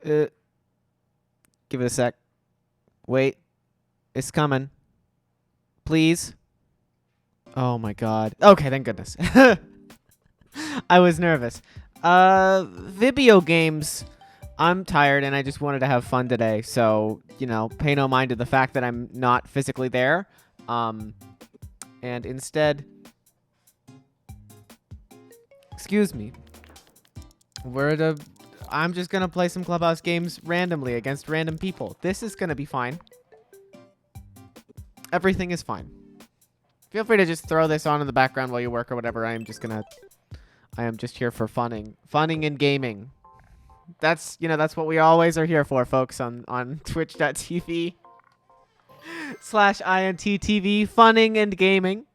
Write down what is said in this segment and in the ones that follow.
Give it a sec. Wait. It's coming. Please. Oh my god. Okay, thank goodness. I was nervous. Video games. I'm tired and I just wanted to have fun today. So, pay no mind to the fact that I'm not physically there. And instead, excuse me. I'm just gonna play some Clubhouse games randomly against random people. This is gonna be fine. Everything is fine. Feel free to just throw this on in the background while you work or whatever. I am just here for funning and gaming. That's what we always are here for, folks, on twitch.tv/INTTV, funning and gaming.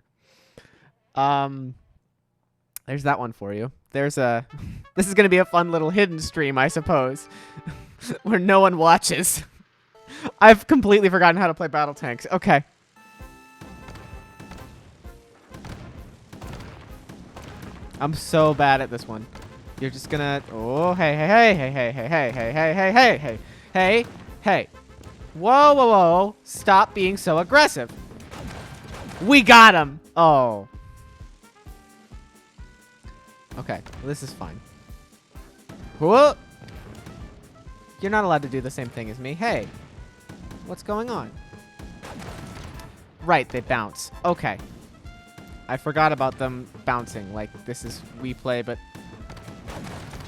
There's that one for you. This is going to be a fun little hidden stream, I suppose, where no one watches. I've completely forgotten how to play battle tanks. Okay. I'm so bad at this one. You're just gonna... Oh, hey, hey, hey, hey, hey, hey, hey, hey, hey, hey, hey, hey, hey, hey. Whoa, whoa, whoa. Stop being so aggressive. We got him. Oh. Okay, well, this is fine. Whoa. You're not allowed to do the same thing as me. Hey. What's going on? Right, they bounce. Okay. I forgot about them bouncing. Like, this is Wii Play, but...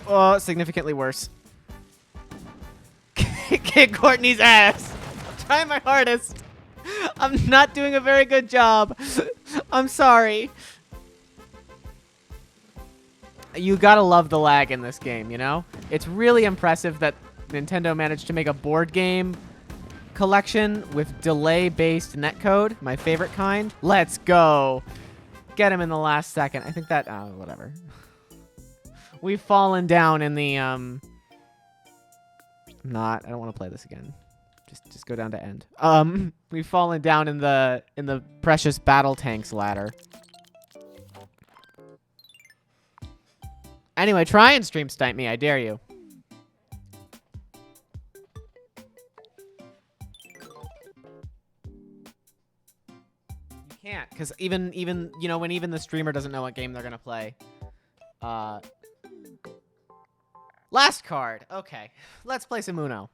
Oh, significantly worse. Kick Courtney's ass. I'm trying my hardest. I'm not doing a very good job. I'm sorry. You gotta love the lag in this game, you know? It's really impressive that Nintendo managed to make a board game collection with delay-based netcode. My favorite kind. Let's go. Get him in the last second. I think that... Oh, whatever. We've fallen down in the... I don't want to play this again. Just go down to end. We've fallen down in the precious battle tanks ladder. Anyway, try and stream snipe me. I dare you. You can't, because even when even the streamer doesn't know what game they're gonna play. Last card. Okay, let's play some Uno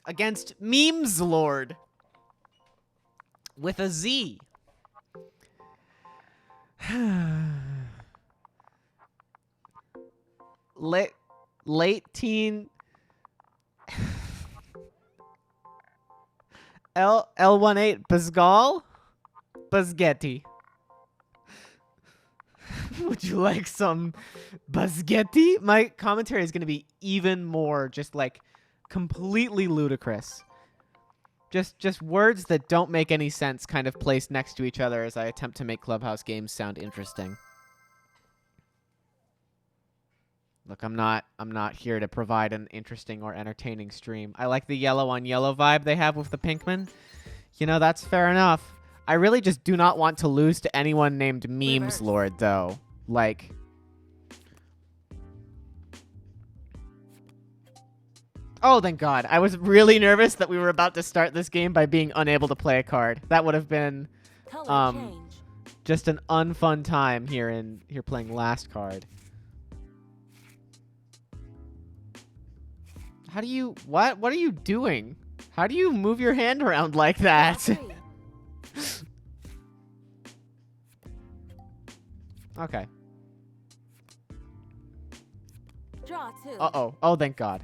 against Memes Lord with a Z. Late teen L18 Pascal Basgetti. Would you like some Basgetti? My commentary is going to be even more just like completely ludicrous. Just words that don't make any sense kind of placed next to each other as I attempt to make Clubhouse games sound interesting. Look, I'm not here to provide an interesting or entertaining stream. I like the yellow on yellow vibe they have with the Pinkman. That's fair enough. I really just do not want to lose to anyone named Memes Lord, though. Like... Oh, thank God. I was really nervous that we were about to start this game by being unable to play a card. That would have been just an unfun time here playing last card. How do you... What are you doing? How do you move your hand around like that? Okay. Draw two. Uh-oh. Oh, thank God.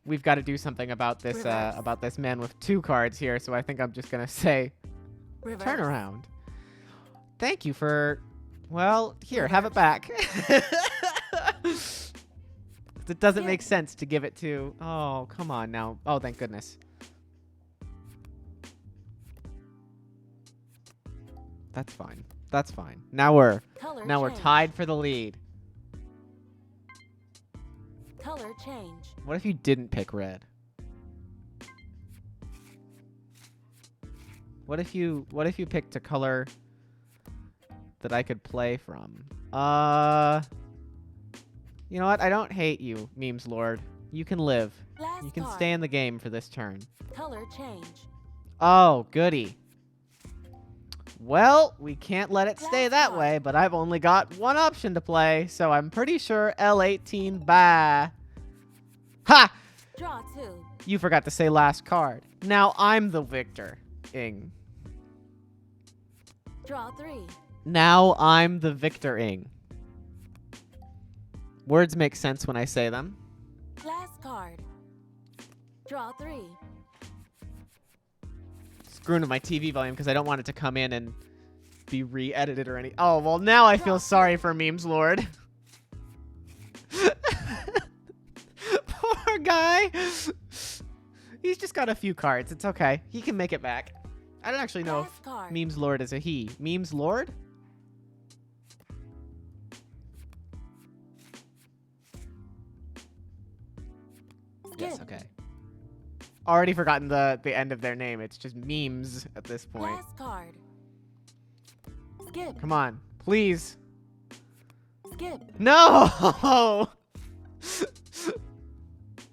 We've got to do something about this man with two cards here, so I think I'm just going to say turn around. Thank you for... Well, here, have it back. It doesn't make sense to give it to... Oh, come on now. Oh, thank goodness. That's fine. That's fine. Now we're tied for the lead. Color change. What if you didn't pick red? What if you picked a color that I could play from? You know what? I don't hate you, Memes Lord. You can live. Last You can card. stay in the game for this turn. Color change. Oh, goody. Well, we can't let it stay Last that card. way, but I've only got one option to play, so I'm pretty sure L18 bye. Ha! Draw 2. You forgot to say last card. Now I'm the victor-ing. Draw 3. Now I'm the victor-ing. Words make sense when I say them. Last card. Draw 3. Screwing with my TV volume because I don't want it to come in and be re-edited or any. Oh, well, now I feel sorry for Memes Lord. Poor guy. He's just got a few cards. It's okay. He can make it back. I don't actually know Last card. if Memes Lord is a he. Memes Lord? Skip. Yes, okay. Already forgotten the end of their name. It's just memes at this point. Last card. Skip. Come on. Please. Skip. No!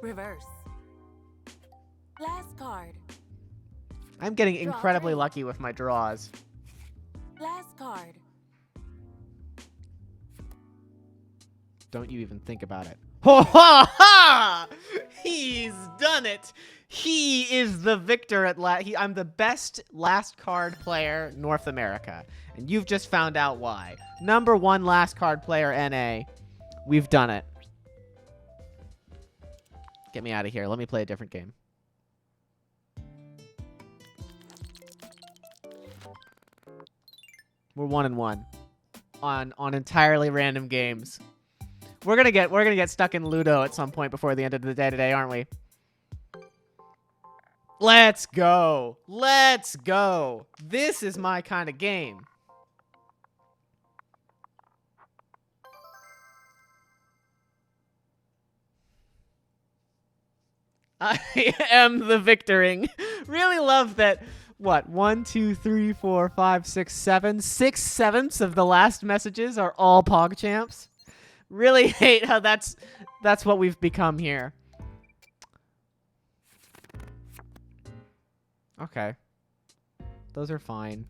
Reverse. Last card. I'm getting Draw incredibly 3. lucky with my draws. Last card. Don't you even think about it. Ho ha ha! He's done it. He is the victor at last. I'm the best last card player North America. And you've just found out why. #1 last card player NA. We've done it. Get me out of here. Let me play a different game. We're 1-1 on entirely random games. We're gonna get stuck in Ludo at some point before the end of the day today, aren't we? Let's go. Let's go. This is my kind of game. I am the victoring. Really love that. What? 1, 2, 3, 4, 5, 6, 7. 6/7 of the last messages are all PogChamps. Really hate how that's what we've become here. Okay. Those are fine.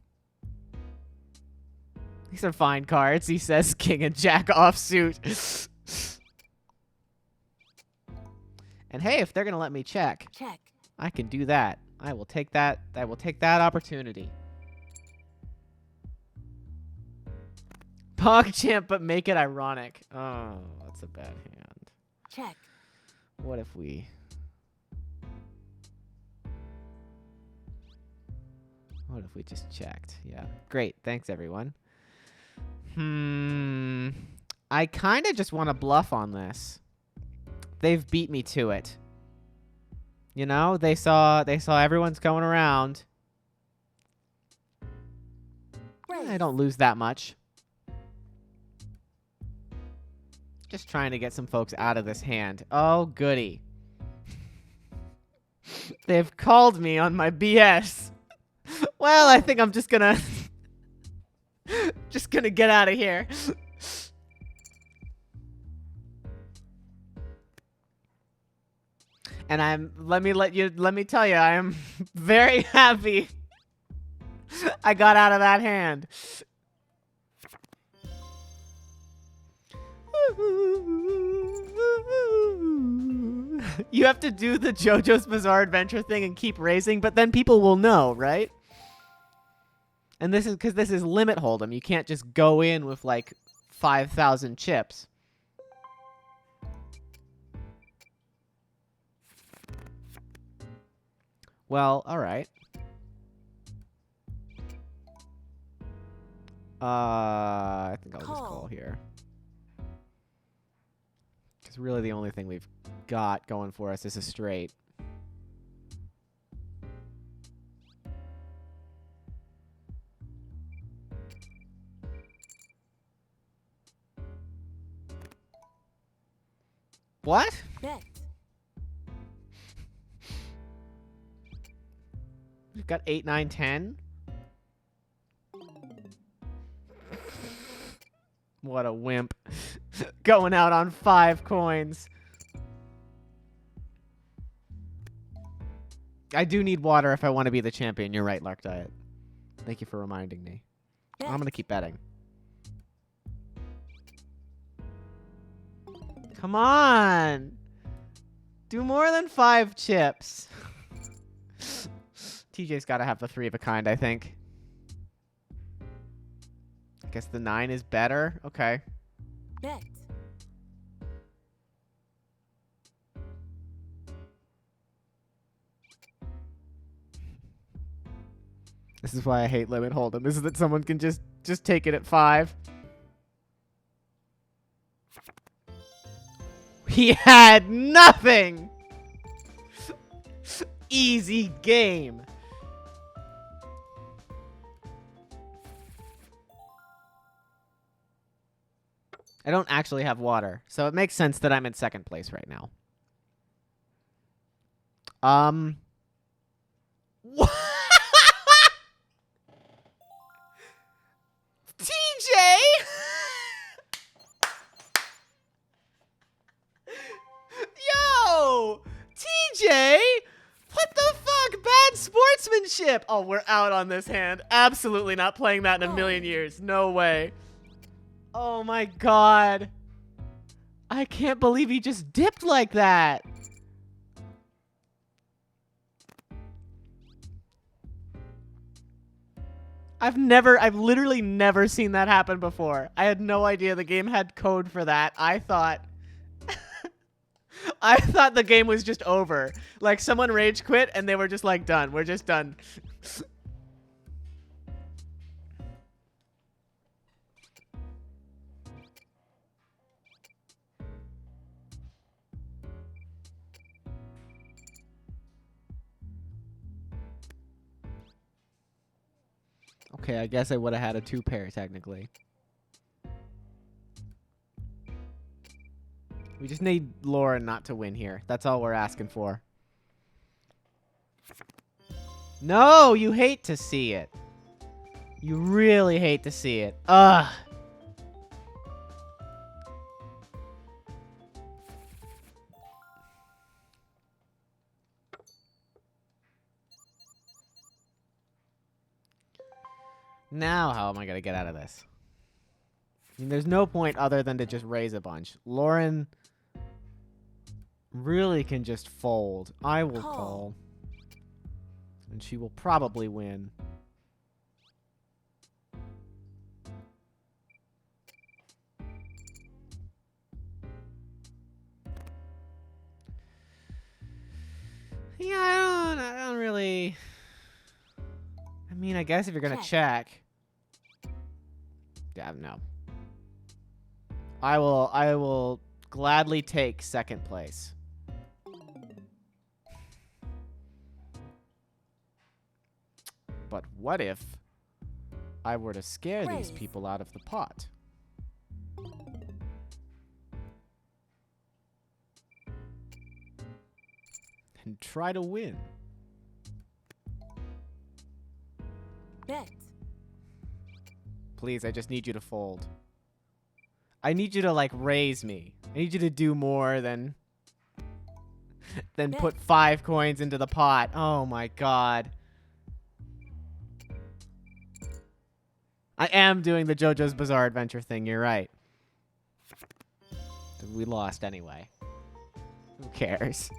These are fine cards, he says, King and Jack offsuit. And hey, if they're gonna let me check, Check. I can do that. I will take that. I will take that opportunity. PogChamp, but make it ironic. Oh, that's a bad hand. Check. What if we... What if we just checked? Yeah. Great. Thanks, everyone. I kind of just want to bluff on this. They've beat me to it. You know, they saw everyone's going around. Raise. I don't lose that much. Just trying to get some folks out of this hand. Oh, goody. They've called me on my BS. Well, I think I'm just gonna get out of here. And let me tell you, I am very happy I got out of that hand. You have to do the JoJo's Bizarre Adventure thing and keep raising, but then people will know, right? And this is because this is limit hold'em. You can't just go in with like 5,000 chips. Well, all right. I think I'll just call here. Because really the only thing we've got going for us is a straight. What? Bet. We've got 8, 9, 10. What a wimp. Going out on 5 coins. I do need water if I want to be the champion. You're right, Lark Diet. Thank you for reminding me. Bet. I'm going to keep betting. Come on. Do more than 5 chips. TJ's got to have the 3 of a kind, I think. I guess the 9 is better. Okay. Bet. This is why I hate limit hold'em. Is that someone can just take it at 5. He had nothing. Easy game. I don't actually have water, so it makes sense that I'm in second place right now. What? TJ? Yo! TJ? What the fuck? Bad sportsmanship. Oh, we're out on this hand. Absolutely not playing that in a million years. No way. Oh my god. I can't believe he just dipped like that. I've literally never seen that happen before. I had no idea the game had code for that. I thought the game was just over. Like someone rage quit and they were just like, done. We're just done. Okay, I guess I would have had a 2 pair technically. We just need Lauren not to win here. That's all we're asking for. No, you hate to see it. You really hate to see it. Ugh. Now how am I going to get out of this? I mean, there's no point other than to just raise a bunch. Lauren really can just fold. I will call. And she will probably win. Yeah, I don't really... I mean, I guess if you're going to check. Yeah, no. I will gladly take second place. But what if I were to scare these people out of the pot? And try to win. Bet. Please, I just need you to fold. I need you to, like, raise me. I need you to do more than put 5 coins into the pot. Oh, my God. I am doing the JoJo's Bizarre Adventure thing. You're right. We lost anyway. Who cares?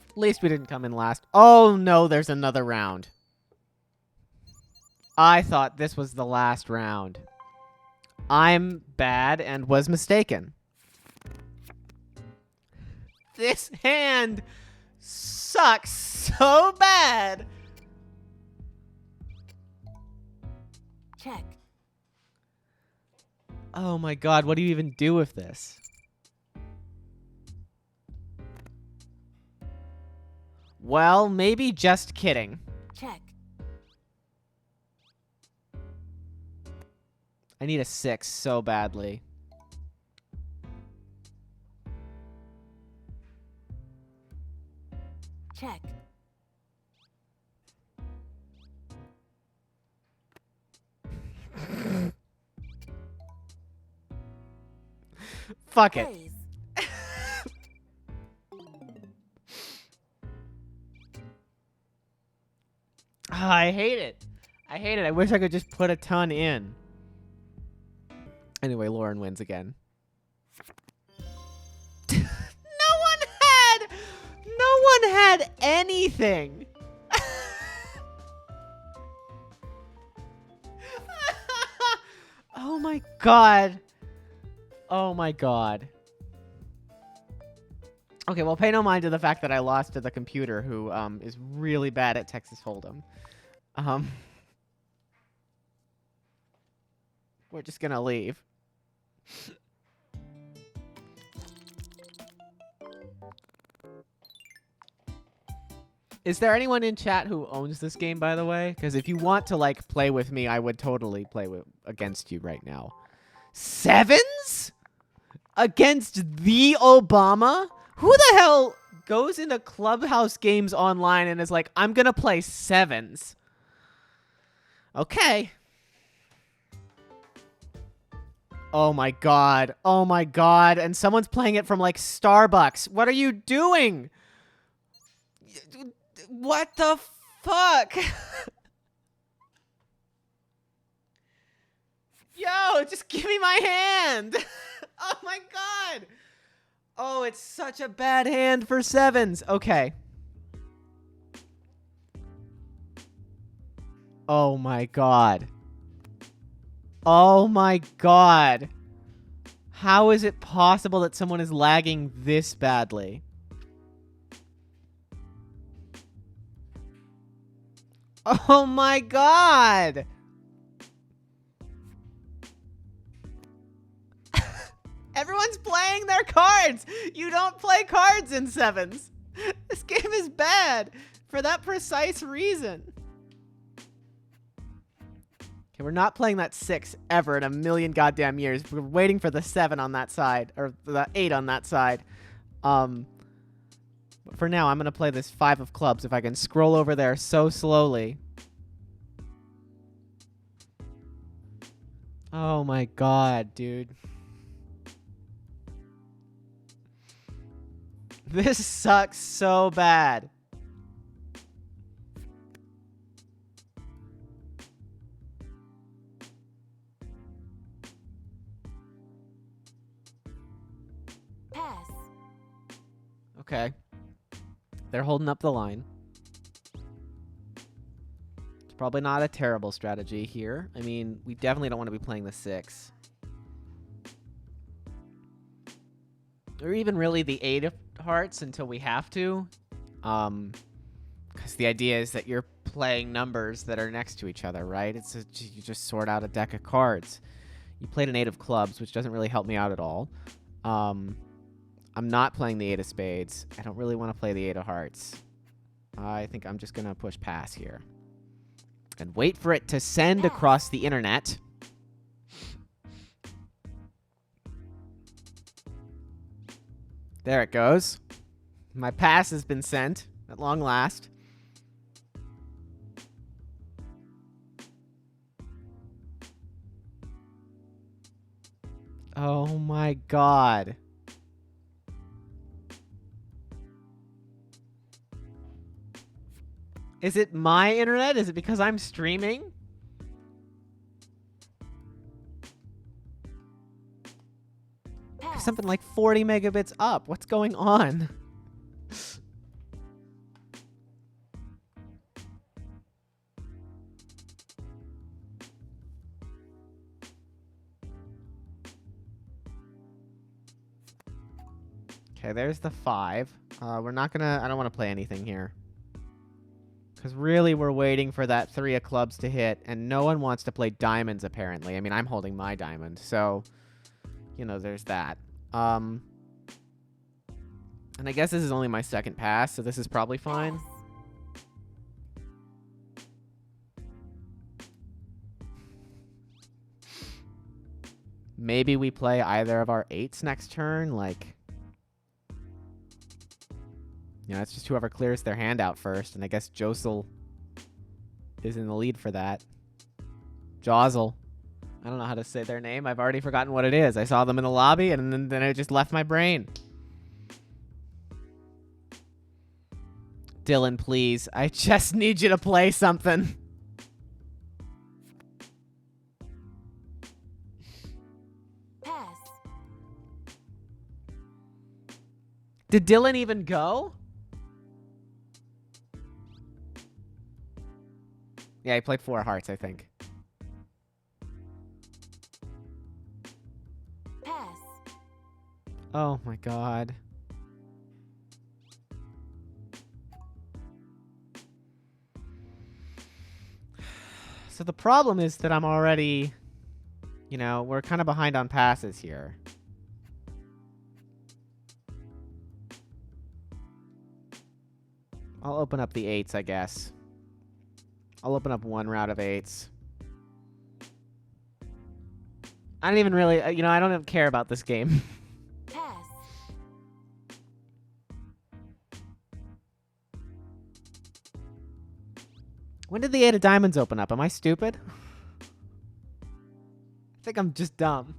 At least we didn't come in last. Oh, no, there's another round. I thought this was the last round. I'm bad and was mistaken. This hand sucks so bad. Check. Oh my god, what do you even do with this? Well, maybe just kidding. Check. I need a 6 so badly. Check. Fuck it. Praise. I hate it. I hate it. I wish I could just put a ton in. Anyway, Lauren wins again. No one had anything. Oh my god. Oh my god. Okay, well, pay no mind to the fact that I lost to the computer, who is really bad at Texas Hold'em. We're just gonna leave. Is there anyone in chat who owns this game, by the way? Because if you want to, like, play with me, I would totally play against you right now. Sevens? Against the Obama? Who the hell goes into Clubhouse games online and is like, I'm gonna play sevens? Okay. Oh my god. Oh my god. And someone's playing it from, like, Starbucks. What are you doing? What the fuck? Yo, just give me my hand. Oh my god. Oh, it's such a bad hand for sevens. Okay. Oh my god. Oh my god. How is it possible that someone is lagging this badly? Oh my god! Everyone's playing their cards! You don't play cards in sevens! This game is bad for that precise reason. Okay, we're not playing that 6 ever in a million goddamn years. We're waiting for the 7 on that side, or the 8 on that side. But for now, I'm going to play this 5 of clubs if I can scroll over there so slowly. Oh my god, dude. This sucks so bad. Pass. Okay. They're holding up the line. It's probably not a terrible strategy here. I mean, we definitely don't want to be playing the 6. Or even really the 8 of hearts until we have to. Because the idea is that you're playing numbers that are next to each other, right? You just sort out a deck of cards. You played an 8 of clubs, which doesn't really help me out at all. I'm not playing the 8 of spades. I don't really want to play the 8 of hearts. I think I'm just going to push pass here. And wait for it to send across the internet. There it goes. My pass has been sent at long last. Oh my god. Is it my internet? Is it because I'm streaming? Pass. Something like 40 megabits up. What's going on? Okay, there's the 5. We're not gonna... I don't want to play anything here. Because really, we're waiting for that 3 of clubs to hit, and no one wants to play diamonds, apparently. I mean, I'm holding my diamond, so... You know, there's that. And I guess this is only my second pass, so this is probably fine. Pass. Maybe we play either of our 8s next turn, like... You know, it's just whoever clears their hand out first, and I guess Josel is in the lead for that. Josel. I don't know how to say their name. I've already forgotten what it is. I saw them in the lobby, and then it just left my brain. Dylan, please. I just need you to play something. Pass. Did Dylan even go? Yeah, he played 4 hearts, I think. Pass. Oh my god. So the problem is that I'm already, you know, we're kind of behind on passes here. I'll open up the 8s, I guess. I'll open up 1 route of 8s. I don't even really, you know, I don't even care about this game. Pass. When did the 8 of diamonds open up? Am I stupid? I think I'm just dumb.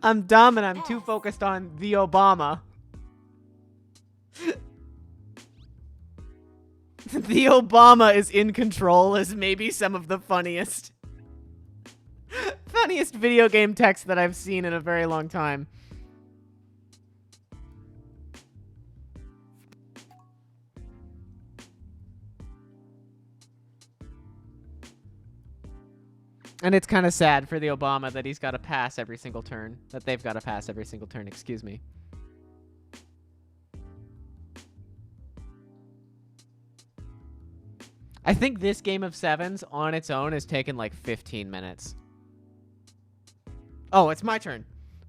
I'm dumb and I'm too focused on the Obama. The Obama is in control is maybe some of the funniest video game text that I've seen in a very long time. And it's kind of sad for the Obama that he's got to pass every single turn. That they've got to pass every single turn, excuse me. I think this game of 7s on its own has taken like 15 minutes. Oh, it's my turn.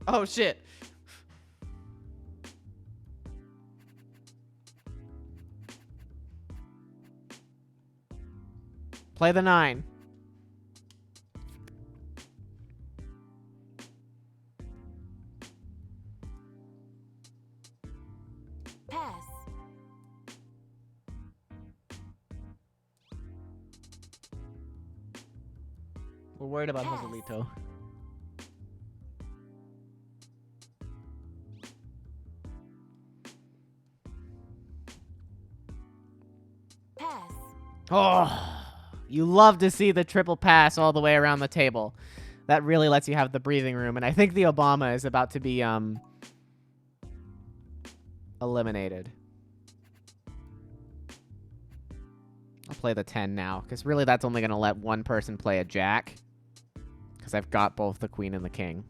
Oh, shit. Play the 9. Pass. We're worried about Pass. Joselito. Pass. Oh, you love to see the triple pass all the way around the table. That really lets you have the breathing room. And I think the Obama is about to be eliminated. I'll play the 10 now, because really that's only going to let one person play a jack. Because I've got both the queen and the king.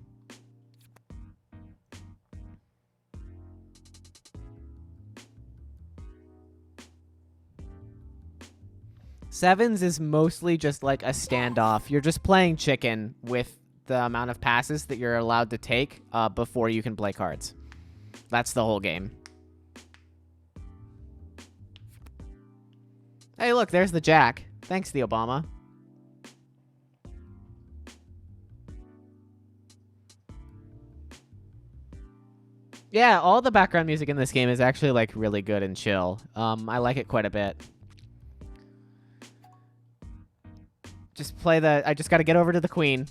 Sevens is mostly just like a standoff. You're just playing chicken with the amount of passes that you're allowed to take before you can play cards. That's the whole game. Hey, look, there's the jack. Thanks, the Obama. Yeah, all the background music in this game is actually like really good and chill. I like it quite a bit. Just play the... I just got to get over to the queen.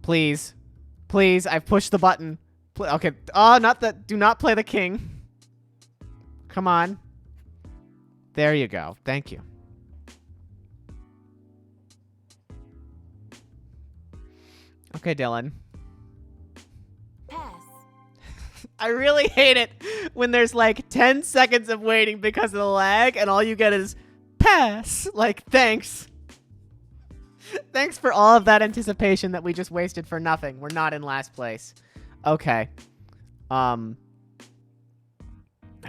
Please. Please, I've pushed the button. Okay. Oh, not the... Do not play the king. Come on. There you go. Thank you. Okay, Dylan. Pass. I really hate it when there's like 10 seconds of waiting because of the lag and all you get is pass. Like, thanks. Thanks for all of that anticipation that we just wasted for nothing. We're not in last place. Okay. There's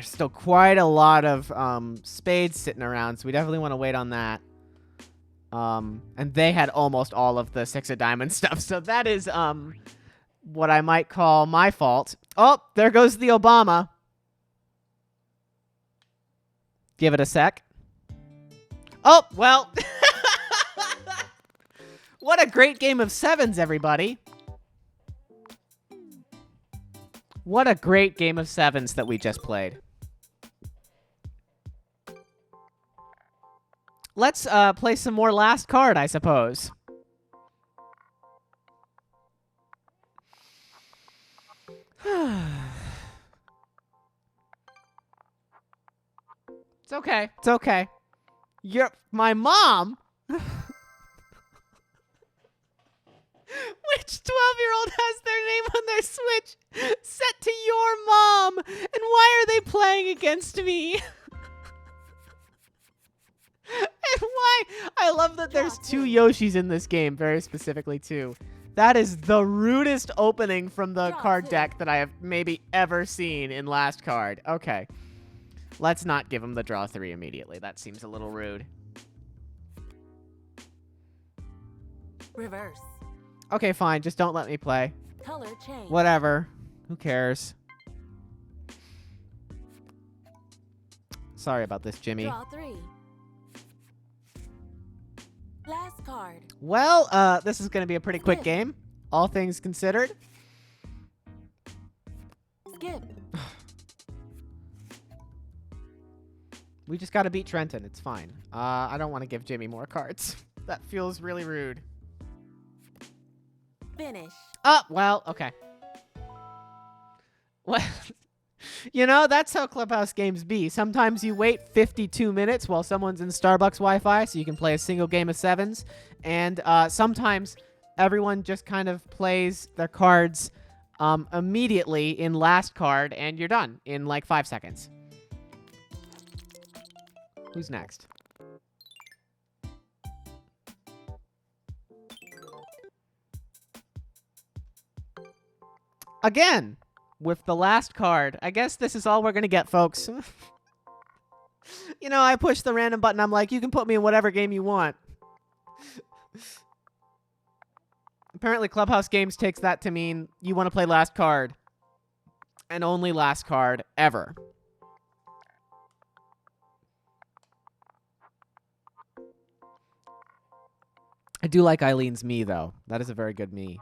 still quite a lot of spades sitting around, so we definitely want to wait on that. And they had almost all of the 6 of diamonds stuff, so that is what I might call my fault. Oh, there goes the Obama. Give it a sec. Oh, well. What a great game of 7s, everybody. What a great game of 7s that we just played. Let's play some more last card, I suppose. It's okay. It's okay. You're my mom. Which 12-year-old has their name on their Switch set to your mom? And why are they playing against me? And why? I love that there's 2 Yoshis in this game, very specifically 2. That is the rudest opening from the card deck that I have maybe ever seen in Last Card. Okay. Let's not give him the draw 3 immediately. That seems a little rude. Reverse. Okay, fine. Just don't let me play. Color change. Whatever. Who cares? Sorry about this, Jimmy. Draw 3. Last card. Well, this is going to be a pretty quick game, all things considered. Skip. We just got to beat Trenton. It's fine. I don't want to give Jimmy more cards. That feels really rude. Finish. Oh, well, okay. Well, you know, that's how Clubhouse games be. Sometimes you wait 52 minutes while someone's in Starbucks Wi-Fi so you can play a single game of sevens. And sometimes everyone just kind of plays their cards immediately in last card, and you're done in like 5 seconds. Who's next? Again, with the last card. I guess this is all we're going to get, folks. You know, I push the random button. I'm like, you can put me in whatever game you want. Apparently, Clubhouse Games takes that to mean you want to play last card. And only last card ever. I do like Eileen's me, though. That is a very good me.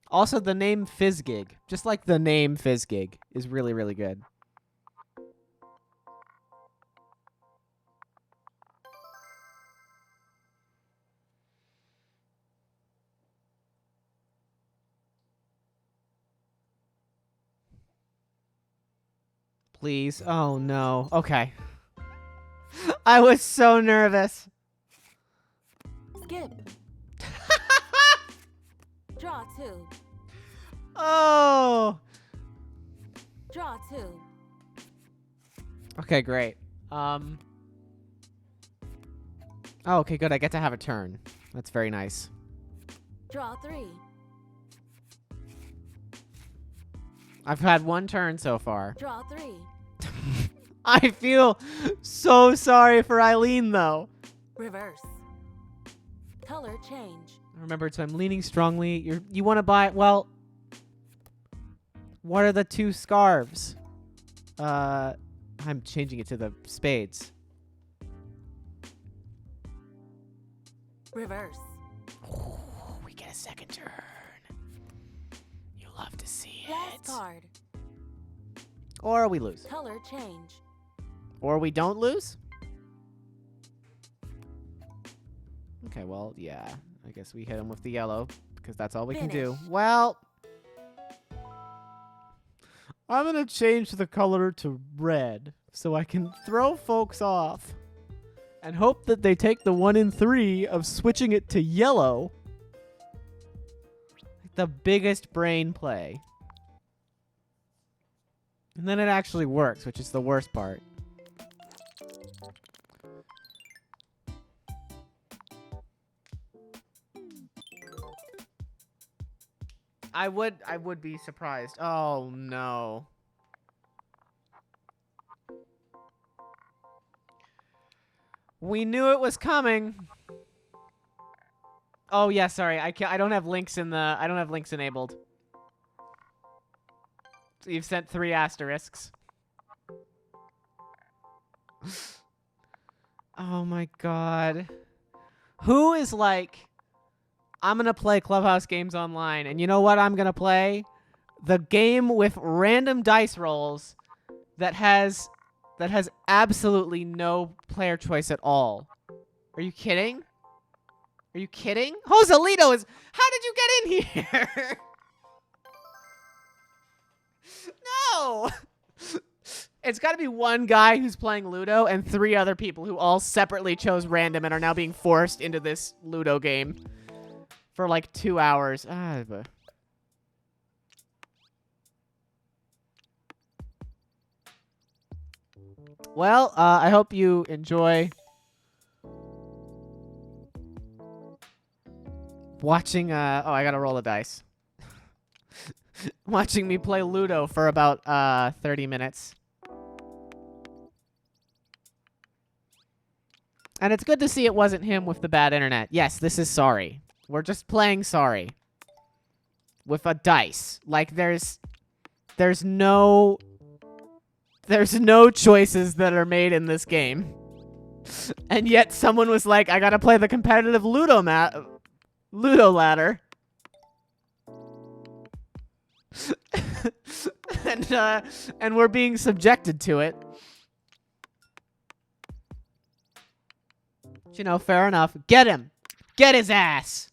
Also, the name Fizzgig, just like the name Fizzgig, is really, really good. Please. Oh, no. Okay. I was so nervous. Skip. Draw 2. Oh. Draw 2. Okay, great. Oh, okay, good. I get to have a turn. That's very nice. Draw 3. I've had one turn so far. Draw 3. I feel so sorry for Eileen, though. Reverse. Color change. Remember, so I'm leaning strongly. You want to buy... Well, what are the 2 scarves? I'm changing it to the spades. Reverse. Ooh, we get a second turn. You love to see Last it. card. Or we lose. Color change. Or we don't lose? Okay, well, yeah. I guess we hit him with the yellow, because that's all we can do. Finish. Well, I'm going to change the color to red, so I can throw folks off. And hope that they take the 1 in 3 of switching it to yellow. The biggest brain play. And then it actually works, which is the worst part. I would be surprised. Oh no. We knew it was coming. Oh yeah, sorry. I don't have links in the I don't have links enabled. So you've sent 3 asterisks. Oh my god. Who is like, I'm going to play Clubhouse games online, and you know what I'm going to play? The game with random dice rolls that has that has absolutely no player choice at all. Are you kidding? Are you kidding? Joselito is... How did you get in here? No! It's got to be one guy who's playing Ludo and 3 other people who all separately chose random and are now being forced into this Ludo game for like 2 hours. Well, I hope you enjoy watching, oh, I gotta roll the dice. Watching me play Ludo for about 30 minutes. And it's good to see it wasn't him with the bad internet. Yes, this is sorry. We're just playing sorry. With a dice. Like, there's no choices that are made in this game. And yet someone was like, I gotta play the competitive Ludo ladder. And we're being subjected to it. You know, fair enough. Get him. Get his ass.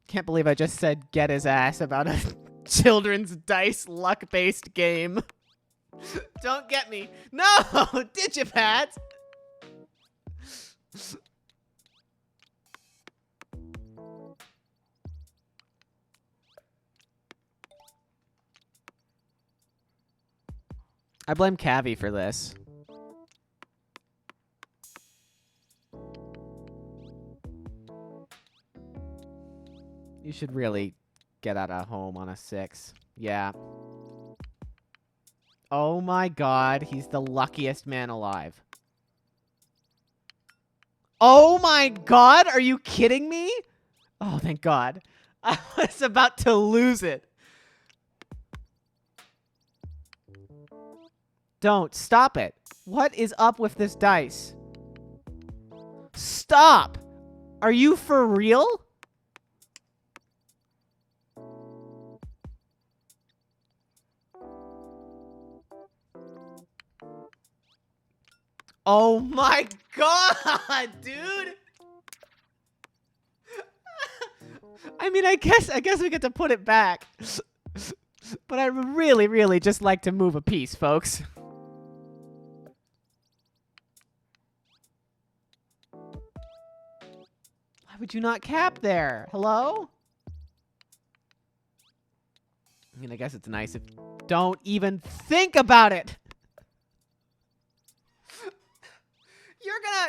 Can't believe I just said get his ass about a children's dice luck-based game. Don't get me. No! Digipat! I blame Cavi for this. You should really get out of home on a 6. Yeah. Oh my god, he's the luckiest man alive. Oh my god, are you kidding me? Oh, thank god. I was about to lose it. Don't. Stop it. What is up with this dice? Stop! Are you for real? Oh my god, dude! I mean, I guess we get to put it back. But I really, really just like to move a piece, folks. Why would you not cap there? Hello? I mean, I guess it's nice if... Don't even think about it!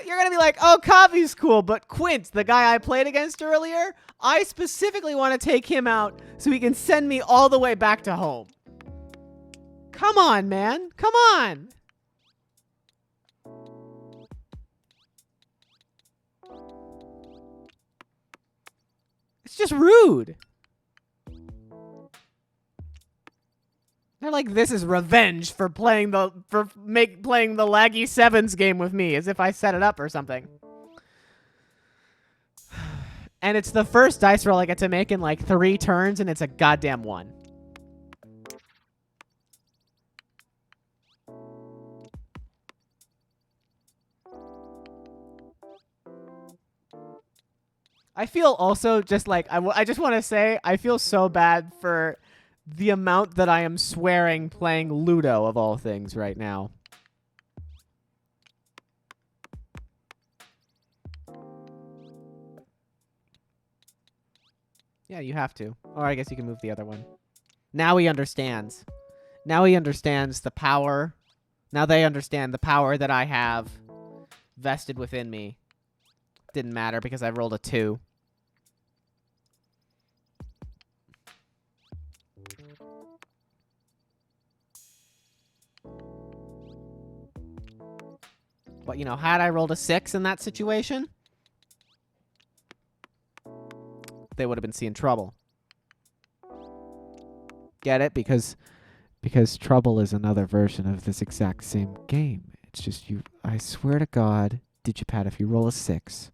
You're gonna be like, oh, Kavi's cool, but Quint, the guy I played against earlier, I specifically want to take him out so he can send me all the way back to home. Come on, man. Come on. It's just rude. They're like, this is revenge for playing the laggy sevens game with me, as if I set it up or something. And it's the first dice roll I get to make in like 3 turns, and it's a goddamn 1. I feel also just like, I just want to say, I feel so bad for the amount that I am swearing playing Ludo, of all things, right now. Yeah, you have to. Or I guess you can move the other one. Now he understands. Now he understands the power. Now they understand the power that I have vested within me. Didn't matter because I rolled a 2. But, you know, had I rolled a 6 in that situation, they would have been seeing trouble. Get it? Because trouble is another version of this exact same game. It's just you. I swear to God, Digipat, if you roll a 6.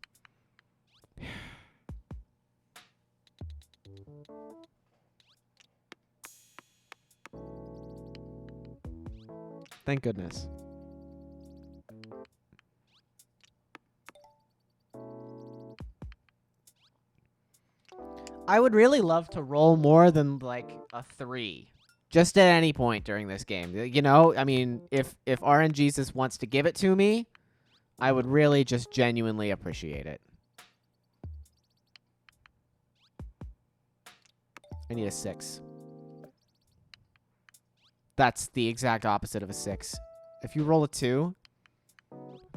Thank goodness. I would really love to roll more than like a 3. Just at any point during this game. You know, I mean, if RNGesus wants to give it to me, I would really just genuinely appreciate it. I need a 6. That's the exact opposite of a 6. If you roll a 2,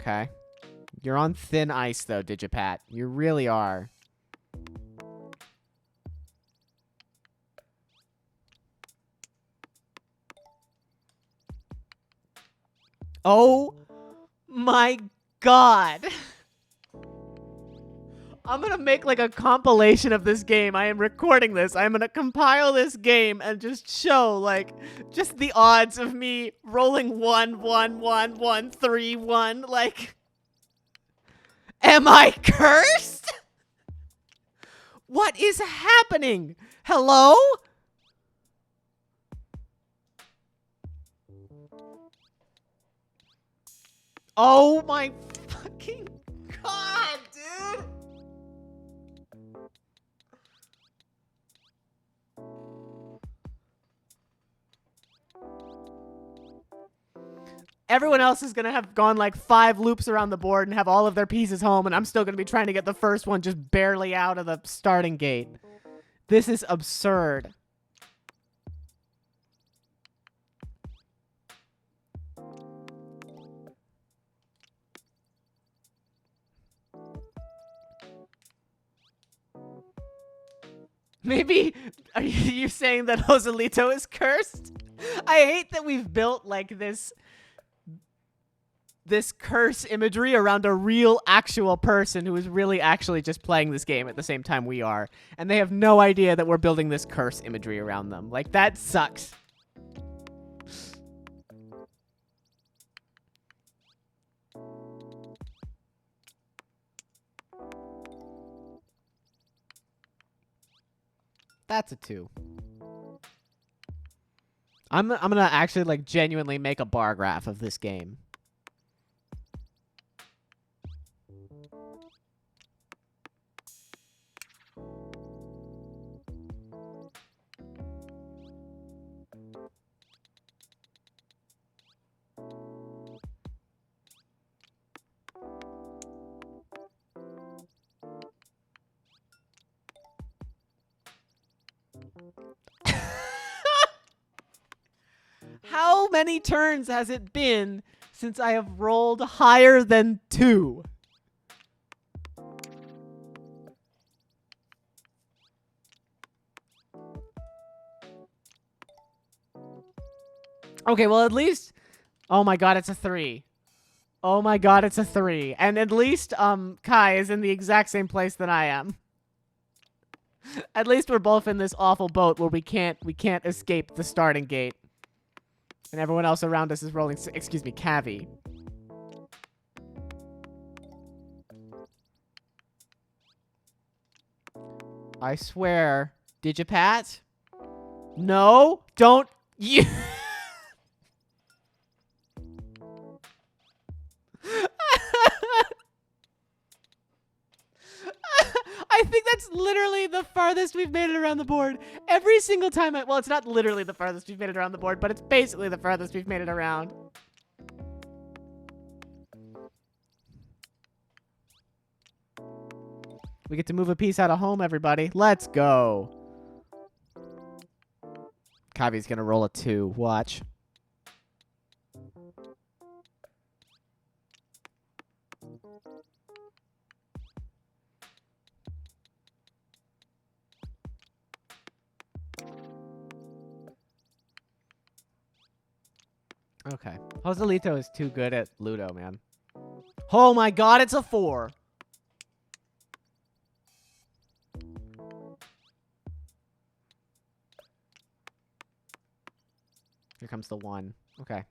okay. You're on thin ice, though, Digipat. You really are. Oh my god. I'm gonna make like a compilation of this game. I am recording this. I'm gonna compile this game and just show like just the odds of me rolling 1, 1, 1, 1, 3, 1. Like, am I cursed? What is happening? Hello? Oh my fucking god, dude. Everyone else is going to have gone like 5 loops around the board and have all of their pieces home, and I'm still going to be trying to get the first one just barely out of the starting gate. This is absurd. Maybe are you saying that Joselito is cursed? I hate that we've built like this curse imagery around a real actual person who is really actually just playing this game at the same time we are, and they have no idea that we're building this curse imagery around them. Like, that sucks. That's a 2. I'm gonna actually like genuinely make a bar graph of this game. How many turns has it been since I have rolled higher than 2? Okay, well, at least... Oh my god, it's a 3. Oh my god, it's a 3. And at least Kai is in the exact same place that I am. At least we're both in this awful boat where we can't escape the starting gate. And everyone else around us is rolling... Excuse me, Cavi. I swear. Digipat? No? Don't... You... I think that's literally the farthest we've made it around the board. Every single time well, it's not literally the farthest we've made it around the board, but it's basically the farthest we've made it around. We get to move a piece out of home, everybody. Let's go. Kavi's gonna roll a 2. Watch. Okay. Joselito is too good at Ludo, man. Oh my god, it's a 4. Here comes the 1. Okay.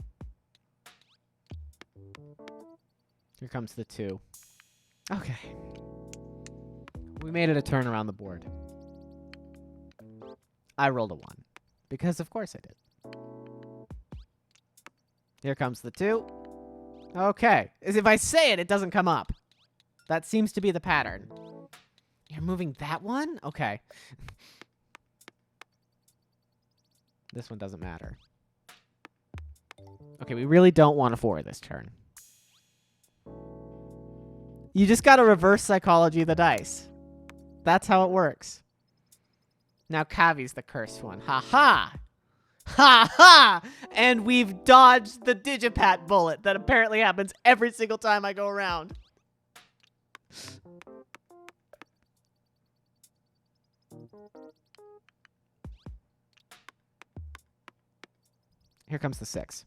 Here comes the 2. Okay. We made it a turn around the board. I rolled a 1. Because of course I did. Here comes the 2. Okay. As if I say it, it doesn't come up. That seems to be the pattern. You're moving that one? Okay. This one doesn't matter. Okay, we really don't want a 4 this turn. You just gotta reverse psychology the dice. That's how it works. Now Kavi's the cursed one. Ha ha! Ha ha! And we've dodged the Digipat bullet that apparently happens every single time I go around. Here comes the 6.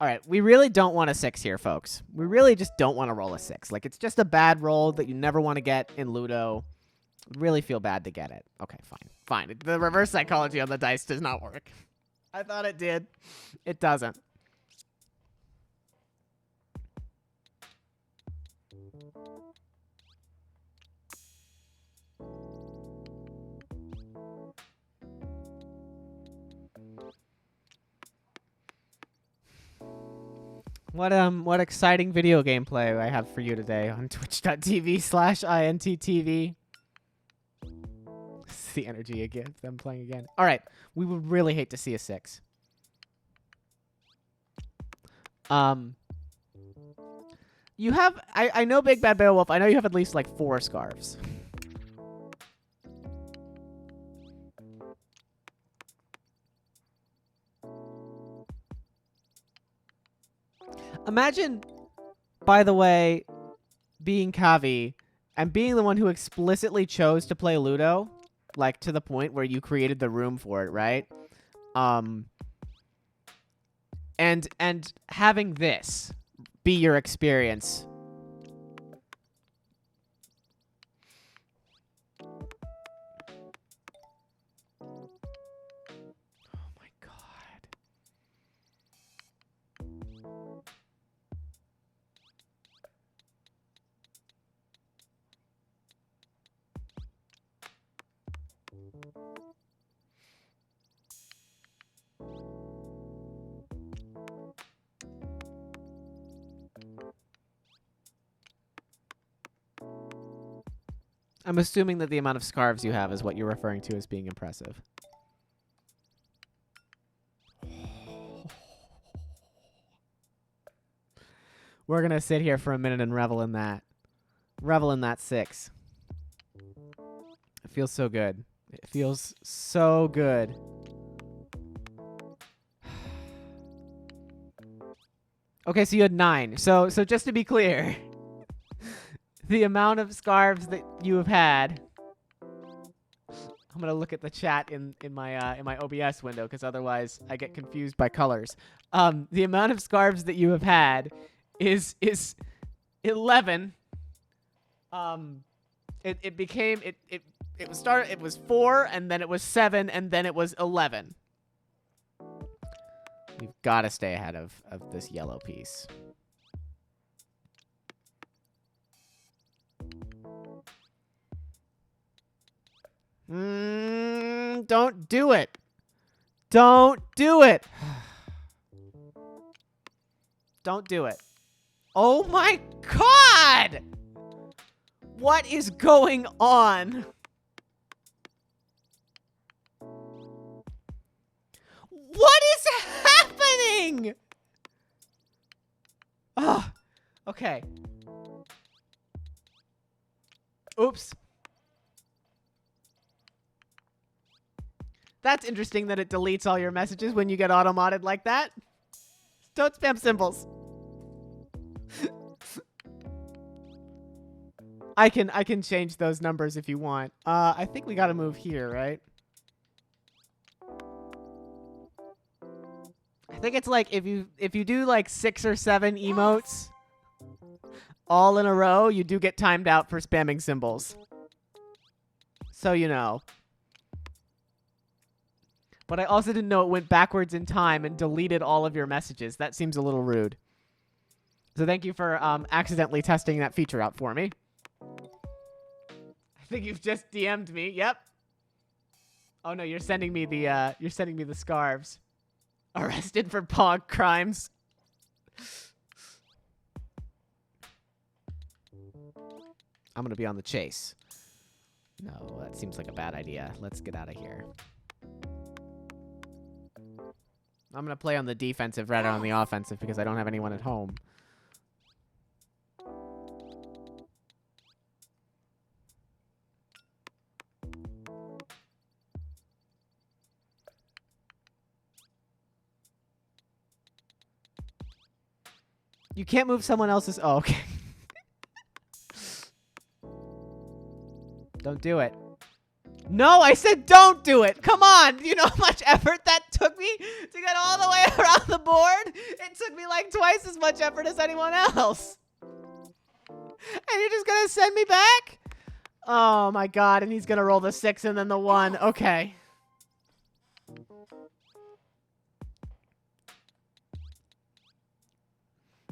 All right, we really don't want a 6 here, folks. We really just don't want to roll a 6. Like, it's just a bad roll that you never want to get in Ludo. Really feel bad to get it. Okay, fine. Fine. The reverse psychology on the dice does not work. I thought it did. It doesn't. What exciting video gameplay I have for you today on twitch.tv/INTTV. This is the energy again, them playing again. All right, we would really hate to see a 6. You have, I know Big Bad Beowulf, I know you have at least like 4 scarves. Imagine, by the way, being Kavi and being the one who explicitly chose to play Ludo, like to the point where you created the room for it, right? And having this be your experience. Oh my God. I'm assuming that the amount of scarves you have is what you're referring to as being impressive. We're going to sit here for a minute and revel in that. Revel in that 6. It feels so good. It feels so good. Okay, so you had 9. So just to be clear, the amount of scarves that you have had. I'm gonna look at the chat in my OBS window because otherwise I get confused by colors. The amount of scarves that you have had is 11. It was 4 and then it was 7 and then it was 11. We've got to stay ahead of this yellow piece. Don't do it. Don't do it. Don't do it. Oh my God! What is going on? What is happening? Oh, okay. Oops. That's interesting that it deletes all your messages when you get auto-modded like that. Don't spam symbols. I can change those numbers if you want. I think we gotta move here, right? I think it's like if you do like 6 or 7 emotes all in a row, you do get timed out for spamming symbols. So you know. But I also didn't know it went backwards in time and deleted all of your messages. That seems a little rude. So thank you for accidentally testing that feature out for me. I think you've just DM'd me. Yep. Oh no, you're sending me the scarves. Arrested for pog crimes. I'm gonna be on the chase. No, that seems like a bad idea. Let's get out of here. I'm gonna play on the defensive rather than the offensive because I don't have anyone at home. You can't move someone else's... Oh, okay. Don't do it. No, I said don't do it. Come on. Do you know how much effort that took me to get all the way around the board? It took me like twice as much effort as anyone else. And you're just going to send me back? Oh, my God. And he's going to roll the 6 and then the 1. Okay.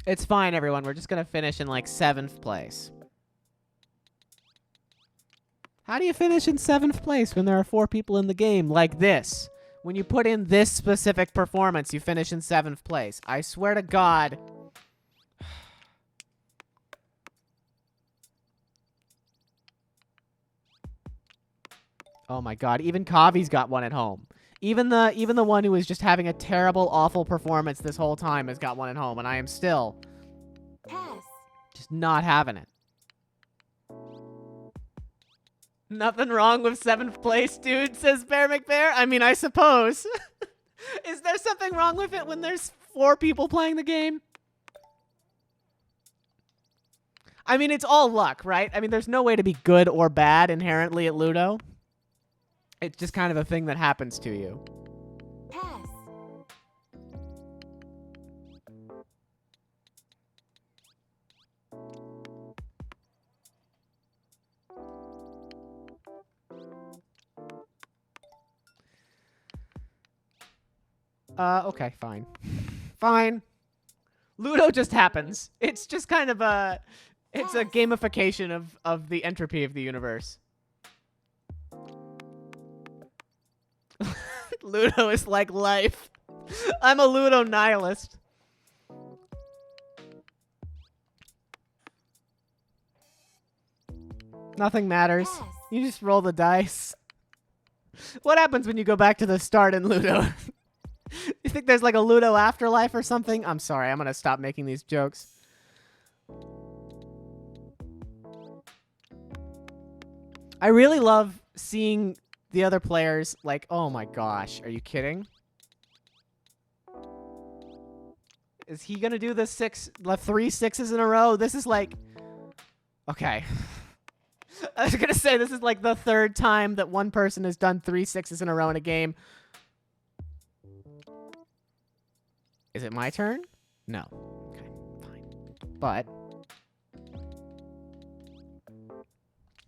It's fine, everyone. We're just going to finish in like 7th place. How do you finish in 7th place when there are 4 people in the game like this? When you put in this specific performance, you finish in 7th place. I swear to God. Oh my God, even Kavi's got one at home. Even the one who was just having a terrible, awful performance this whole time has got one at home, and I am still just not having it. Nothing wrong with 7th place, dude, says Bear McBear. I mean, I suppose. Is there something wrong with it when there's 4 people playing the game? I mean, it's all luck, right? I mean, there's no way to be good or bad inherently at Ludo. It's just kind of a thing that happens to you. Pass. Okay, fine. Fine. Ludo just happens. It's just kind of a... It's a gamification of the entropy of the universe. Ludo is like life. I'm a Ludo nihilist. Nothing matters. You just roll the dice. What happens when you go back to the start in Ludo? You think there's like a Ludo afterlife or something? I'm sorry, I'm gonna stop making these jokes. I really love seeing the other players like, oh my gosh, are you kidding? Is he gonna do the 3 6s in a row? This is like, okay. I was gonna say this is like the 3rd time that one person has done 3 6s in a row in a game. Is it my turn? No. Okay, fine. But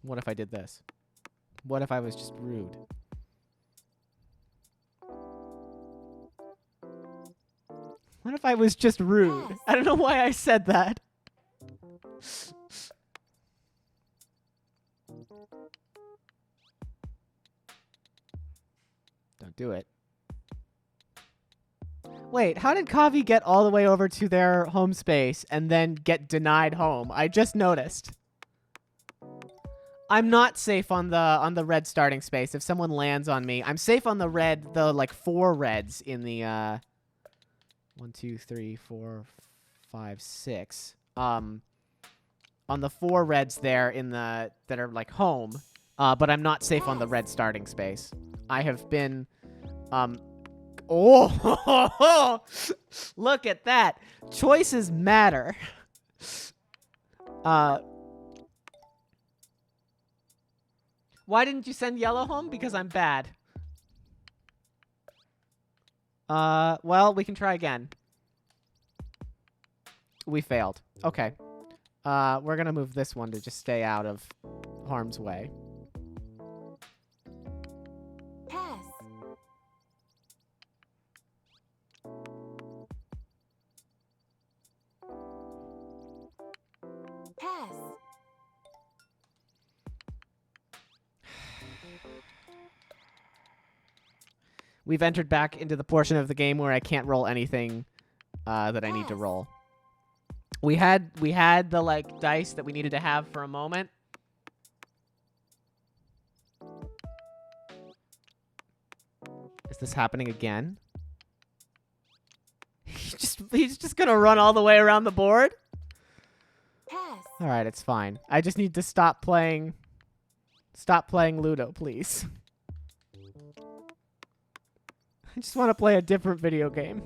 what if I did this? What if I was just rude? What if I was just rude? I don't know why I said that. Don't do it. Wait, how did Kavi get all the way over to their home space and then get denied home? I just noticed. I'm not safe on the red starting space. If someone lands on me, I'm safe on the red, the like 4 reds in the 1, 2, 3, 4, 5, 6. On the 4 reds there in the that are like home. But I'm not safe on the red starting space. I have been oh, look at that. Choices matter. Why didn't you send yellow home? Because I'm bad. Well, we can try again. We failed. Okay. We're gonna move this one to just stay out of harm's way. Pass. Pass. We've entered back into the portion of the game where I can't roll anything that I need to roll. We had the like dice that we needed to have for a moment. Is this happening again? He's just gonna run all the way around the board? Pass. All right, it's fine. I just need to stop playing Ludo, please. I just want to play a different video game.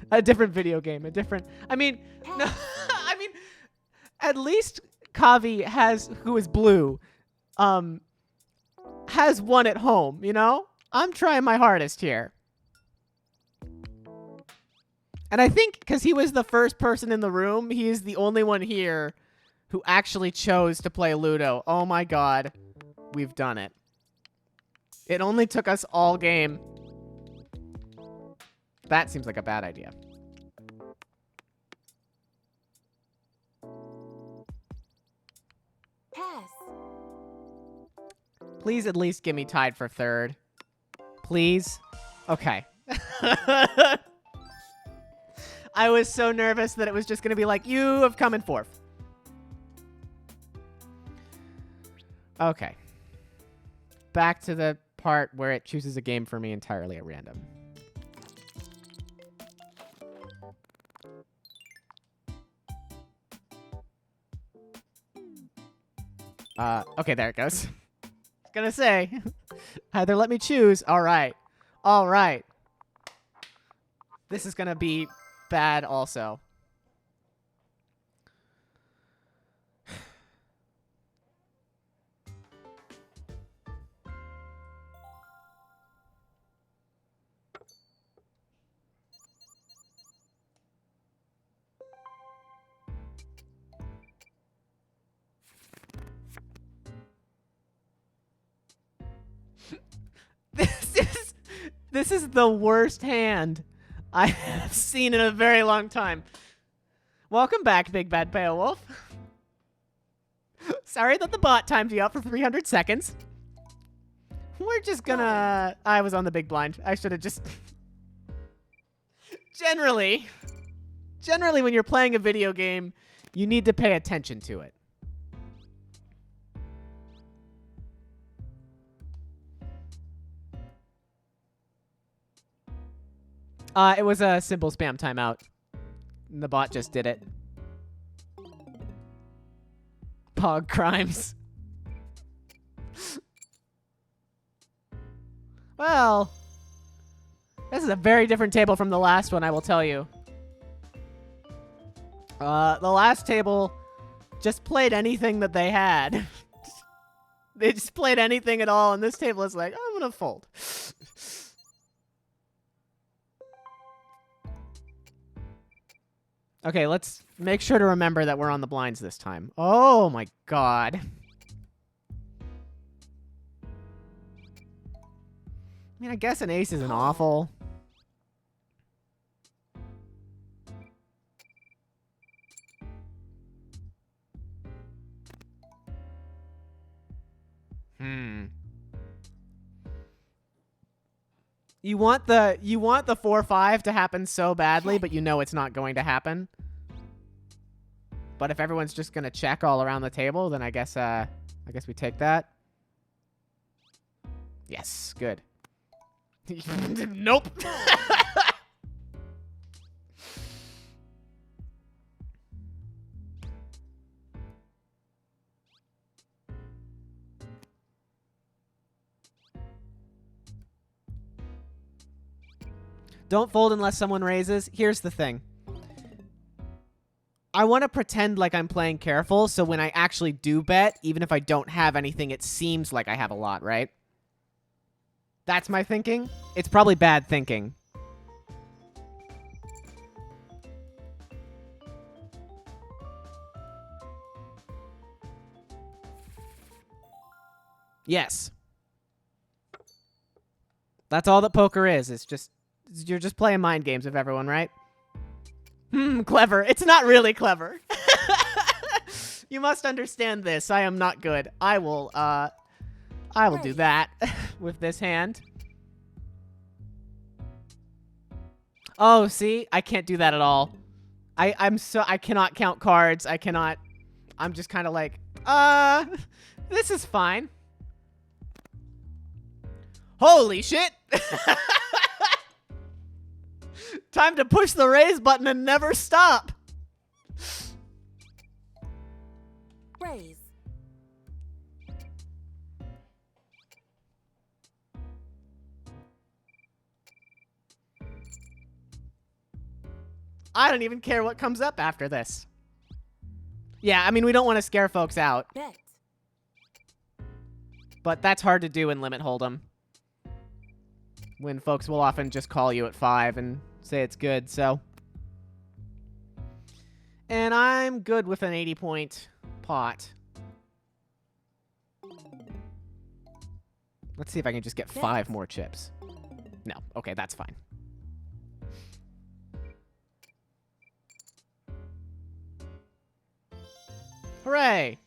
I mean, no, I mean, at least Kavi who is blue, has one at home, you know? I'm trying my hardest here. And I think because he was the first person in the room, he is the only one here who actually chose to play Ludo. Oh my god. We've done it. It only took us all game. That seems like a bad idea. Pass. Please at least give me tied for third. Please? Okay. I was so nervous that it was just going to be like, you have come in fourth. Okay. Back to the part where it chooses a game for me entirely at random. Okay, there it goes. I was gonna say, either let me choose. All right. All right. This is gonna be bad also. This is the worst hand I have seen in a very long time. Welcome back, Big Bad Beowulf. Sorry that the bot timed you out for 300 seconds. We're just gonna... I was on the big blind. I should have just... Generally, when you're playing a video game, you need to pay attention to it. It was a simple spam timeout. And the bot just did it. Pog crimes. Well, this is a very different table from the last one, I will tell you. The last table just played anything that they had. They just played anything at all, and this table is like, I'm gonna fold. Okay, let's make sure to remember that we're on the blinds this time. Oh my god. I mean, I guess an ace isn't awful. You want the 4-5 to happen so badly, but you know it's not going to happen. But if everyone's just gonna check all around the table, then I guess we take that. Yes, good. Nope. Don't fold unless someone raises. Here's the thing. I want to pretend like I'm playing careful, so when I actually do bet, even if I don't have anything, it seems like I have a lot, right? That's my thinking. It's probably bad thinking. Yes. That's all that poker is. It's just... You're just playing mind games with everyone, right? Clever. It's not really clever. You must understand this. I am not good. I will do that with this hand. Oh, see? I can't do that at all. I cannot count cards. I cannot. I'm just kind of like, this is fine. Holy shit! Time to push the raise button and never stop. Raise. I don't even care what comes up after this. Yeah, I mean, we don't want to scare folks out. Bet. But that's hard to do in Limit Hold'em. When folks will often just call you at 5 and say it's good, so. And I'm good with an 80-point pot. Let's see if I can just get 5 more chips. No, okay, that's fine. Hooray!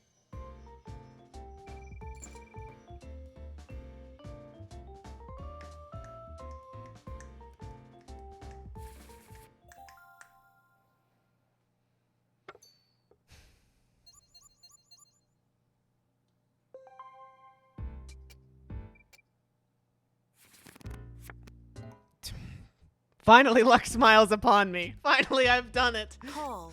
Finally, luck smiles upon me. Finally, I've done it. Call.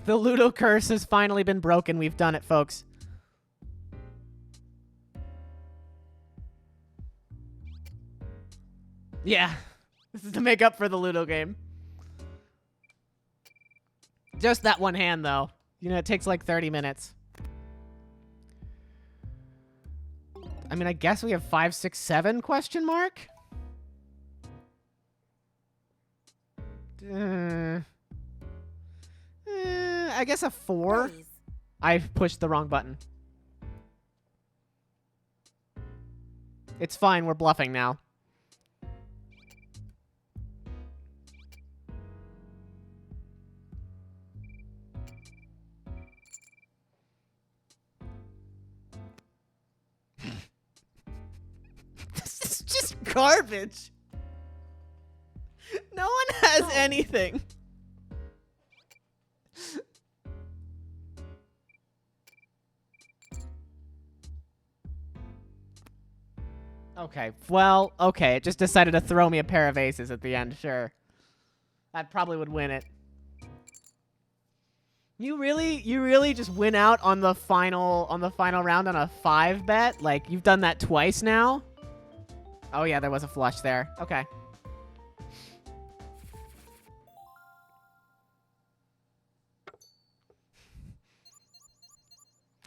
The Ludo curse has finally been broken. We've done it, folks. Yeah. This is to make up for the Ludo game. Just that one hand, though. You know, it takes like 30 minutes. I mean, I guess we have 5, 6, 7 question mark? I guess a 4. Raise. I pushed the wrong button. It's fine, we're bluffing now. This is just garbage. No one has No. anything. Okay, well, okay, it just decided to throw me a pair of aces at the end, sure. That probably would win it. You really just win out on the final round on a 5 bet? Like, you've done that twice now? Oh yeah, there was a flush there. Okay.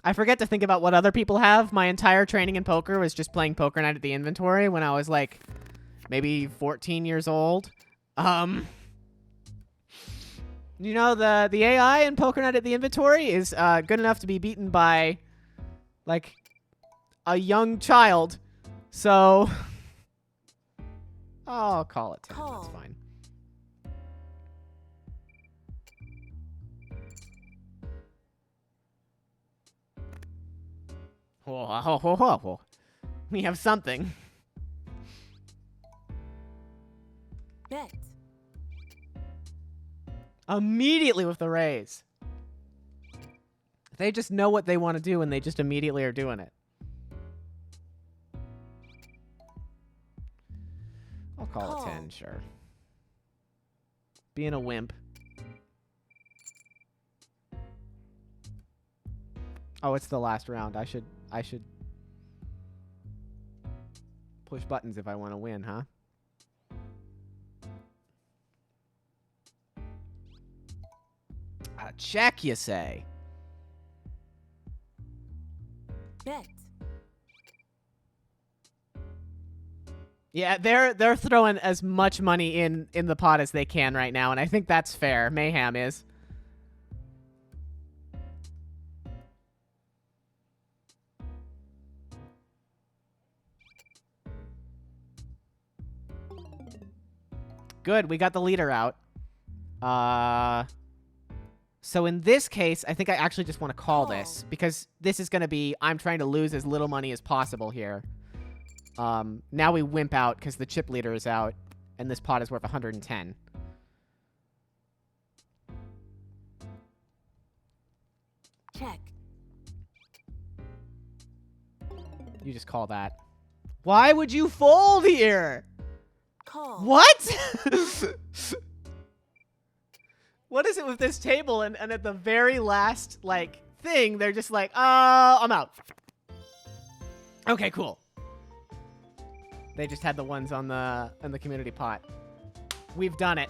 I forget to think about what other people have. My entire training in poker was just playing Poker Night at the Inventory when I was like maybe 14 years old. You know, the AI in Poker Night at the Inventory is good enough to be beaten by like a young child. So I'll call it 10. That's fine. We have something. Bet. Immediately with the raise. They just know what they want to do and they just immediately are doing it. I'll call it 10, sure. Being a wimp. Oh, it's the last round. I should push buttons if I want to win, huh? A check, you say? Bet. Yeah, they're throwing as much money in the pot as they can right now, and I think that's fair. Mayhem is. Good, we got the leader out. So in this case, I think I actually just want to call Call. this because this is going to be, I'm trying to lose as little money as possible here. Now we wimp out because the chip leader is out and this pot is worth 110. Check. You just call that. Why would you fold here? Call. What? What is it with this table and at the very last, like, thing, they're just like, oh, I'm out. Okay, cool. They just had the ones on the community pot. We've done it.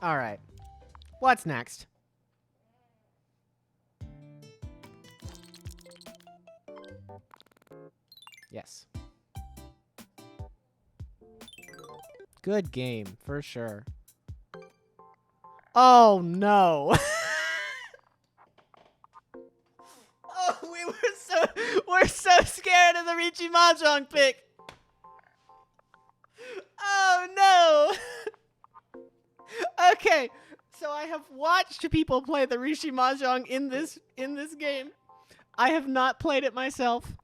All right. What's next? Yes. Good game, for sure. Oh, no. Oh, we're so scared of the Richie Mahjong pick. Oh, no. Okay, so I have watched people play the Rishi Mahjong in this game. I have not played it myself.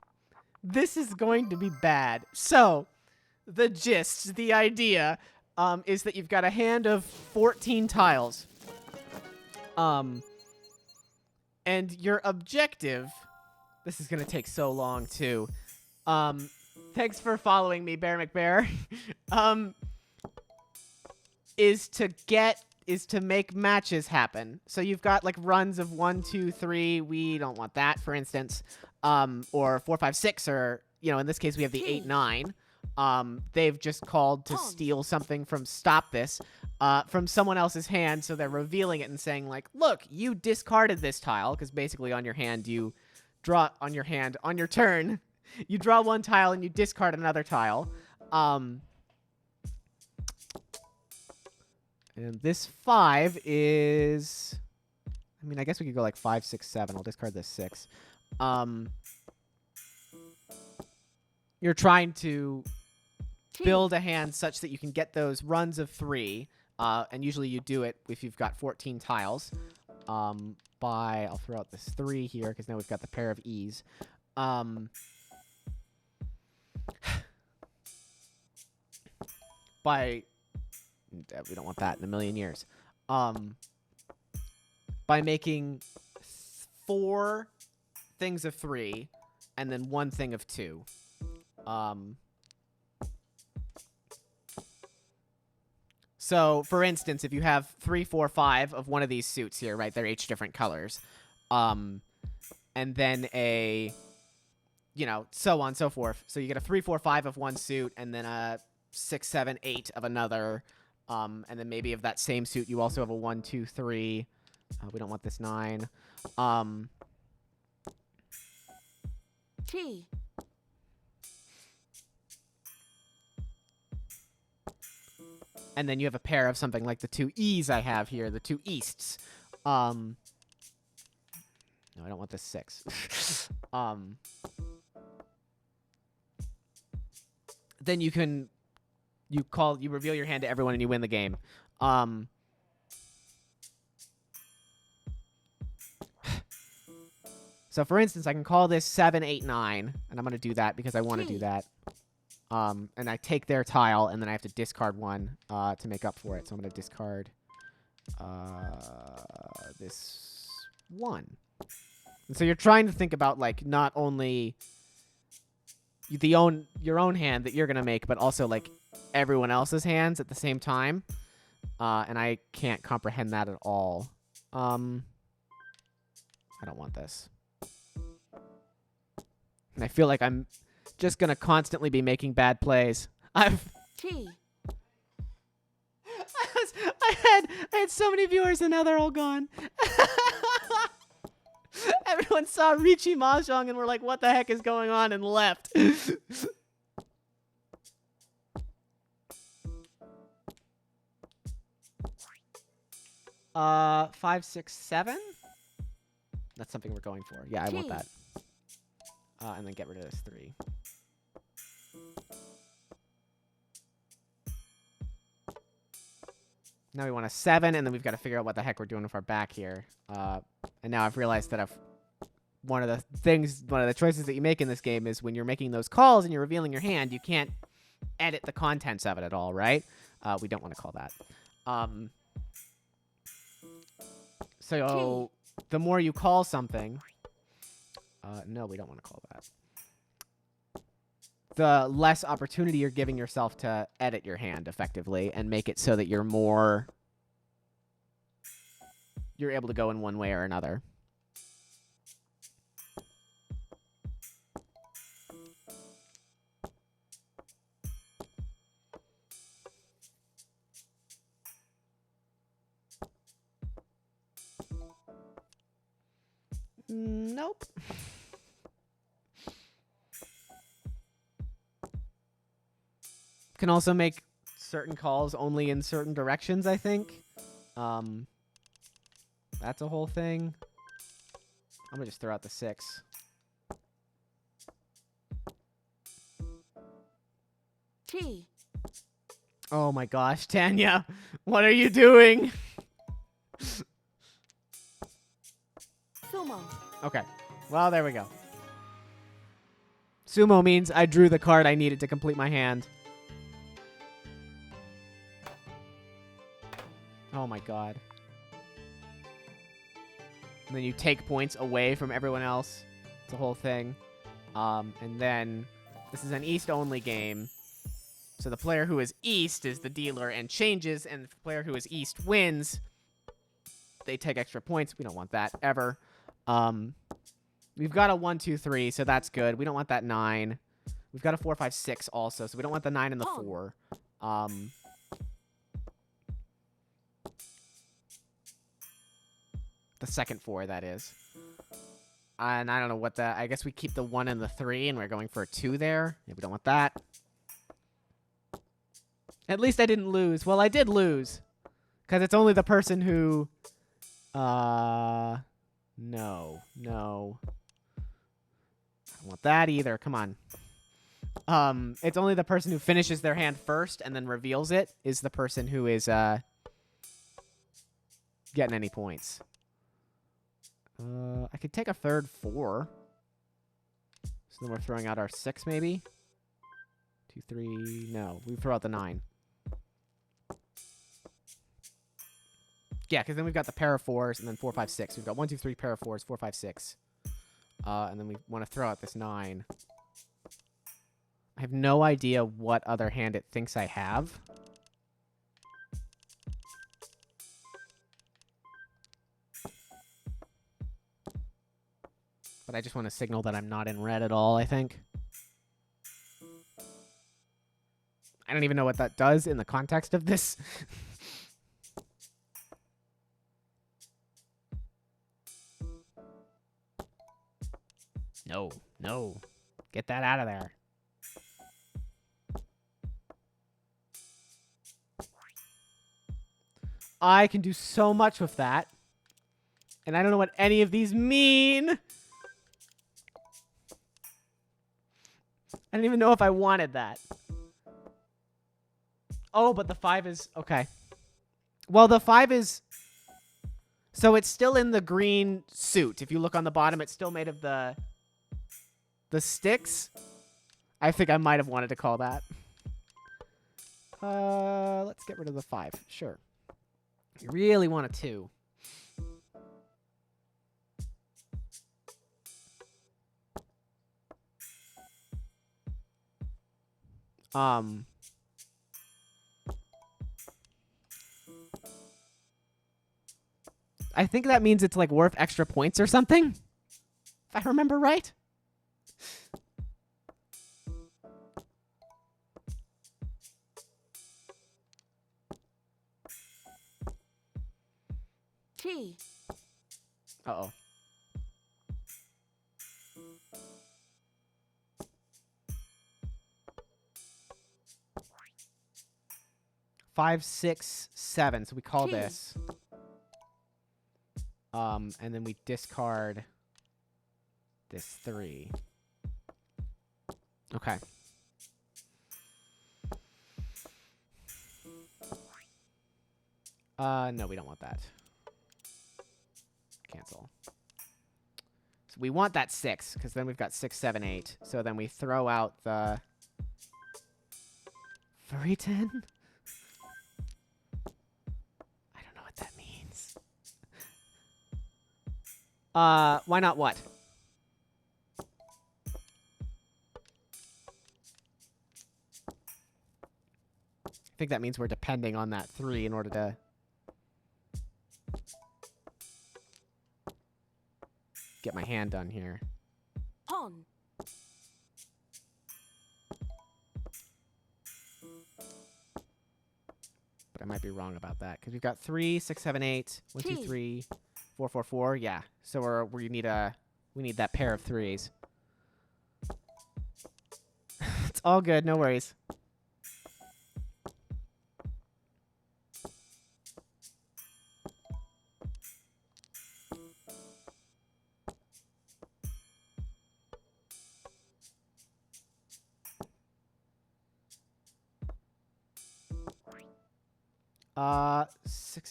This is going to be bad. So, the gist, the idea, is that you've got a hand of 14 tiles. And your objective... This is going to take so long, too. Thanks for following me, Bear McBear. Is to make matches happen. So you've got like runs of 1, 2, 3. We don't want that, for instance. Or 4, 5, 6, or in this case we have the 8, 9. They've just called to steal something from from someone else's hand, so they're revealing it and saying like, look, you discarded this tile, because basically on your hand you draw on your turn, you draw one tile and you discard another tile. And this 5 is... I mean, I guess we could go like 5, 6, 7. I'll discard this 6. You're trying to build a hand such that you can get those runs of 3. And usually you do it if you've got 14 tiles. I'll throw out this 3 here because now we've got the pair of E's. We don't want that in a million years. By making 4 things of 3 and then 1 thing of 2. So, for instance, if you have 3, 4, 5 of one of these suits here, right? They're each different colors. And then so on and so forth. So you get a 3, 4, 5 of one suit, and then a 6, 7, 8 of another. And then maybe of that same suit, you also have a 1, 2, 3. We don't want this 9. T. And then you have a pair of something like the 2 E's I have here, the 2 Easts. No, I don't want this 6. Then you reveal your hand to everyone and you win the game. So for instance, I can call this 7, 8, 9, and I'm going to do that because I want to do that. And I take their tile, and then I have to discard 1 to make up for it. So I'm going to discard this 1. And so you're trying to think about like not only your own hand that you're going to make, but also like everyone else's hands at the same time. And I can't comprehend that at all. I don't want this. And I feel like I'm just going to constantly be making bad plays. T. I had so many viewers and now they're all gone. Everyone saw Richie Mahjong and were like, what the heck is going on, and left. 5, 6, 7? That's something we're going for. Yeah, I want T. that. And then get rid of this 3. Now we want a 7, and then we've got to figure out what the heck we're doing with our back here. And now I've realized that one of the choices that you make in this game is when you're making those calls and you're revealing your hand, you can't edit the contents of it at all, right? We don't want to call that. So the more you call something... no, we don't want to call that. The less opportunity you're giving yourself to edit your hand effectively and make it so that you're able to go in one way or another. Nope. Can also make certain calls only in certain directions, I think. That's a whole thing. I'm gonna just throw out the 6. T. Oh my gosh, Tanya. What are you doing? Sumo. Okay. Well, there we go. Sumo means I drew the card I needed to complete my hand. Oh my god. And then you take points away from everyone else. It's a whole thing. And then this is an East-only game. So the player who is East is the dealer and changes, and the player who is East wins. They take extra points. We don't want that ever. We've got a 1, 2, 3, so that's good. We don't want that 9. We've got a 4, 5, 6 also, so we don't want the 9 and the 4. The second 4, that is. And I don't know what the... I guess we keep the 1 and the 3, and we're going for a 2 there. Yeah, we don't want that. At least I didn't lose. Well, I did lose. Because it's only the person who... No. No. I don't want that either. Come on. It's only the person who finishes their hand first and then reveals it is the person who is, getting any points. I could take a third 4. So then we're throwing out our 6, maybe? 2, 3... No, we throw out the 9. Yeah, because then we've got the pair of 4s and then 4, 5, 6. We've got 1, 2, 3 pair of 4s, 4, 5, 6. And then we want to throw out this 9. I have no idea what other hand it thinks I have. But I just want to signal that I'm not in red at all, I think. I don't even know what that does in the context of this. No, no. Get that out of there. I can do so much with that. And I don't know what any of these mean. I don't even know if I wanted that. Oh, but the 5 is... Okay. Well, the 5 is... So it's still in the green suit. If you look on the bottom, it's still made of the sticks. I think I might have wanted to call that. Let's get rid of the 5. Sure. You really want a 2. I think that means it's like worth extra points or something. If I remember right. T. Uh-oh. Five, 6, 7. So we call T. this. And then we discard this 3. Okay. No, we don't want that. Cancel. So we want that 6, because then we've got 6, 7, 8. So then we throw out the 3, 10. I don't know what that means. Why not what? I think that means we're depending on that 3 in order to get my hand done here. Pawn. But I might be wrong about that, because we've got 3, 6, 7, 8, 1, 2, T. 3, 4, 4, 4. Yeah. So we need that pair of 3s. It's all good, no worries.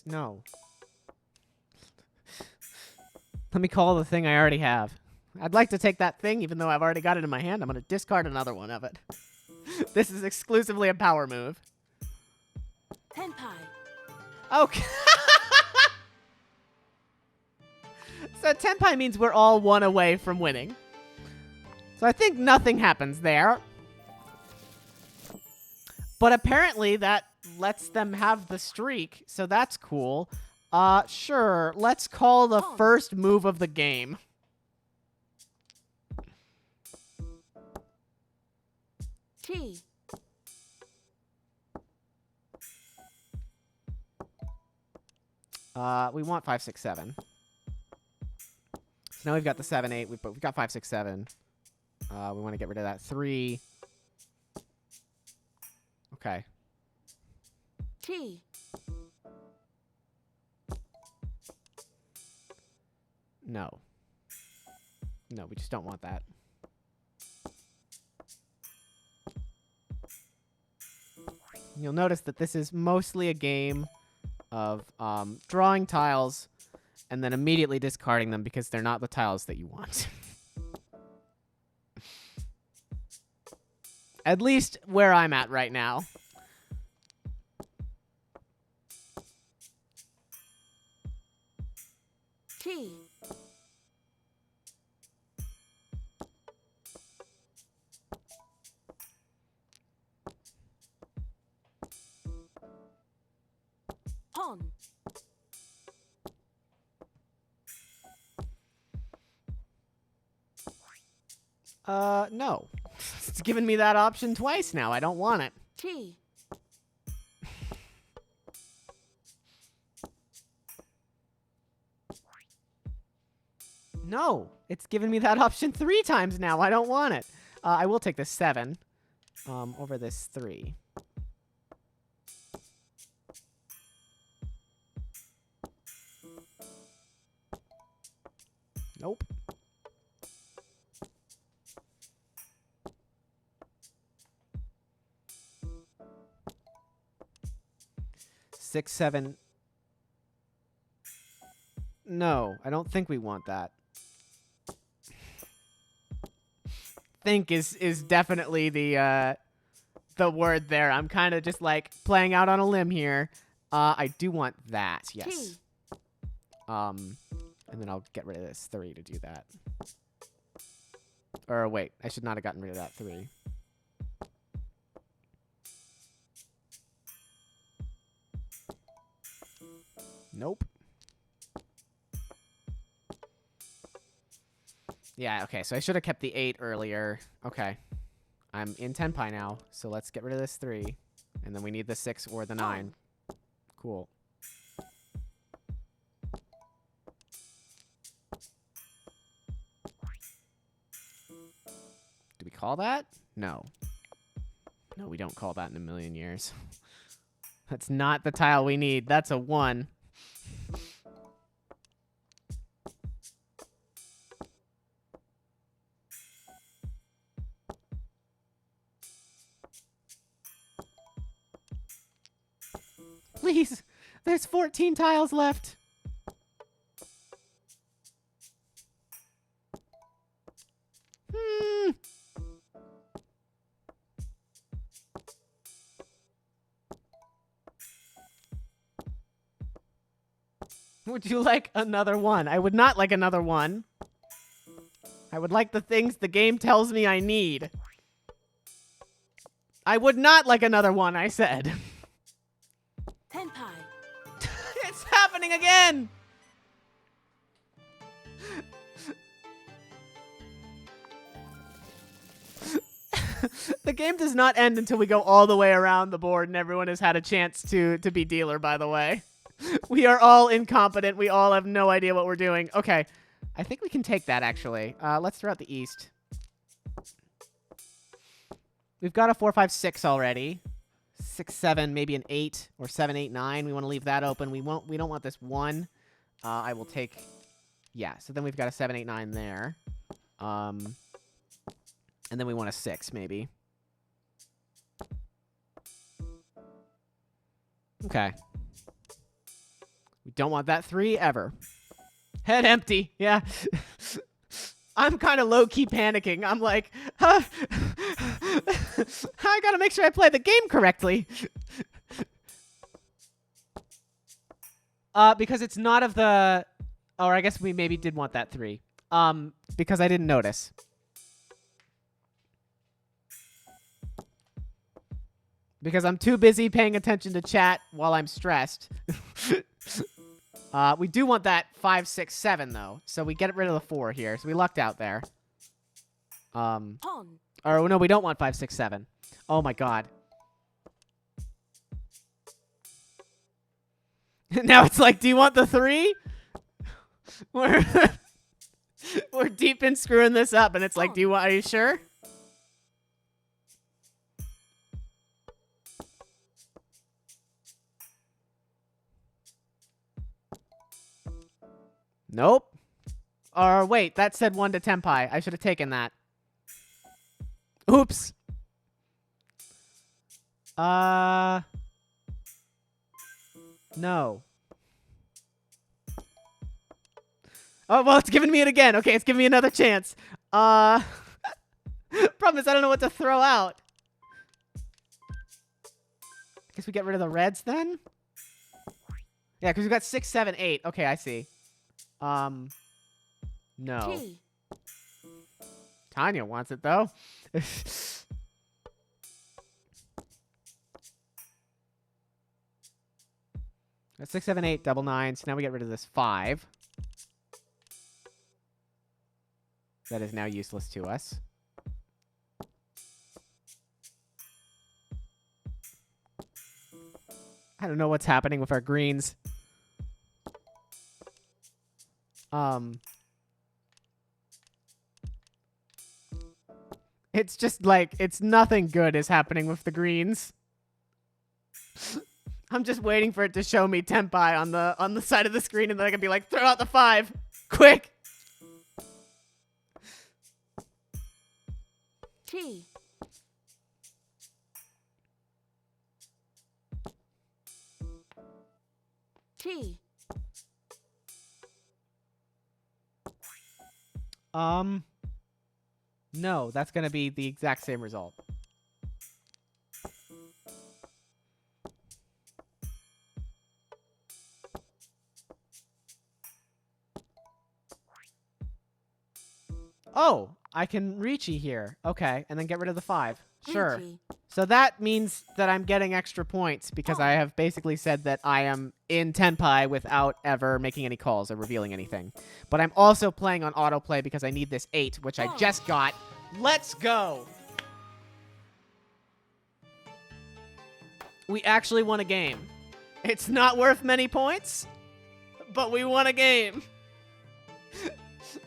No. Let me call the thing I already have. I'd like to take that thing, even though I've already got it in my hand. I'm going to discard another one of it. This is exclusively a power move. Tenpai. Okay. So Tenpai means we're all 1 away from winning. So I think nothing happens there. But apparently that lets them have the streak, so that's cool. Sure, let's call the first move of the game. T. We want 5, 6, 7. So now we've got the 7, 8. We've got 5, 6, 7. We want to get rid of that 3. Okay. T. No. No, we just don't want that. You'll notice that this is mostly a game of drawing tiles and then immediately discarding them because they're not the tiles that you want. At least where I'm at right now. T. Pawn. No. It's given me that option twice now. I don't want it. T. No. It's given me that option 3 times now. I don't want it. I will take this 7 over this 3. Nope. Six, 7. No, I don't think we want that. Think is definitely the word there. I'm kind of just like playing out on a limb here. I do want that. Yes. T. And then I'll get rid of this 3 to do that. Or wait, I should not have gotten rid of that 3. Nope. Yeah, okay, so I should have kept the 8 earlier. Okay. I'm in Tenpai now, so let's get rid of this 3. And then we need the 6 or the 9. Cool. Do we call that? No. No, we don't call that in a million years. That's not the tile we need. That's a 1. Please. There's 14 tiles left. Hmm. Would you like another one? I would not like another one. I would like the things the game tells me I need. I would not like another one, I said. Tenpai. It's happening again! The game does not end until we go all the way around the board and everyone has had a chance to be dealer, by the way. We are all incompetent. We all have no idea what we're doing. Okay. I think we can take that, actually. Let's throw out the east. We've got a 4, 5, 6 already. 6, 7, maybe an 8 or 7, 8, 9. We want to leave that open. We don't want this 1. I will take... Yeah, so then we've got a 7, 8, 9 there. And then we want a 6, maybe. Okay. We don't want that 3 ever. Head empty. Yeah. I'm kind of low-key panicking. I'm like, huh? I gotta make sure I play the game correctly. Because it's not of the... Or I guess we maybe did want that 3. Because I didn't notice. Because I'm too busy paying attention to chat while I'm stressed. We do want that 5, 6, 7, though. So we get rid of the 4 here. So we lucked out there. Pawn. Or no, we don't want 5, 6, 7. Oh my god. Now it's like, do you want the 3? We're we're deep in screwing this up, and it's like, are you sure? Nope. Or wait, that said 1 to Tenpai. I should have taken that. Oops. No. Oh, well, it's giving me it again. Okay, it's giving me another chance. Problem is, I don't know what to throw out. I guess we get rid of the reds then? Yeah, because we've got 6, 7, 8. Okay, I see. No. T. Tanya wants it, though. That's 6, 7, 8, double 9. So now we get rid of this 5. That is now useless to us. I don't know what's happening with our greens. It's just like, it's nothing good is happening with the greens. I'm just waiting for it to show me Tenpai on the side of the screen, and then I can be like, throw out the 5. Quick! T. T. No, that's gonna be the exact same result. Oh, I can Reachy here. Okay, and then get rid of the 5. Sure. Reachy. So that means that I'm getting extra points because I have basically said that I am in Tenpai without ever making any calls or revealing anything. But I'm also playing on autoplay because I need this 8, which I just got. Let's go! We actually won a game. It's not worth many points, but we won a game.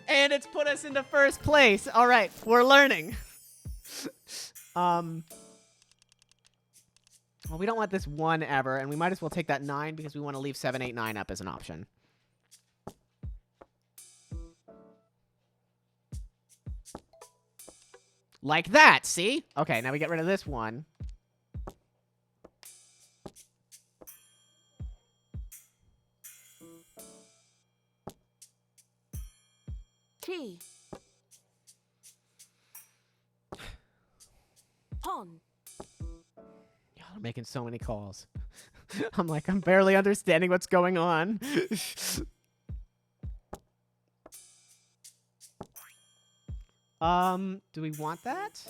And it's put us into first place. All right, we're learning. Well, we don't want this 1 ever, and we might as well take that 9 because we want to leave 7, 8, 9 up as an option. Like that, see? Okay, now we get rid of this 1. T. Pawn. Y'all are making so many calls. I'm like, I'm barely understanding what's going on. Do we want that?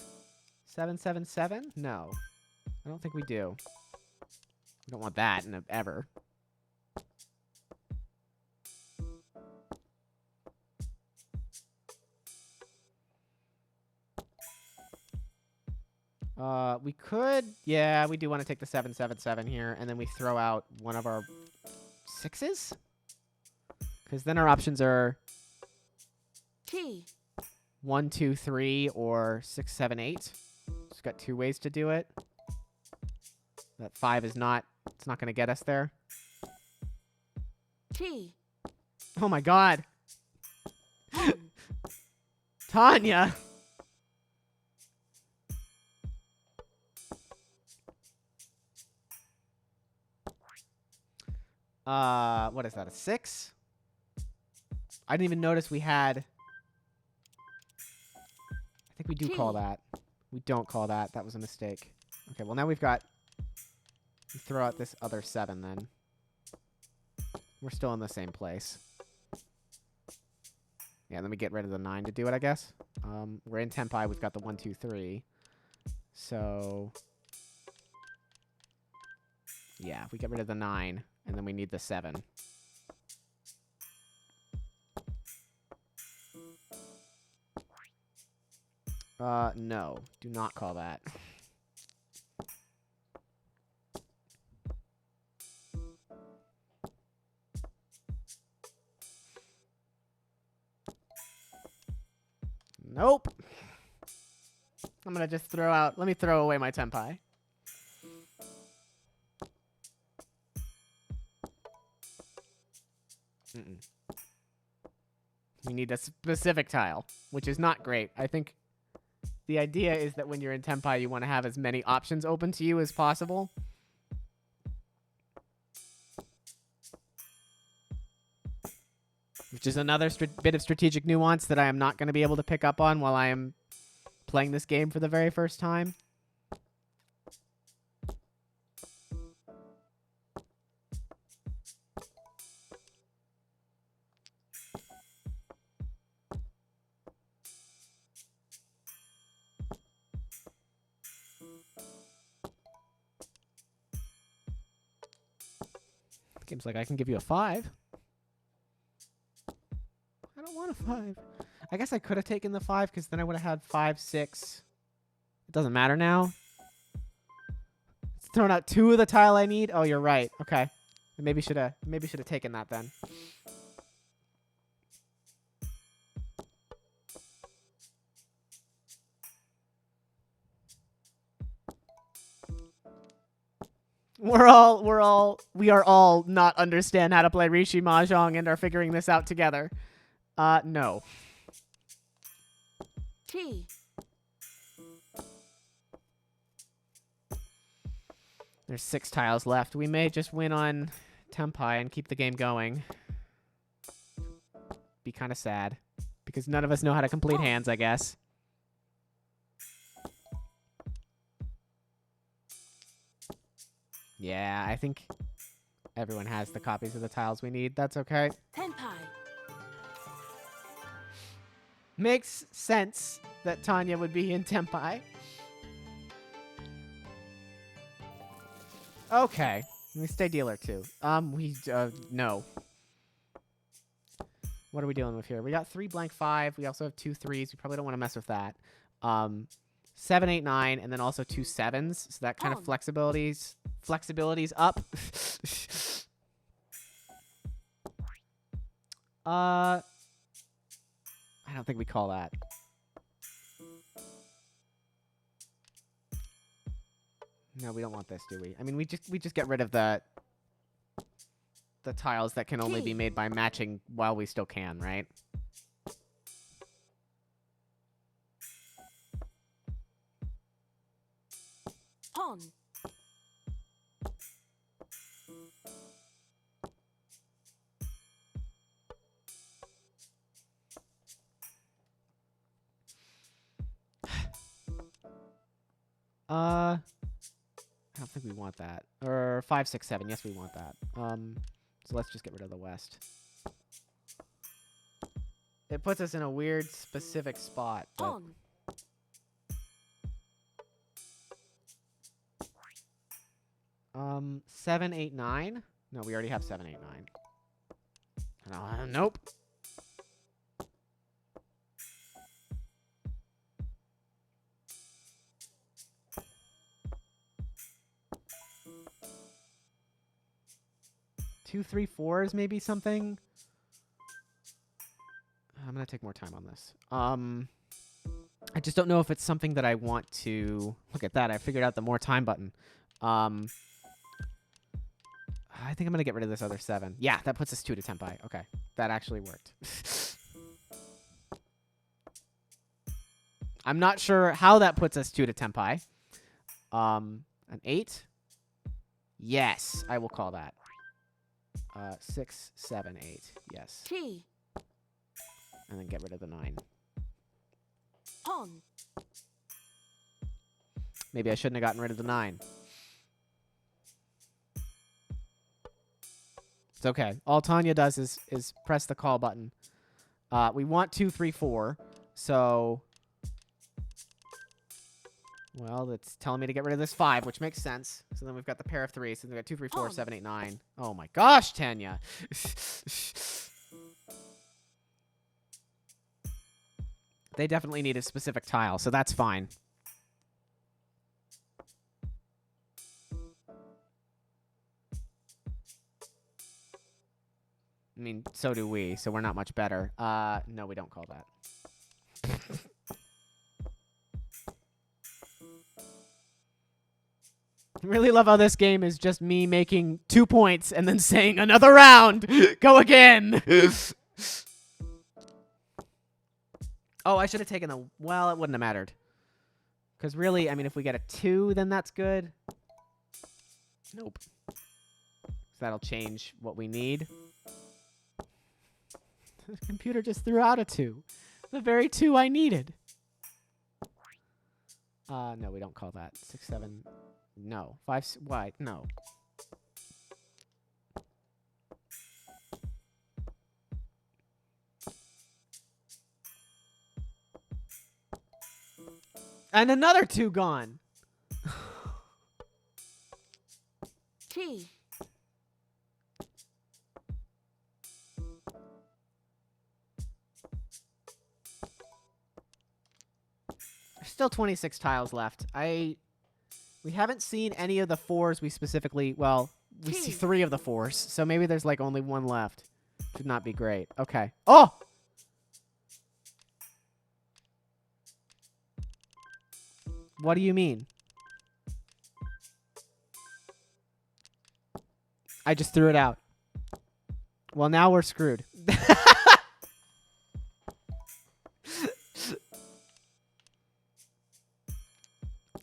777? No. I don't think we do. We don't want that ever. We could, yeah, we do want to take the 777 here, and then we throw out one of our 6s? Because then our options are T. 1, 2, 3, or 6, 7, 8. Just got 2 ways to do it. That 5 is not, it's not going to get us there. T. Oh my god. Pawn. Tanya! What is that, a 6? I didn't even notice we had... I think we do call that. We don't call that. That was a mistake. Okay, well now we've got... We throw out this other 7 then. We're still in the same place. Yeah, let me get rid of the 9 to do it, I guess. We're in Tempai. We've got the 1, 2, 3. So... Yeah, we get rid of the 9, and then we need the 7. No. Do not call that. Nope. I'm gonna just throw out... Let me throw away my Tempai. We need a specific tile, which is not great. I think the idea is that when you're in Tempai, you want to have as many options open to you as possible. Which is another bit of strategic nuance that I am not going to be able to pick up on while I am playing this game for the very first time. Game's like, I can give you a 5. I don't want a 5. I guess I could have taken the 5 because then I would have had 5, 6. It doesn't matter now. It's thrown out 2 of the tile I need. Oh, you're right. Okay. Maybe should have taken that then. We are all not understand how to play Rishi Mahjong and are figuring this out together. No. T. There's 6 tiles left. We may just win on Tempai and keep the game going. Be kind of sad. Because none of us know how to complete hands, I guess. Yeah, I think everyone has the copies of the tiles we need. That's okay. Tenpai. Makes sense that Tanya would be in Tempai. Okay. We stay dealer too. No. What are we dealing with here? We got 3 blank 5. We also have 2 3s. We probably don't want to mess with that. 7, 8, 9, and then also 2 7s. So that kind of flexibility's up. I don't think we call that. No, we don't want this, do we? I mean, we just get rid of the tiles that can only be made by matching while we still can, right? Pawn. I don't think we want that. Or 5, 6, 7. Yes, we want that. So let's just get rid of the west. It puts us in a weird specific spot. But On. 7, 8, 9. No, we already have 7, 8, 9. Nope. Two, 3, 4 is maybe something. I'm gonna take more time on this. I just don't know if it's something that I want to look at that. I figured out the more time button. I think I'm gonna get rid of this other 7. Yeah, that puts us 2 to tempi. Okay, that actually worked. I'm not sure how that puts us 2 to tempi. An 8. Yes, I will call that. 6, 7, 8. Yes. T. And then get rid of the 9. On. Maybe I shouldn't have gotten rid of the 9. It's okay. All Tanya does is press the call button. We want 2, 3, 4. So, well, it's telling me to get rid of this 5, which makes sense. So then we've got the pair of 3. So then we've got 2, 3, 4, 7, 8, 9. Oh my gosh, Tanya. They definitely need a specific tile, so that's fine. I mean, so do we, so we're not much better. No, we don't call that. I really love how this game is just me making 2 points and then saying, another round! Go again! Oh, I should have taken the... Well, it wouldn't have mattered. Because really, I mean, if we get a 2, then that's good. Nope. So that'll change what we need. The computer just threw out a 2. The very 2 I needed. No, we don't call that. 6, 7... No. 5... Why? No. And another 2 gone. T. There's still 26 tiles left. We haven't seen any of the 4s we specifically... Well, we see 3 of the 4s, so maybe there's like only 1 left. Should not be great. Okay. Oh! What do you mean? I just threw it out. Well, now we're screwed.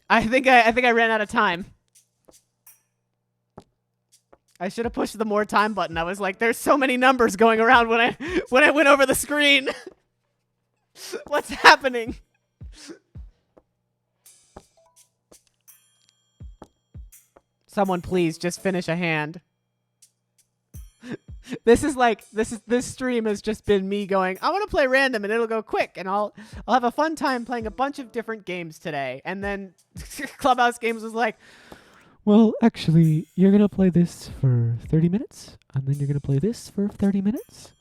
I think I ran out of time. I should have pushed the more time button. I was like, there's so many numbers going around when I went over the screen. What's happening? Someone please just finish a hand. This stream has just been me going, I want to play random and it'll go quick and I'll have a fun time playing a bunch of different games today. And then Clubhouse Games was like, well, actually, you're going to play this for 30 minutes and then you're going to play this for 30 minutes.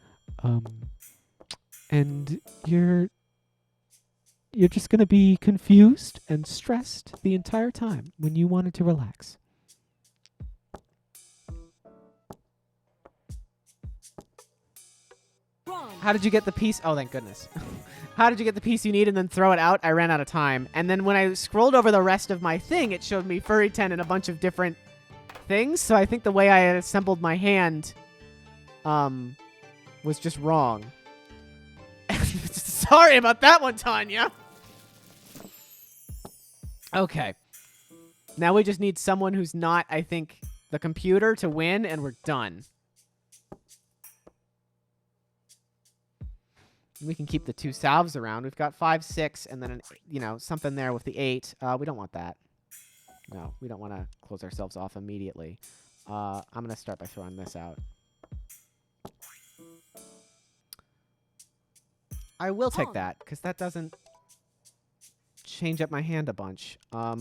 And you're just going to be confused and stressed the entire time when you wanted to relax. How did you get the piece? Oh, thank goodness. How did you get the piece you need and then throw it out? I ran out of time. And then when I scrolled over the rest of my thing, it showed me Furry 10 and a bunch of different things. So I think the way I had assembled my hand was just wrong. Sorry about that one, Tanya. Okay. Now we just need someone who's not, I think, the computer to win, and we're done. We can keep the 2 salves around. We've got 5, 6, and then, something there with the 8. We don't want that. No, we don't want to close ourselves off immediately. I'm going to start by throwing this out. I will take that, because that doesn't change up my hand a bunch. I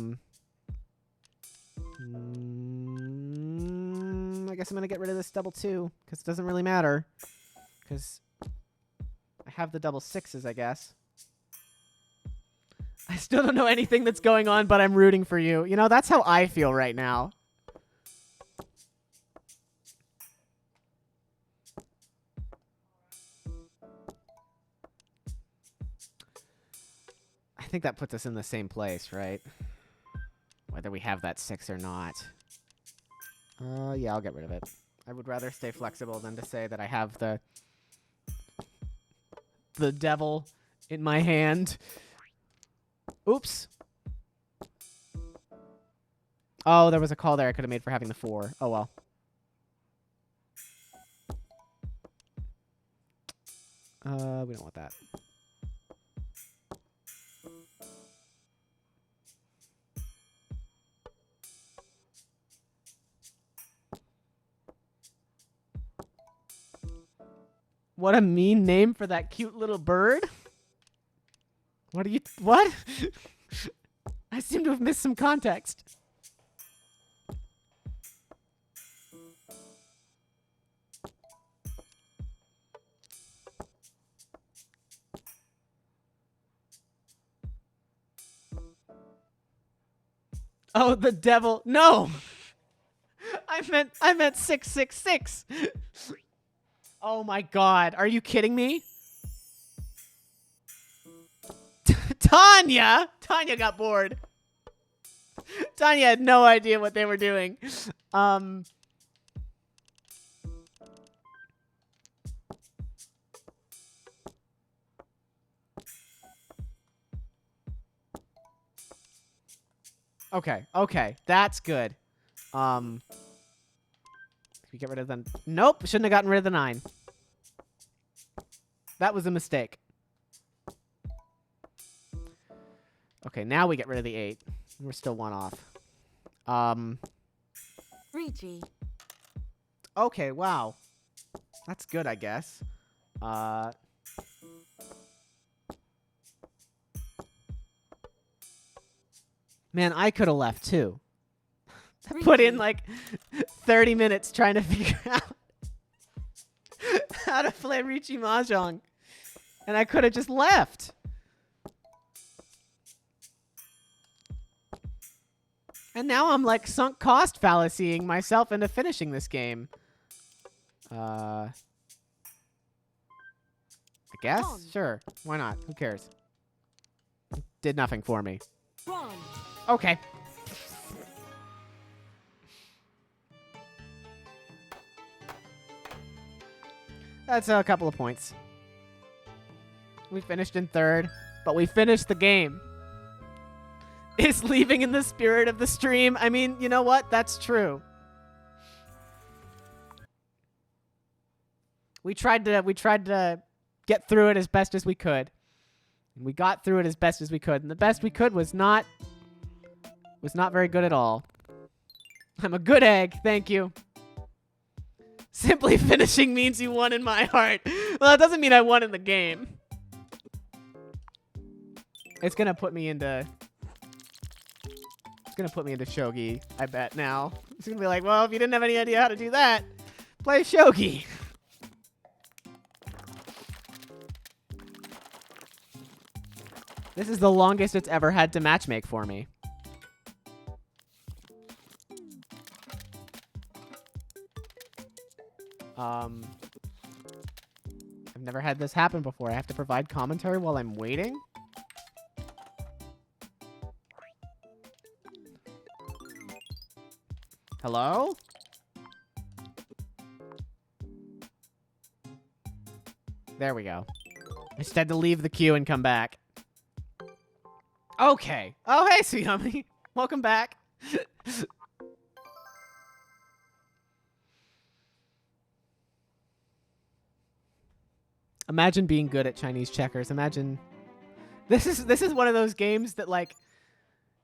guess I'm going to get rid of this double 2, because it doesn't really matter. Because I have the double 6s, I guess. I still don't know anything that's going on, but I'm rooting for you. You know, that's how I feel right now. I think that puts us in the same place, right? Whether we have that 6 or not. Yeah, I'll get rid of it. I would rather stay flexible than to say that I have the devil in my hand. Oops. Oh, there was a call there I could have made for having the 4. Oh, well. We don't want that. What a mean name for that cute little bird. What? I seem to have missed some context. Oh, the devil. No. I meant 666. Oh my god. Are you kidding me? Tanya! Tanya got bored. Tanya had no idea what they were doing. Okay. That's good. Can we get rid of the... Nope, shouldn't have gotten rid of the 9. That was a mistake. Okay, now we get rid of the 8. We're still 1 off. 3G. Okay, wow. That's good, I guess. Man, I could have left too. I put in like 30 minutes trying to figure out how to play Riichi Mahjong. And I could have just left. And now I'm like sunk cost fallacying myself into finishing this game. I guess? Sure. Why not? Who cares? Did nothing for me. Okay. That's a couple of points. We finished in 3rd, but we finished the game. Is leaving in the spirit of the stream. I mean, you know what? That's true. We tried to get through it as best as we could. We got through it as best as we could, and the best we could was not very good at all. I'm a good egg, thank you. Simply finishing means you won in my heart. Well, that doesn't mean I won in the game. It's gonna put me into shogi, I bet now. It's gonna be like, well, if you didn't have any idea how to do that, play shogi. This is the longest it's ever had to matchmake for me. I've never had this happen before. I have to provide commentary while I'm waiting? Hello? There we go. I just had to leave the queue and come back. Okay. Oh, hey, Suyami. Welcome back. Imagine being good at Chinese checkers. Imagine... This is one of those games that, like,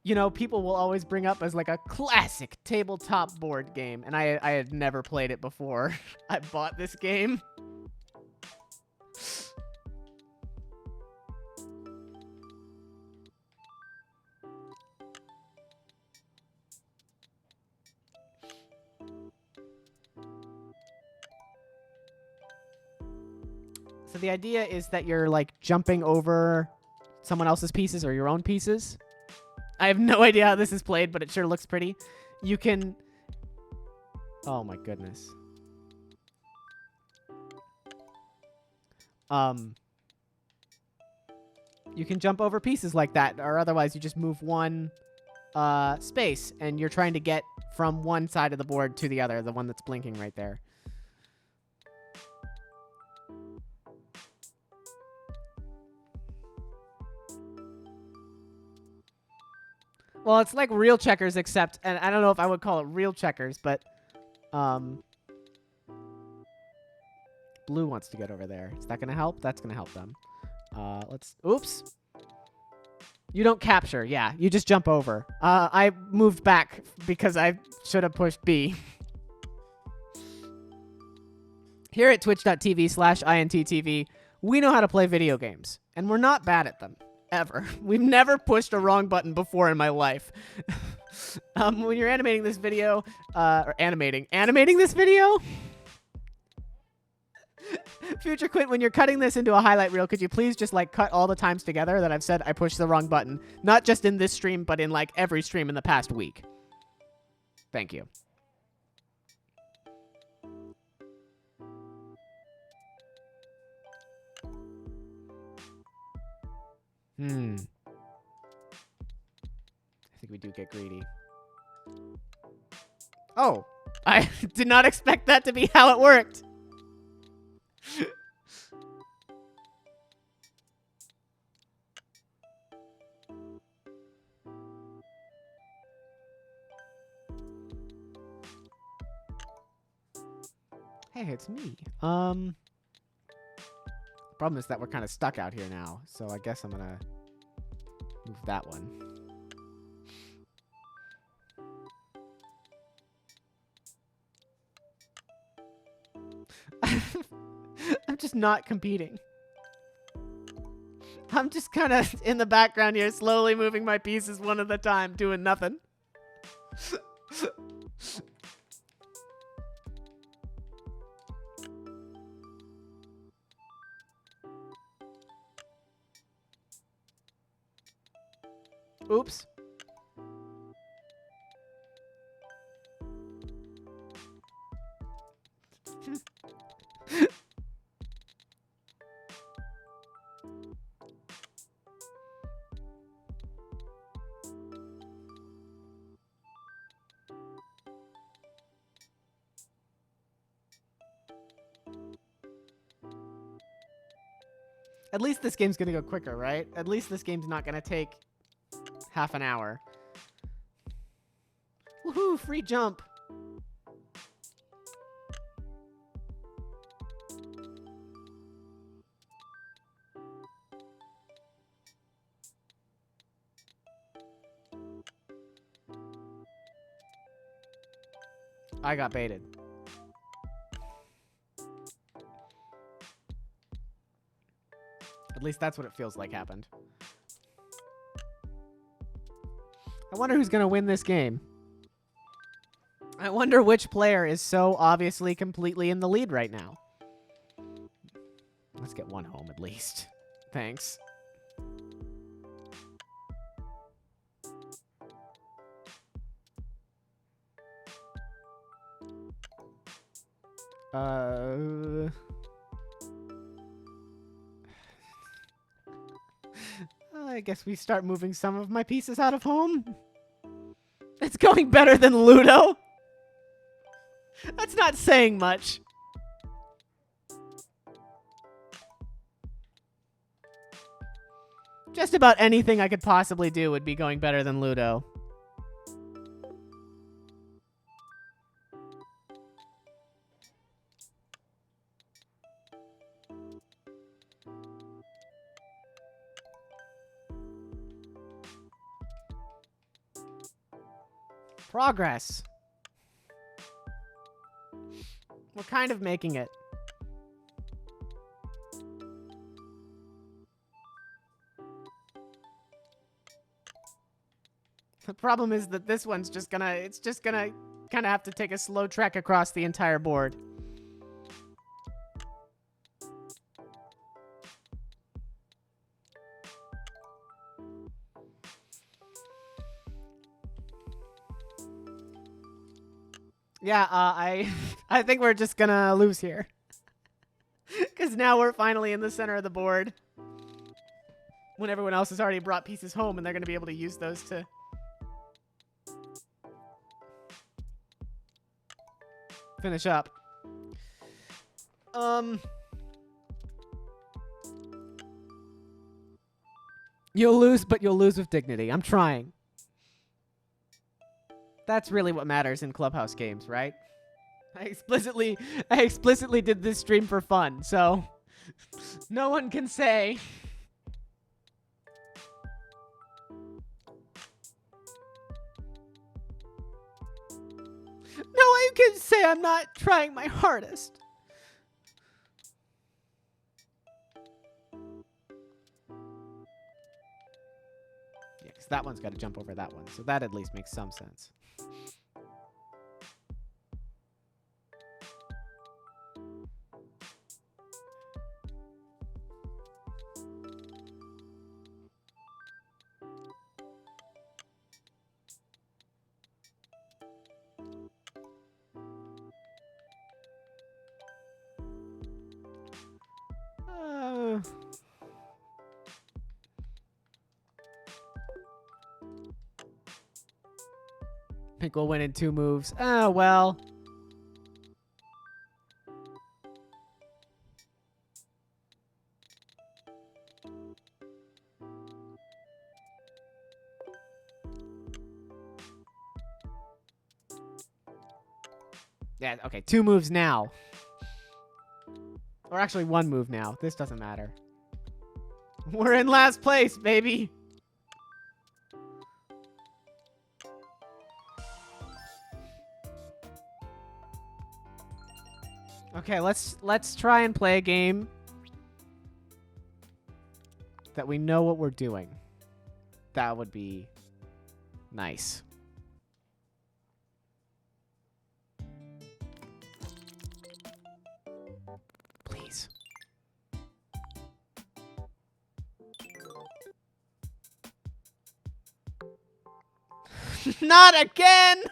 you know, people will always bring up as like a classic tabletop board game, and I had never played it before. I bought this game. So the idea is that you're like jumping over someone else's pieces or your own pieces. I have no idea how this is played, but it sure looks pretty. You can... Oh my goodness. You can jump over pieces like that, or otherwise you just move one space, and you're trying to get from one side of the board to the other, the one that's blinking right there. Well, it's like real checkers, except, and I don't know if I would call it real checkers, but blue wants to get over there. Is that going to help? That's going to help them. Oops. You don't capture. Yeah, you just jump over. I moved back because I should have pushed B. Here at twitch.tv/INTTV, we know how to play video games, and we're not bad at them. Ever. We've never pushed a wrong button before in my life. When you're animating this video, or animating this video? Future Quint, when you're cutting this into a highlight reel, could you please just like cut all the times together that I've said I pushed the wrong button? Not just in this stream, but in like every stream in the past week. Thank you. I think we do get greedy. Oh, I did not expect that to be how it worked. Hey, it's me. Problem is that we're kind of stuck out here now, so I guess I'm gonna move that one. I'm just not competing. I'm just kind of in the background here, slowly moving my pieces one at a time, doing nothing. Oops. At least this game's gonna go quicker, right? At least this game's not gonna take half an hour. Woohoo, free jump. I got baited. At least that's what it feels like happened. I wonder who's going to win this game. I wonder which player is so obviously completely in the lead right now. Let's get one home at least. Thanks. I guess we start moving some of my pieces out of home. It's going better than Ludo. That's not saying much. Just about anything I could possibly do would be going better than Ludo. Progress. We're kind of making it. The problem is that this one's just gonna, it's just gonna kind of have to take a slow trek across the entire board. Yeah, I think we're just gonna lose here. Because now we're finally in the center of the board. When everyone else has already brought pieces home and they're gonna be able to use those to... finish up. You'll lose, but you'll lose with dignity. I'm trying. That's really what matters in Clubhouse games, right? I explicitly did this stream for fun, so no one can say. No one can say I'm not trying my hardest. Yeah, because that one's got to jump over that one, so that at least makes some sense. I think we'll win in 2 moves. Oh, well. Yeah, okay, 2 moves now. Or actually 1 move now. This doesn't matter. We're in last place, baby. Okay, let's try and play a game that we know what we're doing. That would be nice. Please. Not again!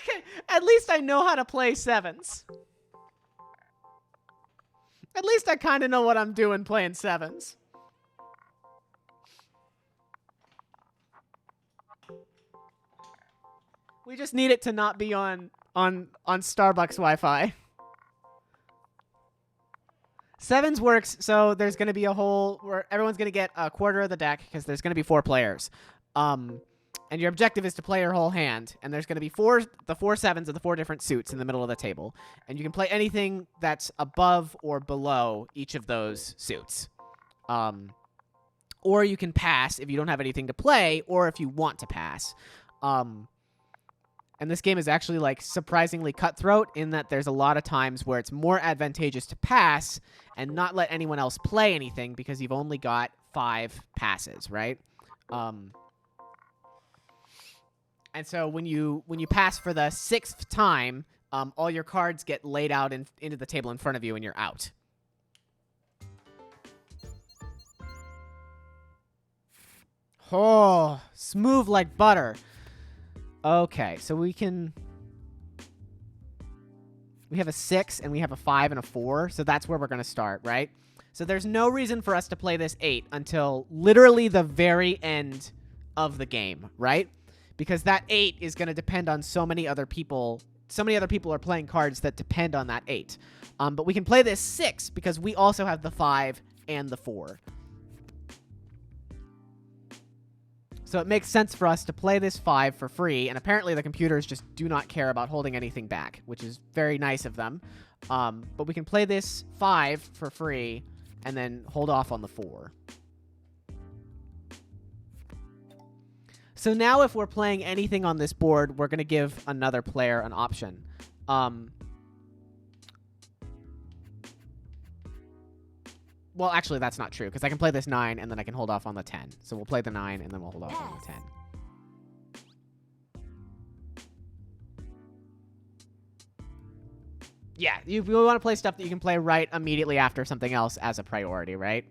Okay, at least I know how to play 7s. At least I kind of know what I'm doing playing 7s. We just need it to not be on Starbucks Wi-Fi. 7s works, so there's going to be a whole where everyone's going to get a quarter of the deck because there's going to be 4 players. And your objective is to play your whole hand, and there's going to be the 4 7s of the 4 different suits in the middle of the table, and you can play anything that's above or below each of those suits. Or you can pass if you don't have anything to play, or if you want to pass. And this game is actually like surprisingly cutthroat in that there's a lot of times where it's more advantageous to pass and not let anyone else play anything because you've only got 5 passes, right? And so when you pass for the 6th time, all your cards get laid out into the table in front of you, and you're out. Oh, smooth like butter. Okay, so we have a 6, and we have a 5 and a 4, so that's where we're going to start, right? So there's no reason for us to play this 8 until literally the very end of the game, right? Because that 8 is going to depend on so many other people. So many other people are playing cards that depend on that 8. But we can play this 6 because we also have the 5 and the 4. So it makes sense for us to play this 5 for free. And apparently the computers just do not care about holding anything back, which is very nice of them. But we can play this 5 for free and then hold off on the 4. So now if we're playing anything on this board, we're going to give another player an option. Well, actually, that's not true, because I can play this 9, and then I can hold off on the 10. So we'll play the 9, and then we'll hold off on the 10. Yeah, you want to play stuff that you can play right immediately after something else as a priority, right?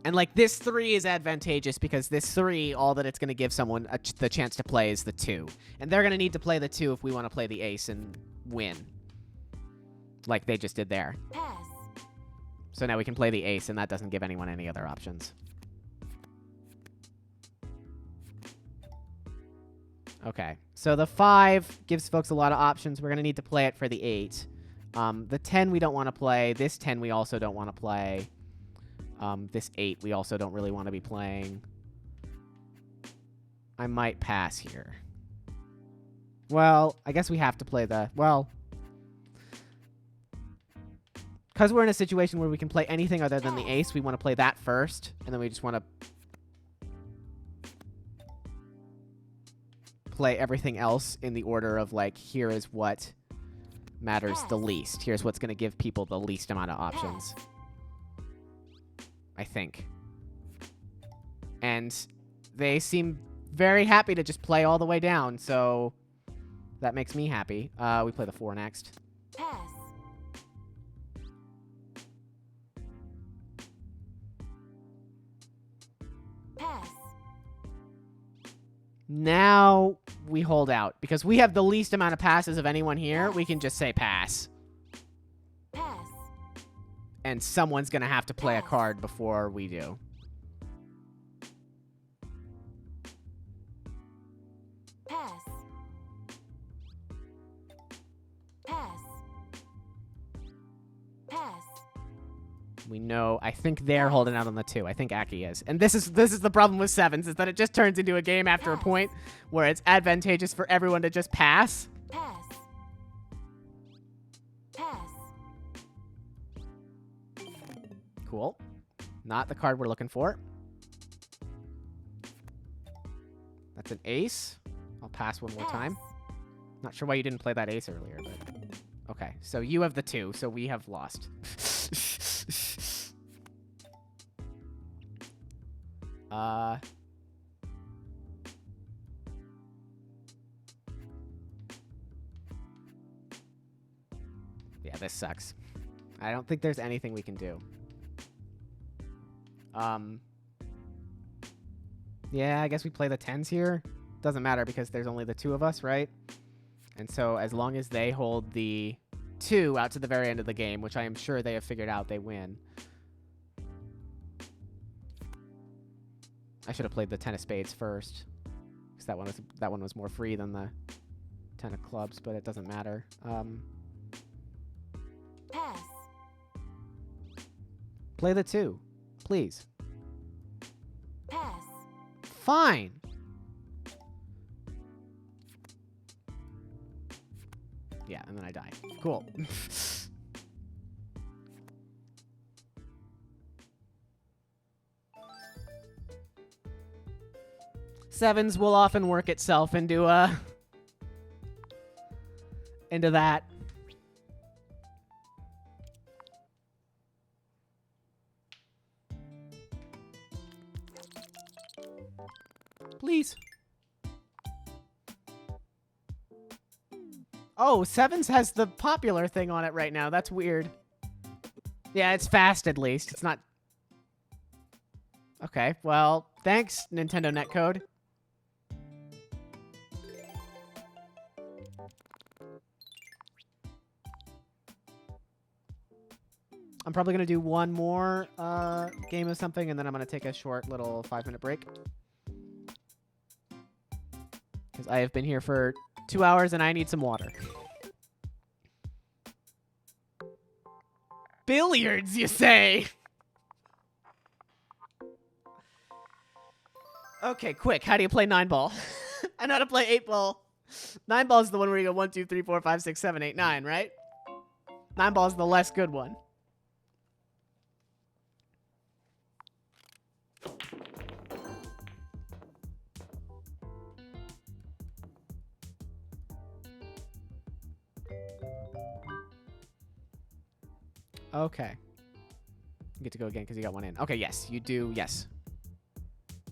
And like this 3 is advantageous because this 3, all that it's going to give someone the chance to play is the 2. And they're going to need to play the 2 if we want to play the ace and win. Like they just did there. Pass. So now we can play the ace, and that doesn't give anyone any other options. Okay, so the 5 gives folks a lot of options. We're going to need to play it for the 8. The 10 we don't want to play. This 10 we also don't want to play. This 8 we also don't really want to be playing. I might pass here. Well, I guess we have to play the... Well... Because we're in a situation where we can play anything other than the ace, we want to play that first, and then we just want to play everything else in the order of, like, here is what matters the least. Here's what's going to give people the least amount of options. I think. And they seem very happy to just play all the way down, so that makes me happy. We play the 4 next. Pass. Pass. Now we hold out. Because we have the least amount of passes of anyone here, we can just say pass. Pass. And someone's going to have to play a card before we do. Pass. Pass. Pass. We know. I think they're holding out on the 2. I think Aki is. And this is the problem with 7s, is that it just turns into a game after a point where it's advantageous for everyone to just pass. Pass. Pass. Cool. Not the card we're looking for. That's an ace. I'll pass one more time. Not sure why you didn't play that ace earlier, but... Okay, so you have the 2, so we have lost. Yeah, this sucks. I don't think there's anything we can do. Yeah, I guess we play the 10s here. Doesn't matter because there's only the 2 of us, right? And so as long as they hold the 2 out to the very end of the game, which I am sure they have figured out, they win. I should have played the 10 of spades first, because that one was more free than the 10 of clubs, but it doesn't matter. Pass. Play the 2, please. Pass. Fine. Yeah, and then I die. Cool. Sevens will often work itself into that. Please. Oh, Sevens has the popular thing on it right now. That's weird. Yeah, it's fast at least. It's not... Okay, well, thanks, Nintendo Netcode. I'm probably going to do one more game of something, and then I'm going to take a short little 5-minute break. Because I have been here for 2 hours, and I need some water. Billiards, you say? Okay, quick. How do you play 9-ball? I know how to play 8-ball. 9-ball is the one where you go 1, 2, 3, 4, 5, 6, 7, 8, 9, right? 9-ball is the less good one. Okay. You get to go again because you got one in. Okay, yes, you do. Yes.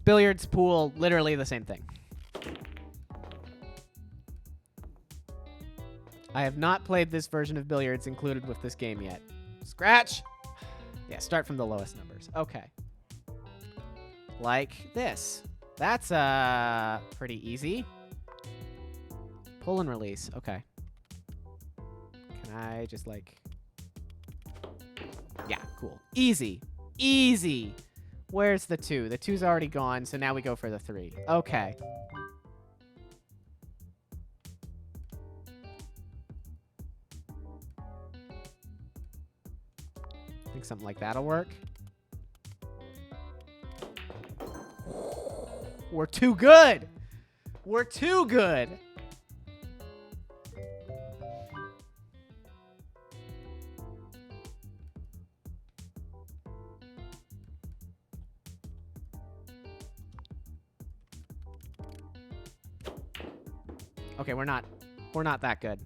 Billiards, pool, literally the same thing. I have not played this version of billiards included with this game yet. Scratch! Yeah, start from the lowest numbers. Okay. Like this. That's pretty easy. Pull and release. Okay. Can I just like... Yeah, cool. Easy. Easy. Where's the 2? The 2's already gone, so now we go for the 3. Okay. I think something like that'll work. We're too good. We're too good. Okay, we're not that good.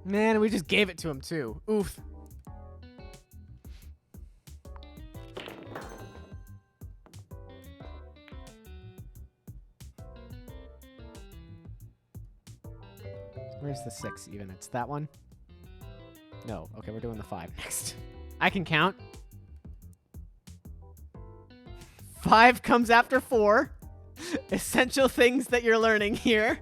Man, we just gave it to him too. Oof. Where's the 6 even? It's that one? No. Okay, we're doing the 5 next. I can count. 5 comes after 4. Essential things that you're learning here.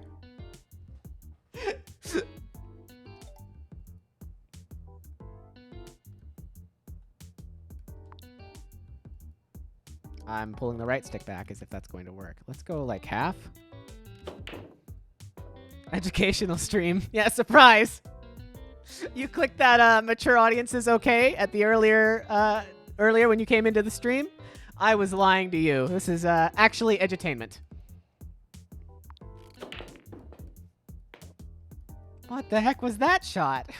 I'm pulling the right stick back as if that's going to work. Let's go like half. Educational stream. Yeah, surprise. You clicked that mature audiences okay at the earlier when you came into the stream. I was lying to you. This is actually edutainment. What the heck was that shot?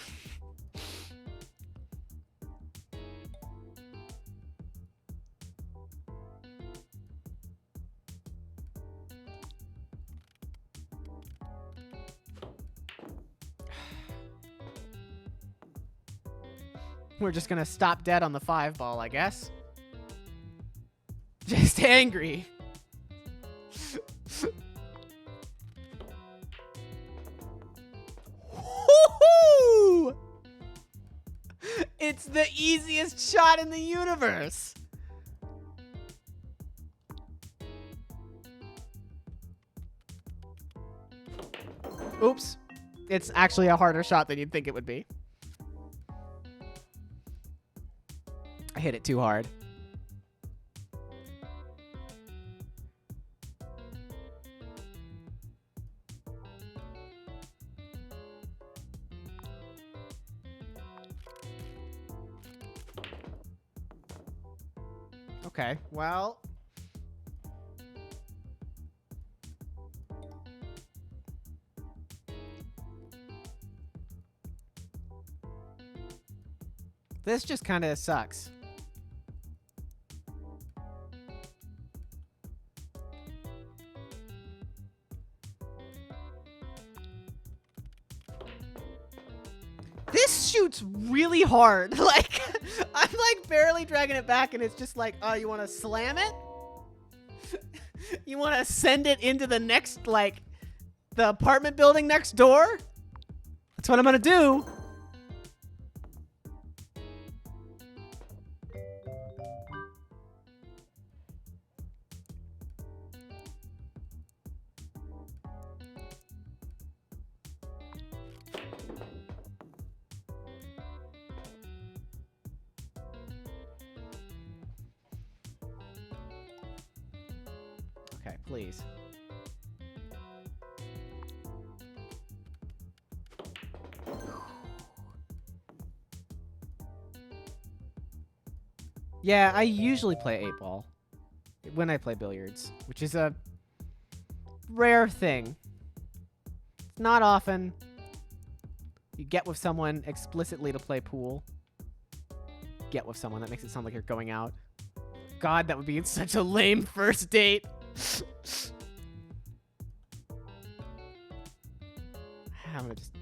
We're just gonna stop dead on the 5 ball, I guess. Just angry. Woohoo! It's the easiest shot in the universe. Oops. It's actually a harder shot than you'd think it would be. I hit it too hard. Okay, well... This just kind of sucks. This shoots really hard. Like, I'm like barely dragging it back and it's just like, oh, you want to slam it? You want to send it into the next, like, the apartment building next door? That's what I'm going to do. Okay, please. Yeah, I usually play 8-ball when I play billiards, which is a rare thing. It's not often. You get with someone explicitly to play pool. Get with someone. That makes it sound like you're going out. God, that would be such a lame first date. I'm gonna just...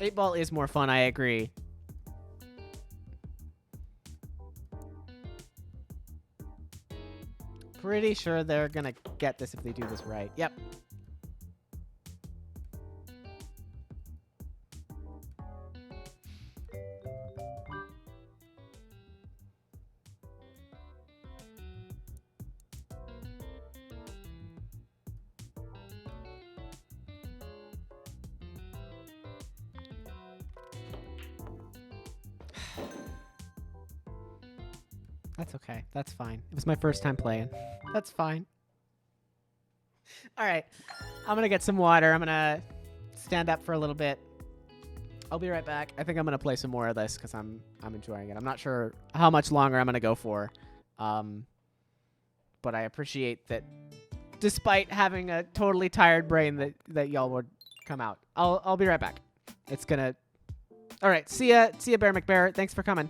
8-ball is more fun, I agree. Pretty sure they're gonna get this if they do this right. Yep. That's okay. That's fine. It was my first time playing. That's fine. All right. I'm going to get some water. I'm going to stand up for a little bit. I'll be right back. I think I'm going to play some more of this because I'm enjoying it. I'm not sure how much longer I'm going to go for. But I appreciate that despite having a totally tired brain that y'all would come out. I'll be right back. It's going to... All right. See ya, Bear McBear. Thanks for coming.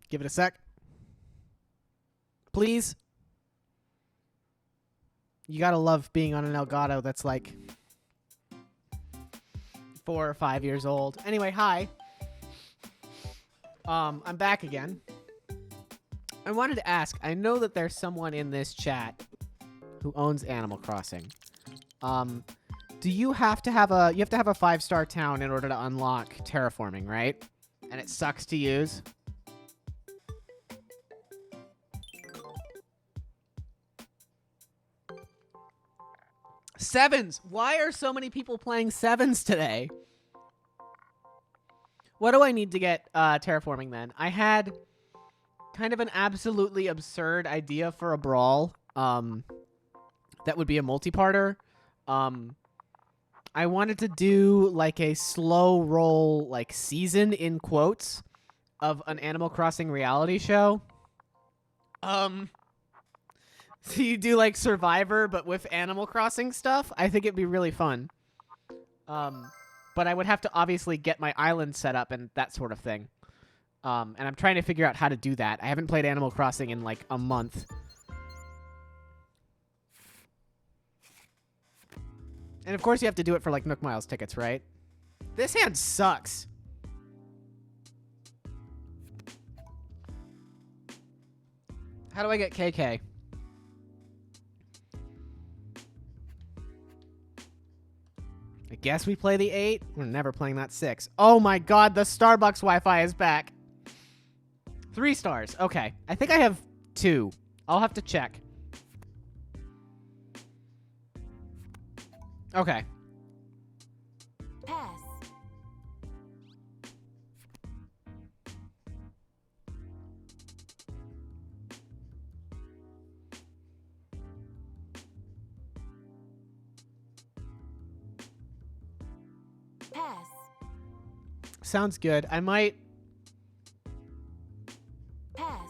Give it a sec. Please. You gotta love being on an Elgato that's like 4 or 5 years old. Anyway, hi. I'm back again. I wanted to ask, I know that there's someone in this chat who owns Animal Crossing. Do you have to have a 5-star town in order to unlock terraforming, right? And it sucks to use. Sevens. Why are so many people playing sevens today? What do I need to get terraforming then? I had kind of an absolutely absurd idea for a brawl. That would be a multi-parter. I wanted to do like a slow roll, like season in quotes of an Animal Crossing reality show. So you do like Survivor, but with Animal Crossing stuff. I think it'd be really fun. But I would have to obviously get my island set up and that sort of thing. And I'm trying to figure out how to do that. I haven't played Animal Crossing in like a month. And of course you have to do it for like Nook Miles tickets, right? This hand sucks. How do I get KK? I guess we play the 8. We're never playing that 6. Oh my god, the Starbucks Wi-Fi is back. 3 stars. Okay. I think I have 2. I'll have to check. Okay. Pass. Pass. Sounds good. I might Pass.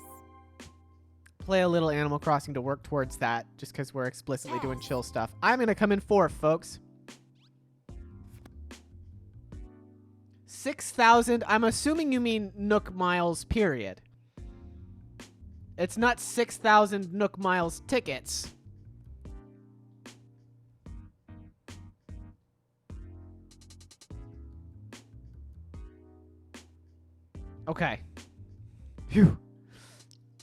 play a little Animal Crossing to work towards that, just because we're explicitly doing chill stuff. I'm going to come in 4th, folks. 6,000. I'm assuming you mean Nook Miles, period. It's not 6,000 Nook Miles tickets. Okay. Phew.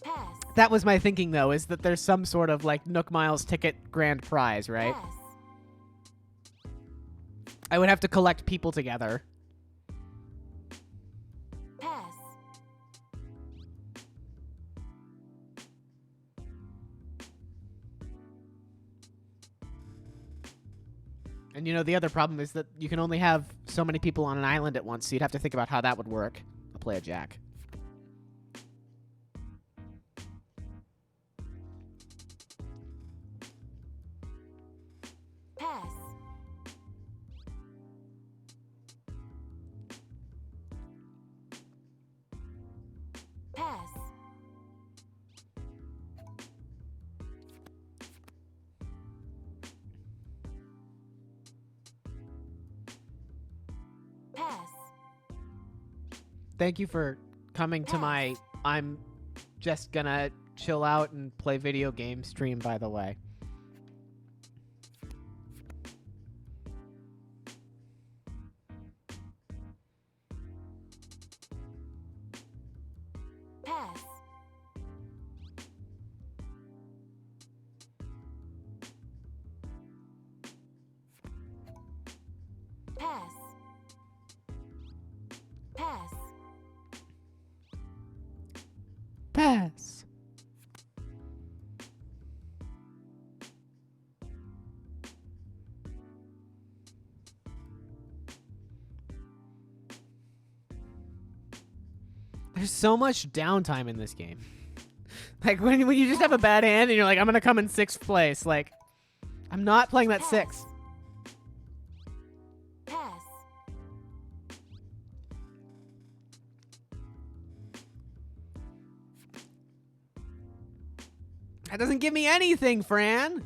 Pass. That was my thinking, though, is that there's some sort of, like, Nook Miles ticket grand prize, right? Pass. I would have to collect people together. Pass. And, you know, the other problem is that you can only have so many people on an island at once, so you'd have to think about how that would work. I'll play a jack. Pass. Pass. Pass. Thank you for coming to my I'm just gonna chill out and play video game stream, by the way. Pass. Pass. Pass. Pass. There's so much downtime in this game. Like, when you just have a bad hand and you're like, I'm gonna come in 6th place. Like, I'm not playing that 6. Pass. That doesn't give me anything, Fran.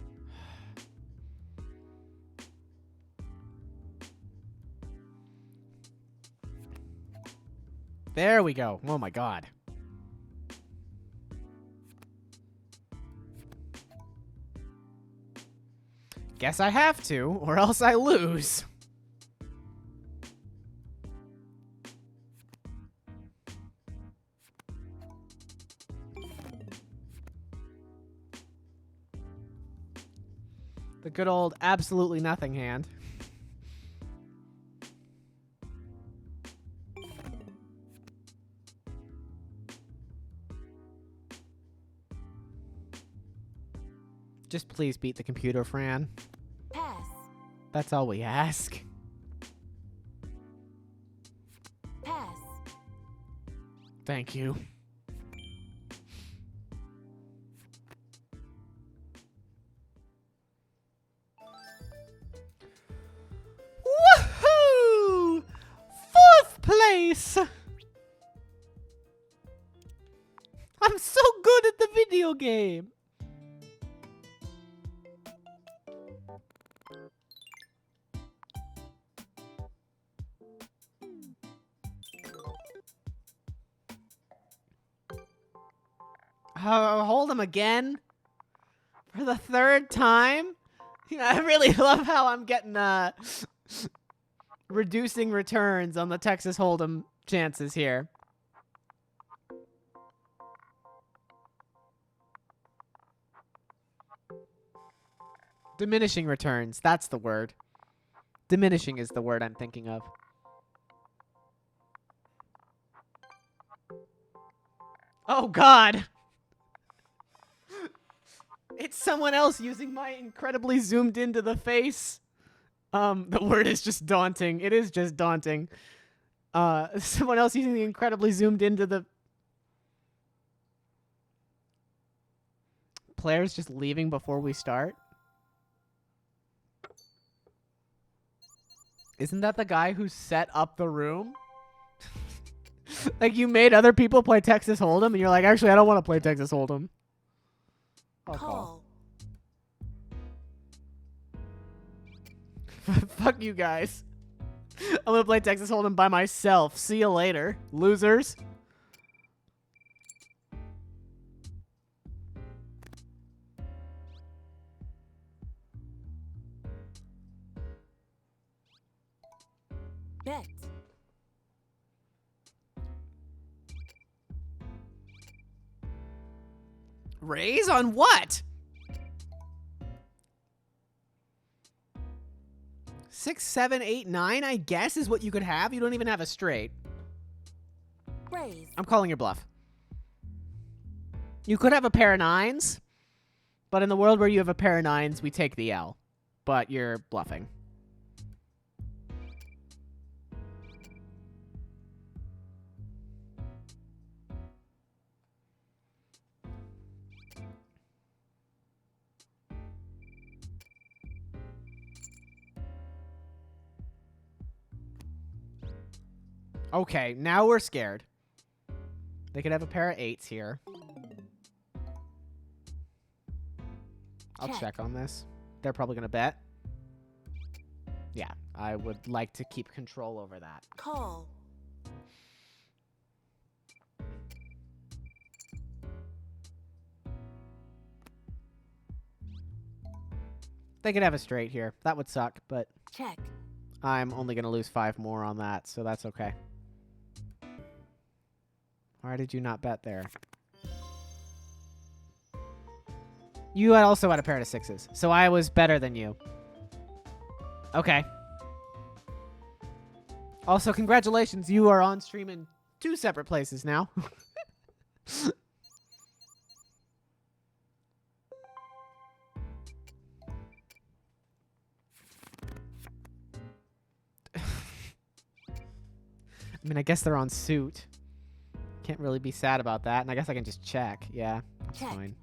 There we go. Oh my god. Guess I have to, or else I lose. The good old absolutely nothing hand. Just please beat the computer, Fran. Pass. That's all we ask. Pass. Thank you. Woohoo! 4th place! I'm so good at the video game. Hold him again? For the 3rd time? I really love how I'm getting reducing returns on the Texas Hold'em chances here. Diminishing returns. That's the word. Diminishing is the word I'm thinking of. Oh, God. It's someone else using my incredibly zoomed into the face. The word is just daunting. It is just daunting. Someone else using the incredibly zoomed into the... Players just leaving before we start? Isn't that the guy who set up the room? Like, you made other people play Texas Hold'em, and you're like, actually, I don't want to play Texas Hold'em. I'll call. Fuck you guys. I'm gonna play Texas Hold'em by myself. See you later, losers. Bet. Raise on what? 6, 7, 8, 9, I guess, is what you could have. You don't even have a straight. Raise. I'm calling your bluff. You could have a pair of 9s, but in the world where you have a pair of 9s, we take the L. But you're bluffing. Okay, now we're scared. They could have a pair of 8s here. I'll check on this. They're probably going to bet. Yeah, I would like to keep control over that. Call. They could have a straight here. That would suck, but Check. I'm only going to lose 5 more on that, so that's okay. Why did you not bet there? You had also had a pair of 6s, so I was better than you. Okay. Also, congratulations. You are on stream in 2 separate places now. I mean, I guess they're on suit. Can't really be sad about that, and I guess I can just check. Yeah, that's Check. fine.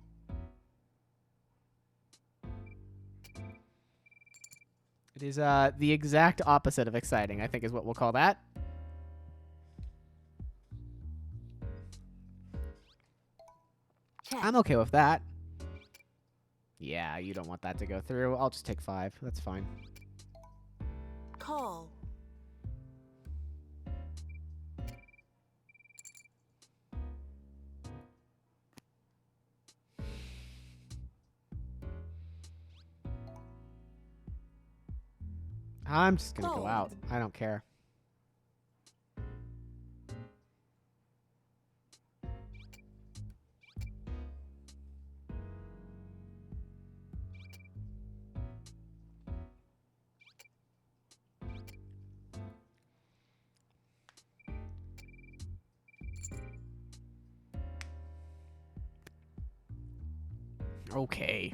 It is the exact opposite of exciting, I think is what we'll call that. Check. I'm okay with that. Yeah, you don't want that to go through. I'll just take 5. That's fine. Call. I'm just gonna go Fold. out. I don't care. Okay.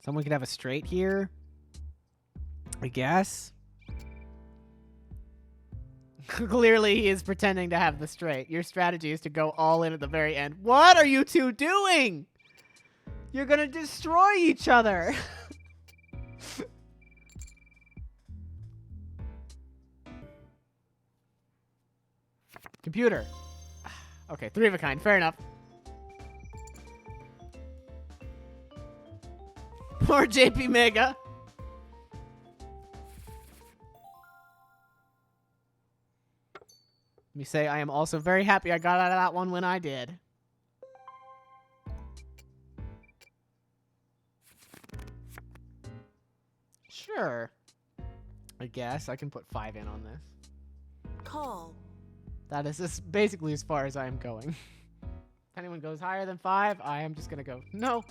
Someone could have a straight here, I guess. Clearly, he is pretending to have the straight. Your strategy is to go all in at the very end. What are you two doing? You're gonna destroy each other. Computer. Okay, 3 of a kind. Fair enough. Poor JP Mega. Let me say I am also very happy I got out of that one when I did. Sure. I guess I can put 5 in on this. Call. That is basically as far as I am going. If anyone goes higher than 5, I am just gonna go, no.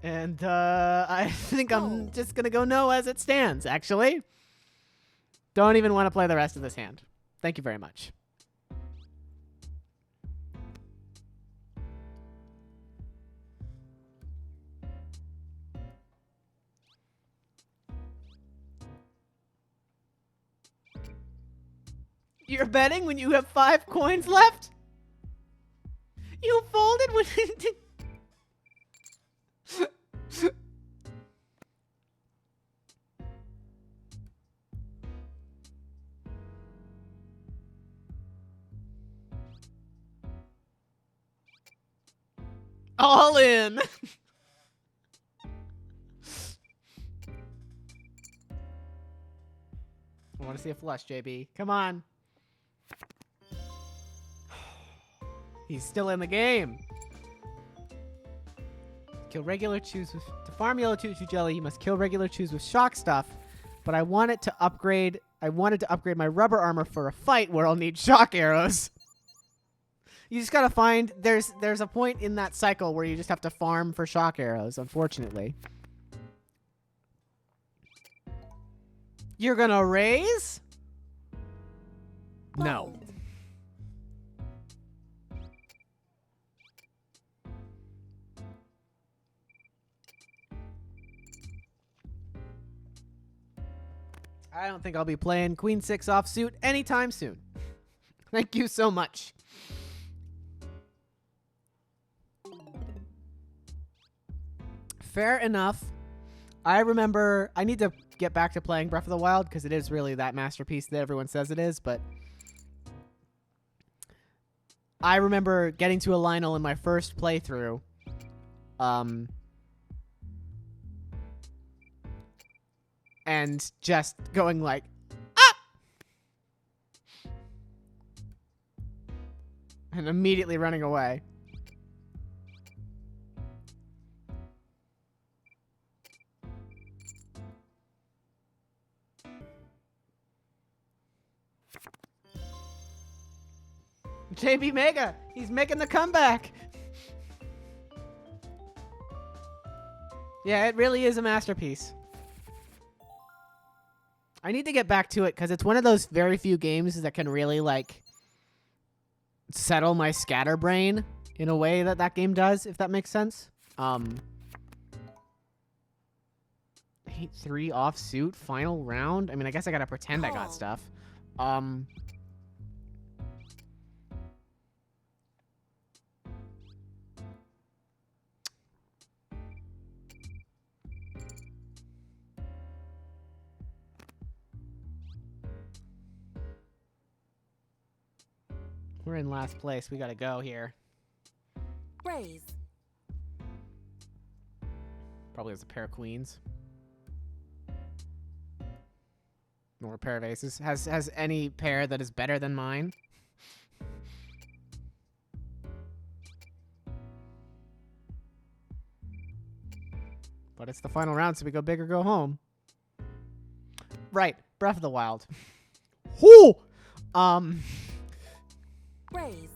And I think I'm just gonna go no as it stands, actually. Don't even want to play the rest of this hand. Thank you very much. You're betting when you have 5 coins left? You folded when... All in. I want to see a flush, JB. Come on. He's still in the game. Kill regular chews with... To farm yellow choo-choo jelly, you must kill regular chews with shock stuff. But I wanted to upgrade... I wanted to upgrade my rubber armor for a fight where I'll need shock arrows. You just gotta find... There's a point in that cycle where you just have to farm for shock arrows, unfortunately. You're gonna raise? No. I don't think I'll be playing Queen 6 offsuit anytime soon. Thank you so much. Fair enough. I remember... I need to get back to playing Breath of the Wild because it is really that masterpiece that everyone says it is, but... I remember getting to a Lionel in my first playthrough. And just going like, ah! And immediately running away. JB Mega, he's making the comeback. Yeah, it really is a masterpiece. I need to get back to it because it's one of those very few games that can really, like, settle my scatterbrain in a way that that game does, if that makes sense. 8-3 offsuit, final round. I mean, I guess I gotta pretend I got stuff. We're in last place. We gotta go here. Raise. Probably has a pair of queens. Nor a pair of aces. Has any pair that is better than mine? But it's the final round, so we go big or go home. Right. Breath of the Wild. Whoo! Raise.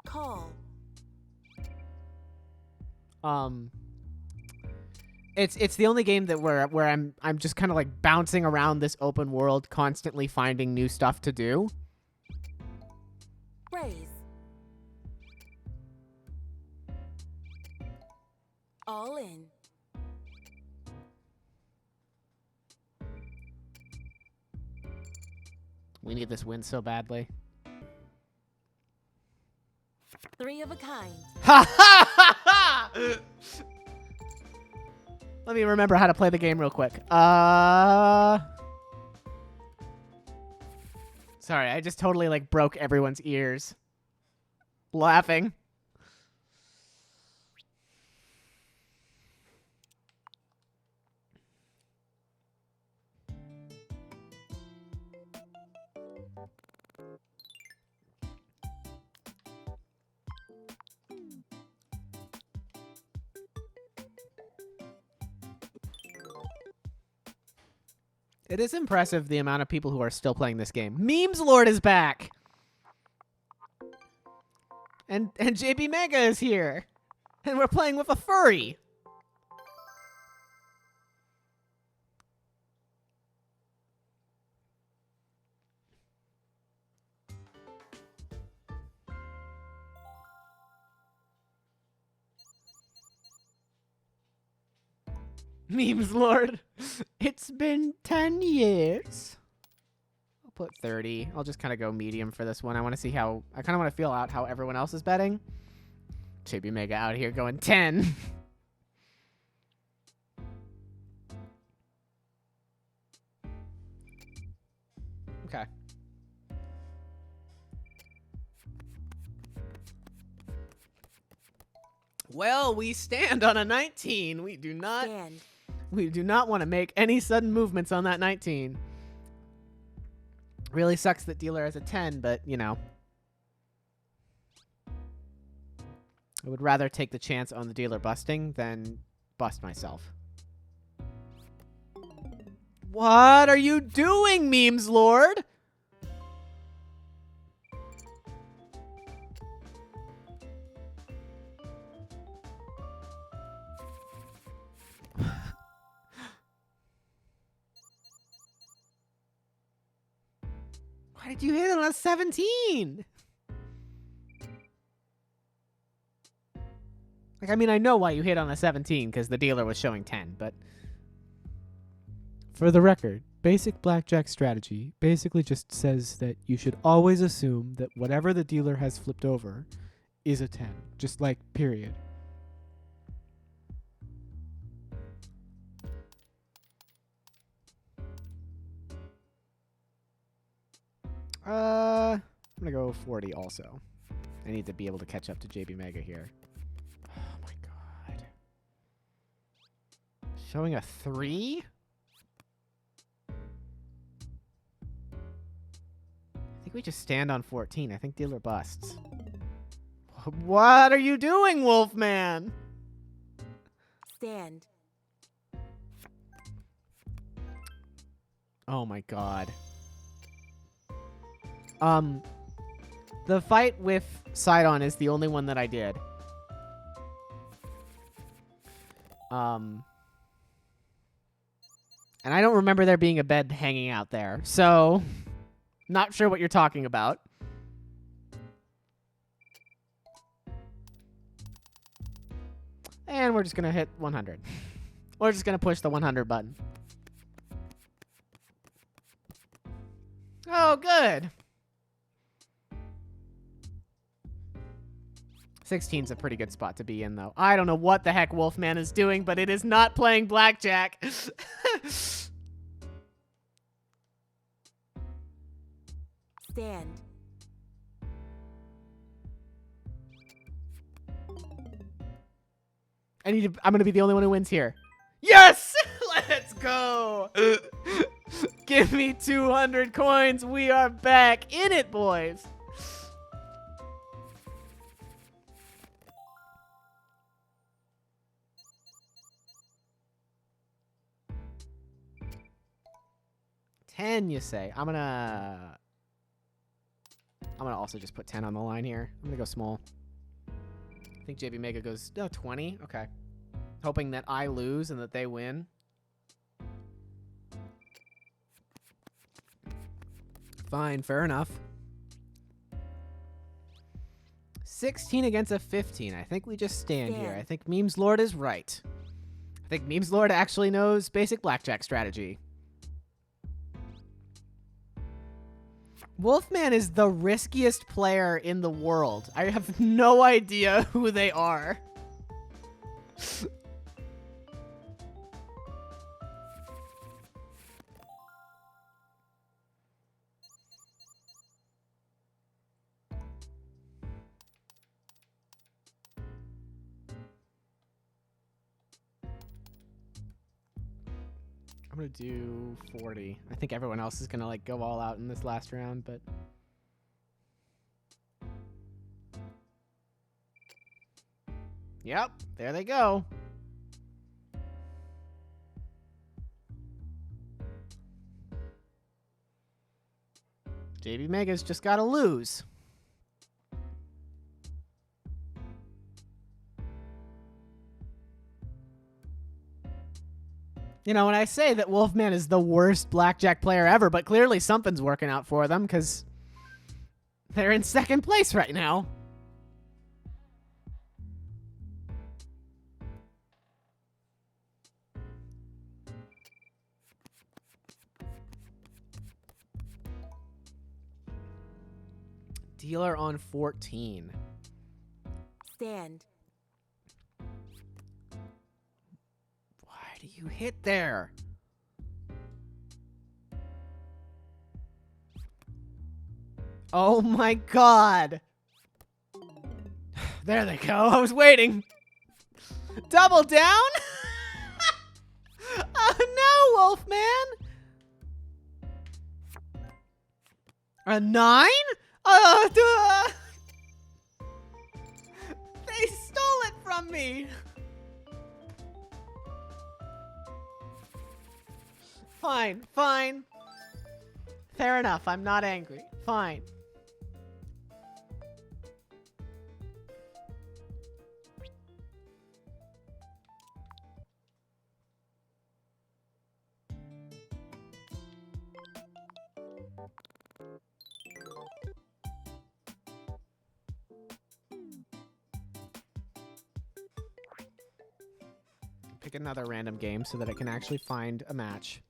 Call. It's the only game that where I'm just kind of like bouncing around this open world, constantly finding new stuff to do. Raise. All in. We need this win so badly. 3 of a kind. Ha ha ha ha! Let me remember how to play the game real quick. Sorry, I just totally like broke everyone's ears. Laughing. It is impressive the amount of people who are still playing this game. Memes Lord is back. And JB Mega is here. And we're playing with a furry. Memes Lord. It's been 10 years. I'll put 30. I'll just kind of go medium for this one. I want to see how... I kind of want to feel out how everyone else is betting. JB Mega out here going 10. Okay. Well, we stand on a 19. We do not... Stand. We do not want to make any sudden movements on that 19. Really sucks that dealer has a 10, but, you know. I would rather take the chance on the dealer busting than bust myself. What are you doing, Memes Lord? Why did you hit on a 17? Like, I mean, I know why you hit on a 17, because the dealer was showing 10, but... For the record, basic blackjack strategy basically just says that you should always assume that whatever the dealer has flipped over is a 10. Just like, period. I'm gonna go 40 also. I need to be able to catch up to JB Mega here. Oh my god. Showing a 3? I think we just stand on 14. I think dealer busts. What are you doing, Wolfman? Stand. Oh my god. The fight with Sidon is the only one that I did. And I don't remember there being a bed hanging out there, so not sure what you're talking about. And we're just gonna hit 100. We're just gonna push the 100 button. Oh, good. 16's a pretty good spot to be in, though. I don't know what the heck Wolfman is doing, but it is not playing blackjack. Stand. I'm gonna be the only one who wins here. Yes! Let's go! Give me 200 coins. We are back in it, boys. $10, you say? I'm gonna also just put 10 on the line here. I'm gonna go small. I think JB Mega goes 20. Okay. Hoping that I lose and that they win. Fine, fair enough. 16 against a 15. I think we just stand here. I think Memes Lord is right. I think Memes Lord actually knows basic blackjack strategy. Wolfman is the riskiest player in the world. I have no idea who they are. I'm gonna do 40. I think everyone else is gonna like go all out in this last round, but yep, there they go. JB Mega's just gotta lose. You know, when I say that Wolfman is the worst blackjack player ever, but clearly something's working out for them because they're in second place right now. Dealer on 14. Stand. Why do you hit there? Oh my god. There they go. I was waiting. Double down? Oh no, Wolfman. A 9? They stole it from me. Fine, fine. Fair enough. I'm not angry. Fine. Pick another random game so that I can actually find a match.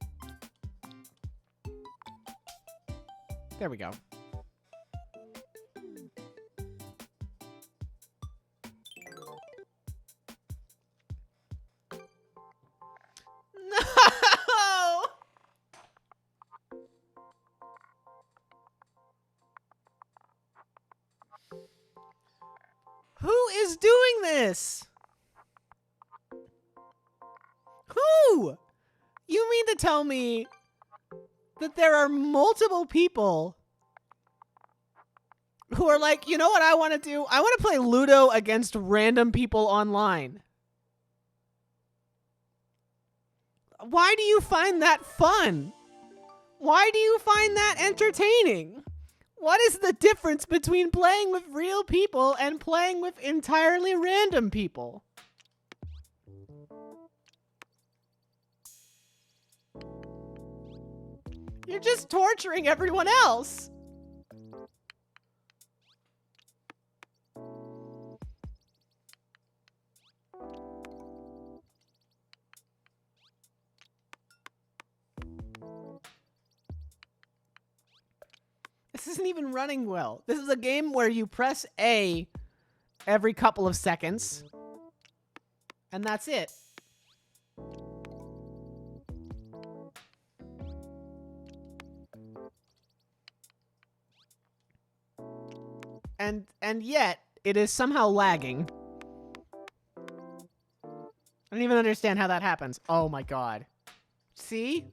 There we go. No! Who is doing this? Who? You mean to tell me that there are multiple people who are like, you know what I want to do? I want to play Ludo against random people online. Why do you find that fun? Why do you find that entertaining? What is the difference between playing with real people and playing with entirely random people? You're just torturing everyone else. This isn't even running well. This is a game where you press A every couple of seconds, and that's it. And yet, it is somehow lagging. I don't even understand how that happens. Oh my god. See?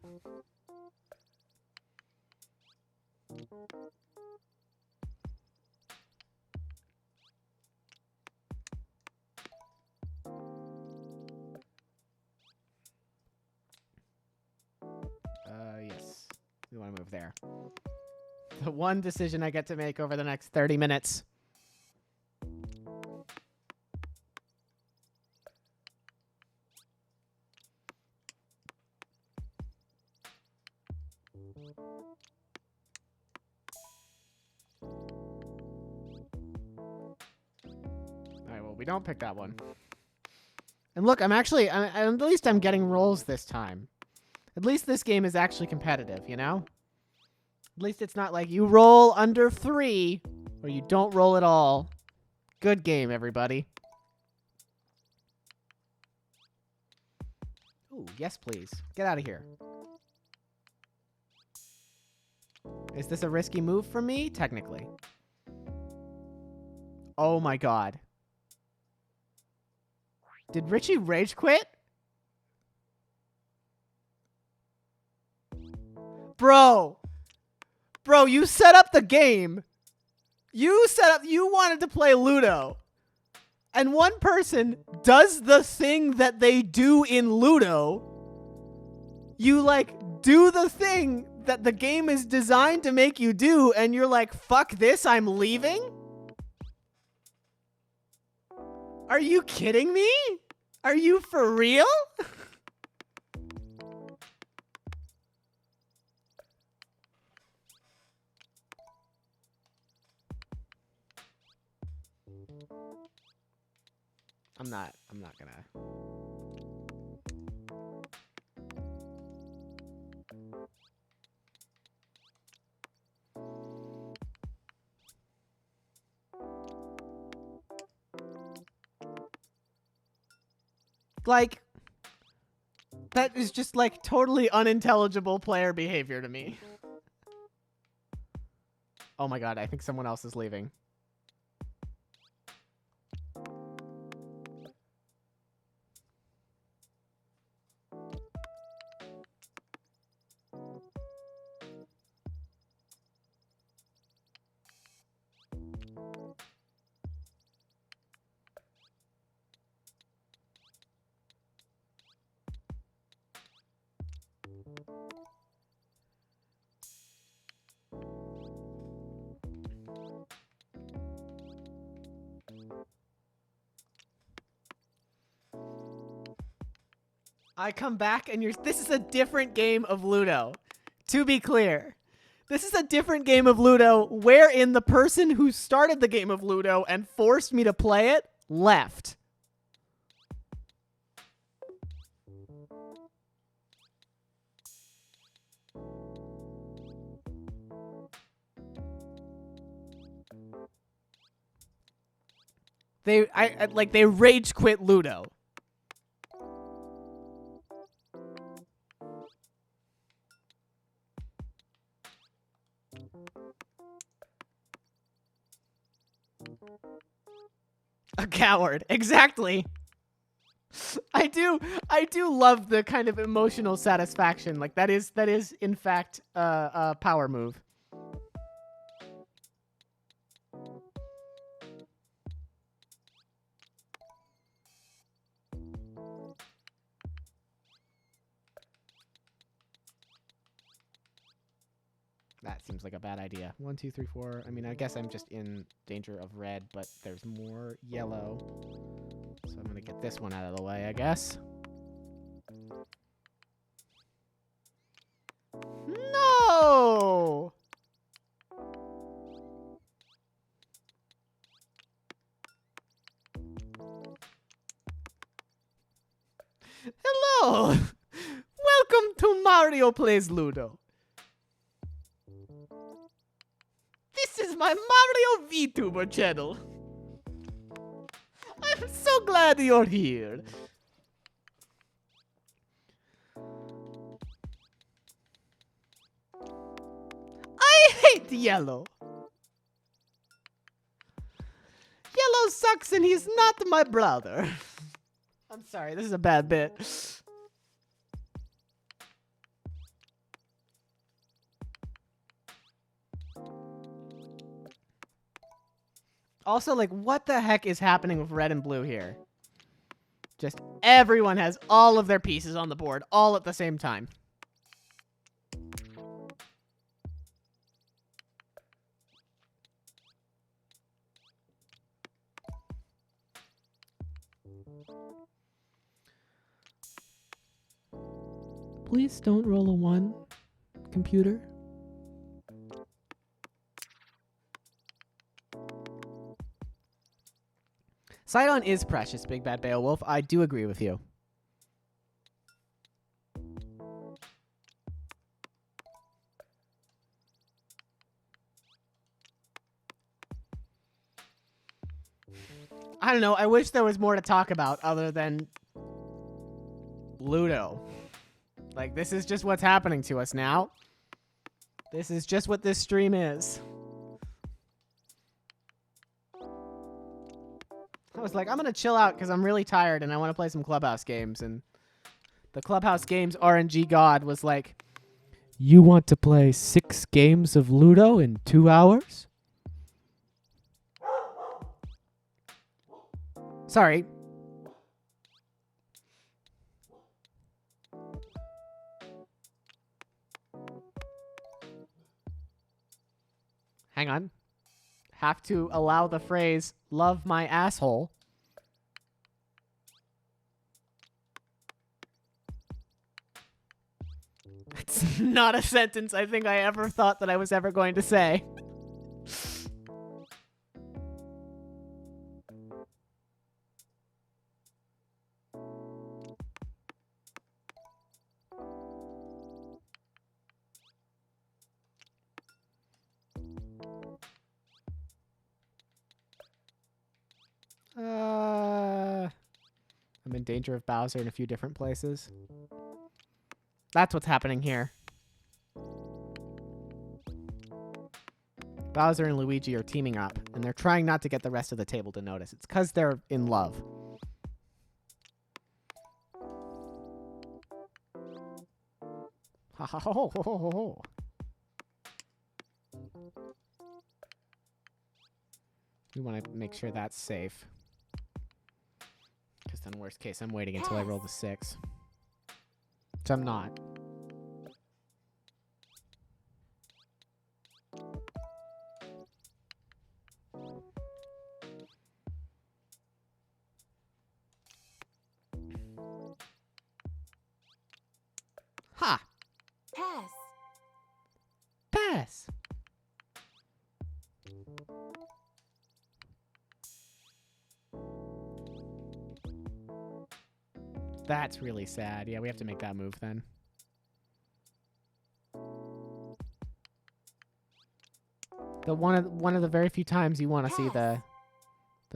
Yes. We want to move there. The one decision I get to make over the next 30 minutes. Alright, well, we don't pick that one. And look, at least I'm getting rolls this time. At least this game is actually competitive, you know? At least it's not like you roll under 3 or you don't roll at all. Good game, everybody. Ooh, yes, please. Get out of here. Is this a risky move for me? Technically. Oh my god. Did Richie rage quit? Bro, you set up the game. You wanted to play Ludo. And one person does the thing that they do in Ludo. You, like, do the thing that the game is designed to make you do, and you're like, fuck this, I'm leaving? Are you kidding me? Are you for real? I'm not gonna. Like, that is just, like, totally unintelligible player behavior to me. Oh my god, I think someone else is leaving. I come back and this is a different game of Ludo. To be clear. This is a different game of Ludo wherein the person who started the game of Ludo and forced me to play it left. They rage quit Ludo. A coward. Exactly. I do love the kind of emotional satisfaction. Like that is in fact a power move. That seems like a bad idea. 1, 2, 3, 4. I mean, I guess I'm just in danger of red, but there's more yellow. So I'm going to get this one out of the way, I guess. No! Hello! Welcome to Mario Plays Ludo. This is my Mario VTuber channel. I'm so glad you're here. I hate yellow. Yellow sucks and he's not my brother. I'm sorry, this is a bad bit. Also, like, what the heck is happening with red and blue here? Just everyone has all of their pieces on the board all at the same time. Please don't roll a 1, computer. Sidon is precious, Big Bad Beowulf. I do agree with you. I don't know. I wish there was more to talk about other than Ludo. Like, this is just what's happening to us now. This is just what this stream is. I was like, I'm going to chill out because I'm really tired and I want to play some Clubhouse games. And the Clubhouse games RNG god was like, you want to play 6 games of Ludo in 2 hours? Sorry. Hang on. Have to allow the phrase, love my asshole. It's not a sentence I think I ever thought that I was ever going to say. I'm in danger of Bowser in a few different places. That's what's happening here. Bowser and Luigi are teaming up, and they're trying not to get the rest of the table to notice. It's because they're in love. Ha ha ho ho ho ho ho. We want to make sure that's safe. Because then worst case, I'm waiting until I roll the 6. Which I'm not. Ha! Pass. Pass! That's really sad. Yeah, we have to make that move then. The one of the very few times you want to see the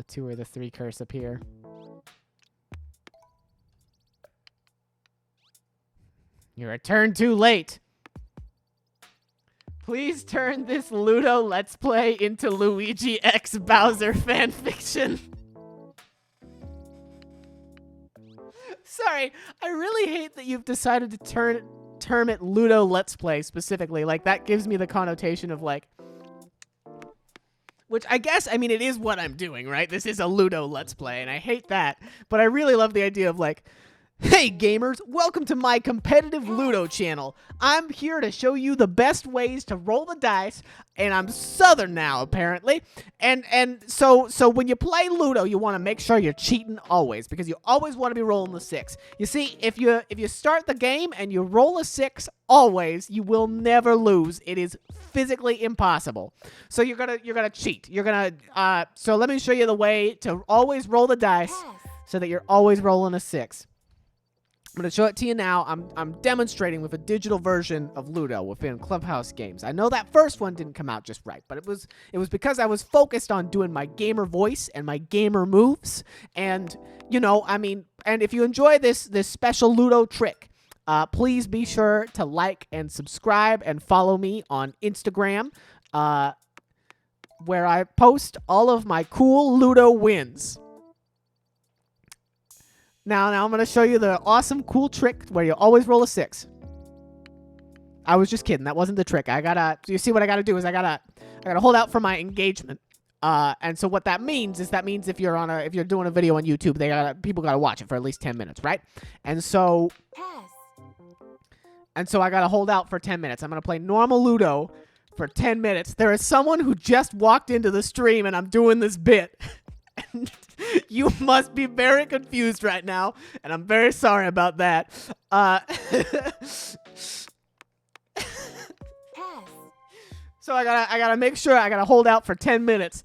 2 or the 3 curse appear. You're a turn too late. Please turn this Ludo Let's Play into Luigi X Bowser fanfiction. Sorry, I really hate that you've decided to term it Ludo Let's Play specifically. Like, that gives me the connotation of, like... Which I guess, I mean, it is what I'm doing, right? This is a Ludo Let's Play, and I hate that. But I really love the idea of, like... Hey gamers, welcome to my competitive Ludo channel. I'm here to show you the best ways to roll the dice, and I'm Southern now apparently. And so when you play Ludo, you want to make sure you're cheating always, because you always want to be rolling the 6. You see, if you start the game and you roll a 6 always, you will never lose. It is physically impossible. So you're gonna cheat. So let me show you the way to always roll the dice so that you're always rolling a 6. I'm going to show it to you now. I'm demonstrating with a digital version of Ludo within Clubhouse games. I know that first one didn't come out just right, but it was because I was focused on doing my gamer voice and my gamer moves. And, you know, I mean, and if you enjoy this special Ludo trick, please be sure to like and subscribe and follow me on Instagram, where I post all of my cool Ludo wins. Now I'm going to show you the awesome, cool trick where you always roll a 6. I was just kidding. That wasn't the trick. You see what I got to do is I got to hold out for my engagement. And so what that means is if you're doing a video on YouTube, people gotta watch it for at least 10 minutes, right? And so I gotta hold out for 10 minutes. I'm gonna play normal Ludo for 10 minutes. There is someone who just walked into the stream and I'm doing this bit. And you must be very confused right now, and I'm very sorry about that. So I gotta make sure I gotta hold out for 10 minutes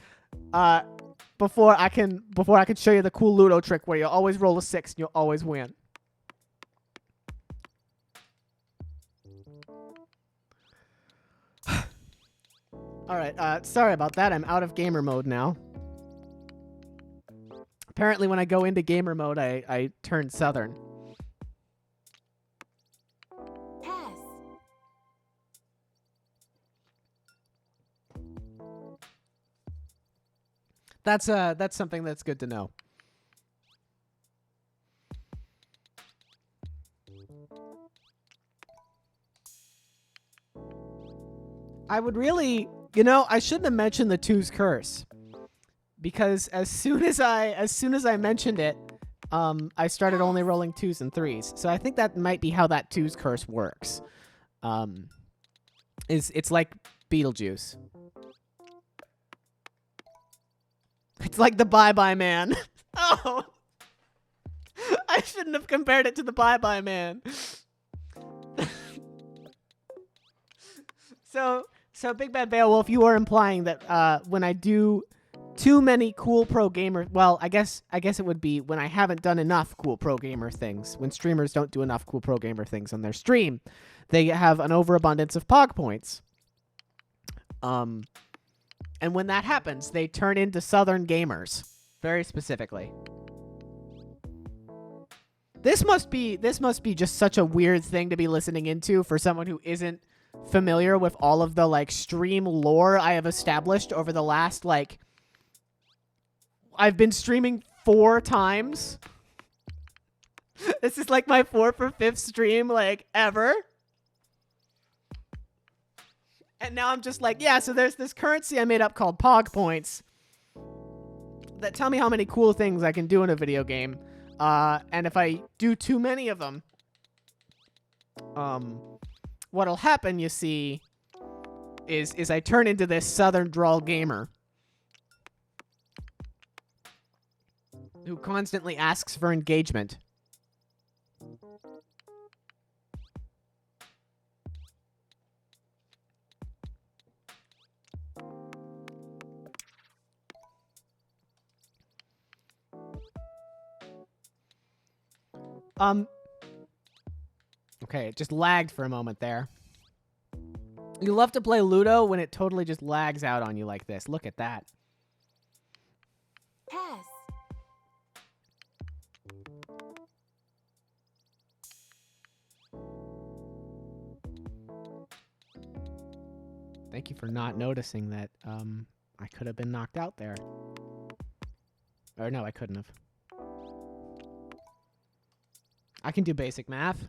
before I can show you the cool Ludo trick where you always roll a 6 and you'll always win. All right, sorry about that. I'm out of gamer mode now. Apparently, when I go into gamer mode, I turn Southern. That's something that's good to know. I would really, I shouldn't have mentioned the twos curse, because as soon as I mentioned it, I started only rolling 2s and 3s. So I think that might be how that twos curse works. It's like Beetlejuice. It's like the Bye-Bye Man. Oh, I shouldn't have compared it to the Bye-Bye Man. So Big Bad Beowulf, you are implying that when I do too many cool pro gamer, well, I guess it would be when I haven't done enough cool pro gamer things. When streamers don't do enough cool pro gamer things on their stream, they have an overabundance of pog points. And when that happens, they turn into Southern gamers, very specifically. This must be just such a weird thing to be listening into for someone who isn't familiar with all of the like stream lore I have established over the last I've been streaming 4 times. This is like my 4th or 5th stream ever. And now I'm just like, yeah, so there's this currency I made up called Pog Points that tell me how many cool things I can do in a video game. And if I do too many of them, what'll happen, you see, is I turn into this Southern drawl gamer who constantly asks for engagement. Okay, it just lagged for a moment there. You love to play Ludo when it totally just lags out on you like this. Look at that. Pass. Thank you for not noticing that I could have been knocked out there. Or no, I couldn't have. I can do basic math.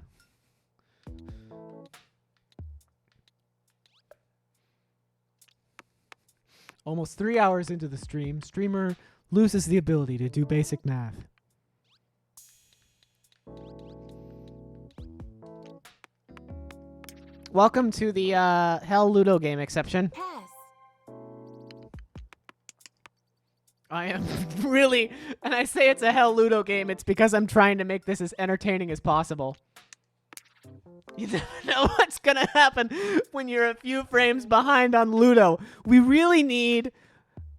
Almost 3 hours into the stream, streamer loses the ability to do basic math. Welcome to the Hell Ludo game exception. Pass. I am really, and I say it's a Hell Ludo game, it's because I'm trying to make this as entertaining as possible. You never know what's gonna happen when you're a few frames behind on Ludo. We really need...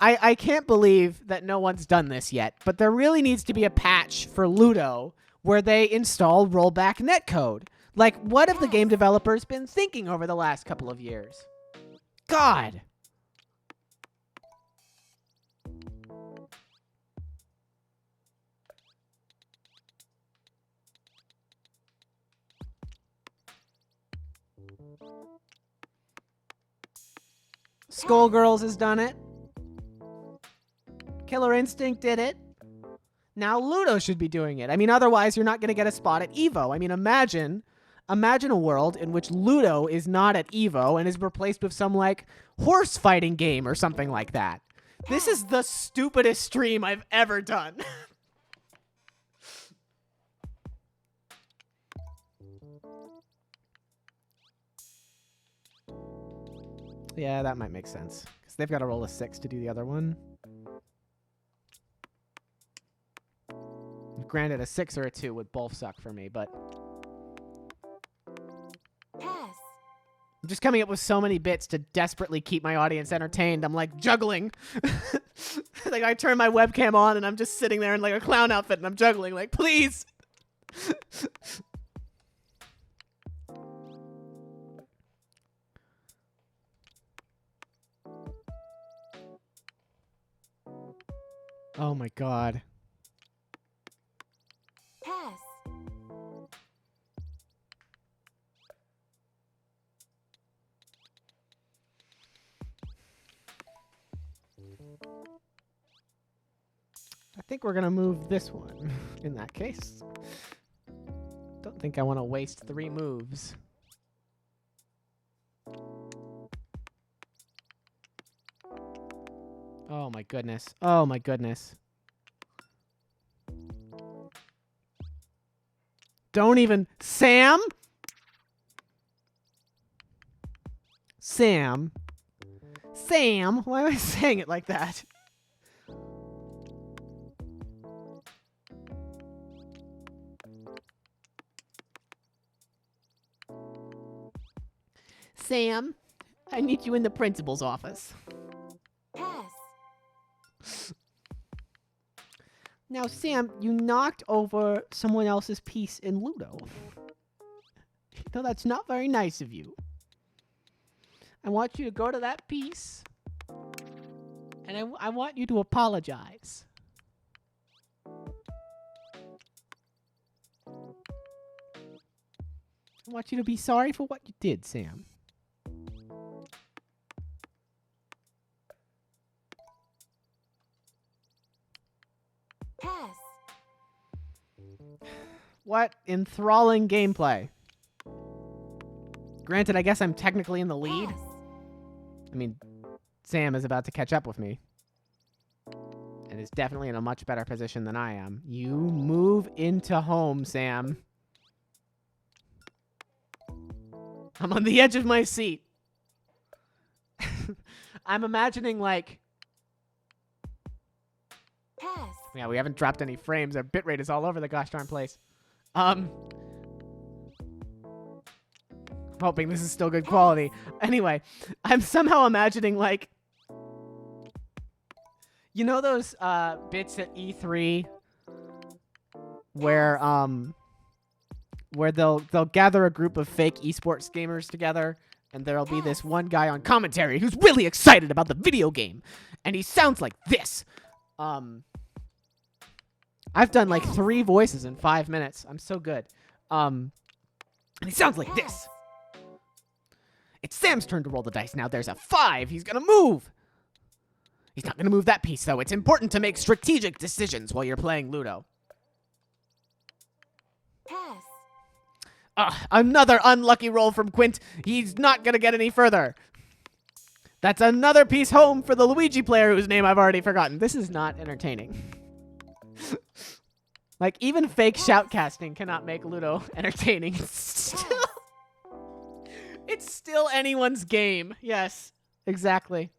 I can't believe that no one's done this yet, but there really needs to be a patch for Ludo where they install rollback netcode. Like, what have the game developers been thinking over the last couple of years? God! Skullgirls has done it. Killer Instinct did it. Now Ludo should be doing it. I mean, otherwise you're not going to get a spot at EVO. I mean, imagine a world in which Ludo is not at EVO and is replaced with some, like, horse fighting game or something like that. This is the stupidest stream I've ever done. Yeah, that might make sense. Because they've got to roll a 6 to do the other one. Granted, a 6 or a 2 would both suck for me, but... Pass. I'm just coming up with so many bits to desperately keep my audience entertained. I'm like juggling. Like I turn my webcam on and I'm just sitting there in like a clown outfit and I'm juggling. Like, please. Oh my god. Pass. I think we're gonna move this one in that case. Don't think I want to waste 3 moves. Oh my goodness. Oh my goodness. Don't even... Sam? Sam? Sam? Why am I saying it like that? Sam, I need you in the principal's office. Pass. Now, Sam, you knocked over someone else's piece in Ludo. No, that's not very nice of you. I want you to go to that piece, and I want you to apologize. I want you to be sorry for what you did, Sam. Pass. What enthralling gameplay. Granted, I guess I'm technically in the lead. Pass. I mean, Sam is about to catch up with me. And is definitely in a much better position than I am. You move into home, Sam. I'm on the edge of my seat. I'm imagining, like... Pass. Yeah, we haven't dropped any frames. Our bitrate is all over the gosh darn place. Hoping this is still good quality. Anyway, I'm somehow imagining, like... You know those bits at E3 where they'll gather a group of fake esports gamers together and there'll be this one guy on commentary who's really excited about the video game and he sounds like this. I've done like 3 voices in 5 minutes. I'm so good. And he sounds like this. It's Sam's turn to roll the dice now. There's a 5. He's gonna move. He's not going to move that piece, though. It's important to make strategic decisions while you're playing Ludo. Pass. Another unlucky roll from Quint. He's not going to get any further. That's another piece home for the Luigi player whose name I've already forgotten. This is not entertaining. Like, even fake shoutcasting cannot make Ludo entertaining. It's still anyone's game. Yes, exactly.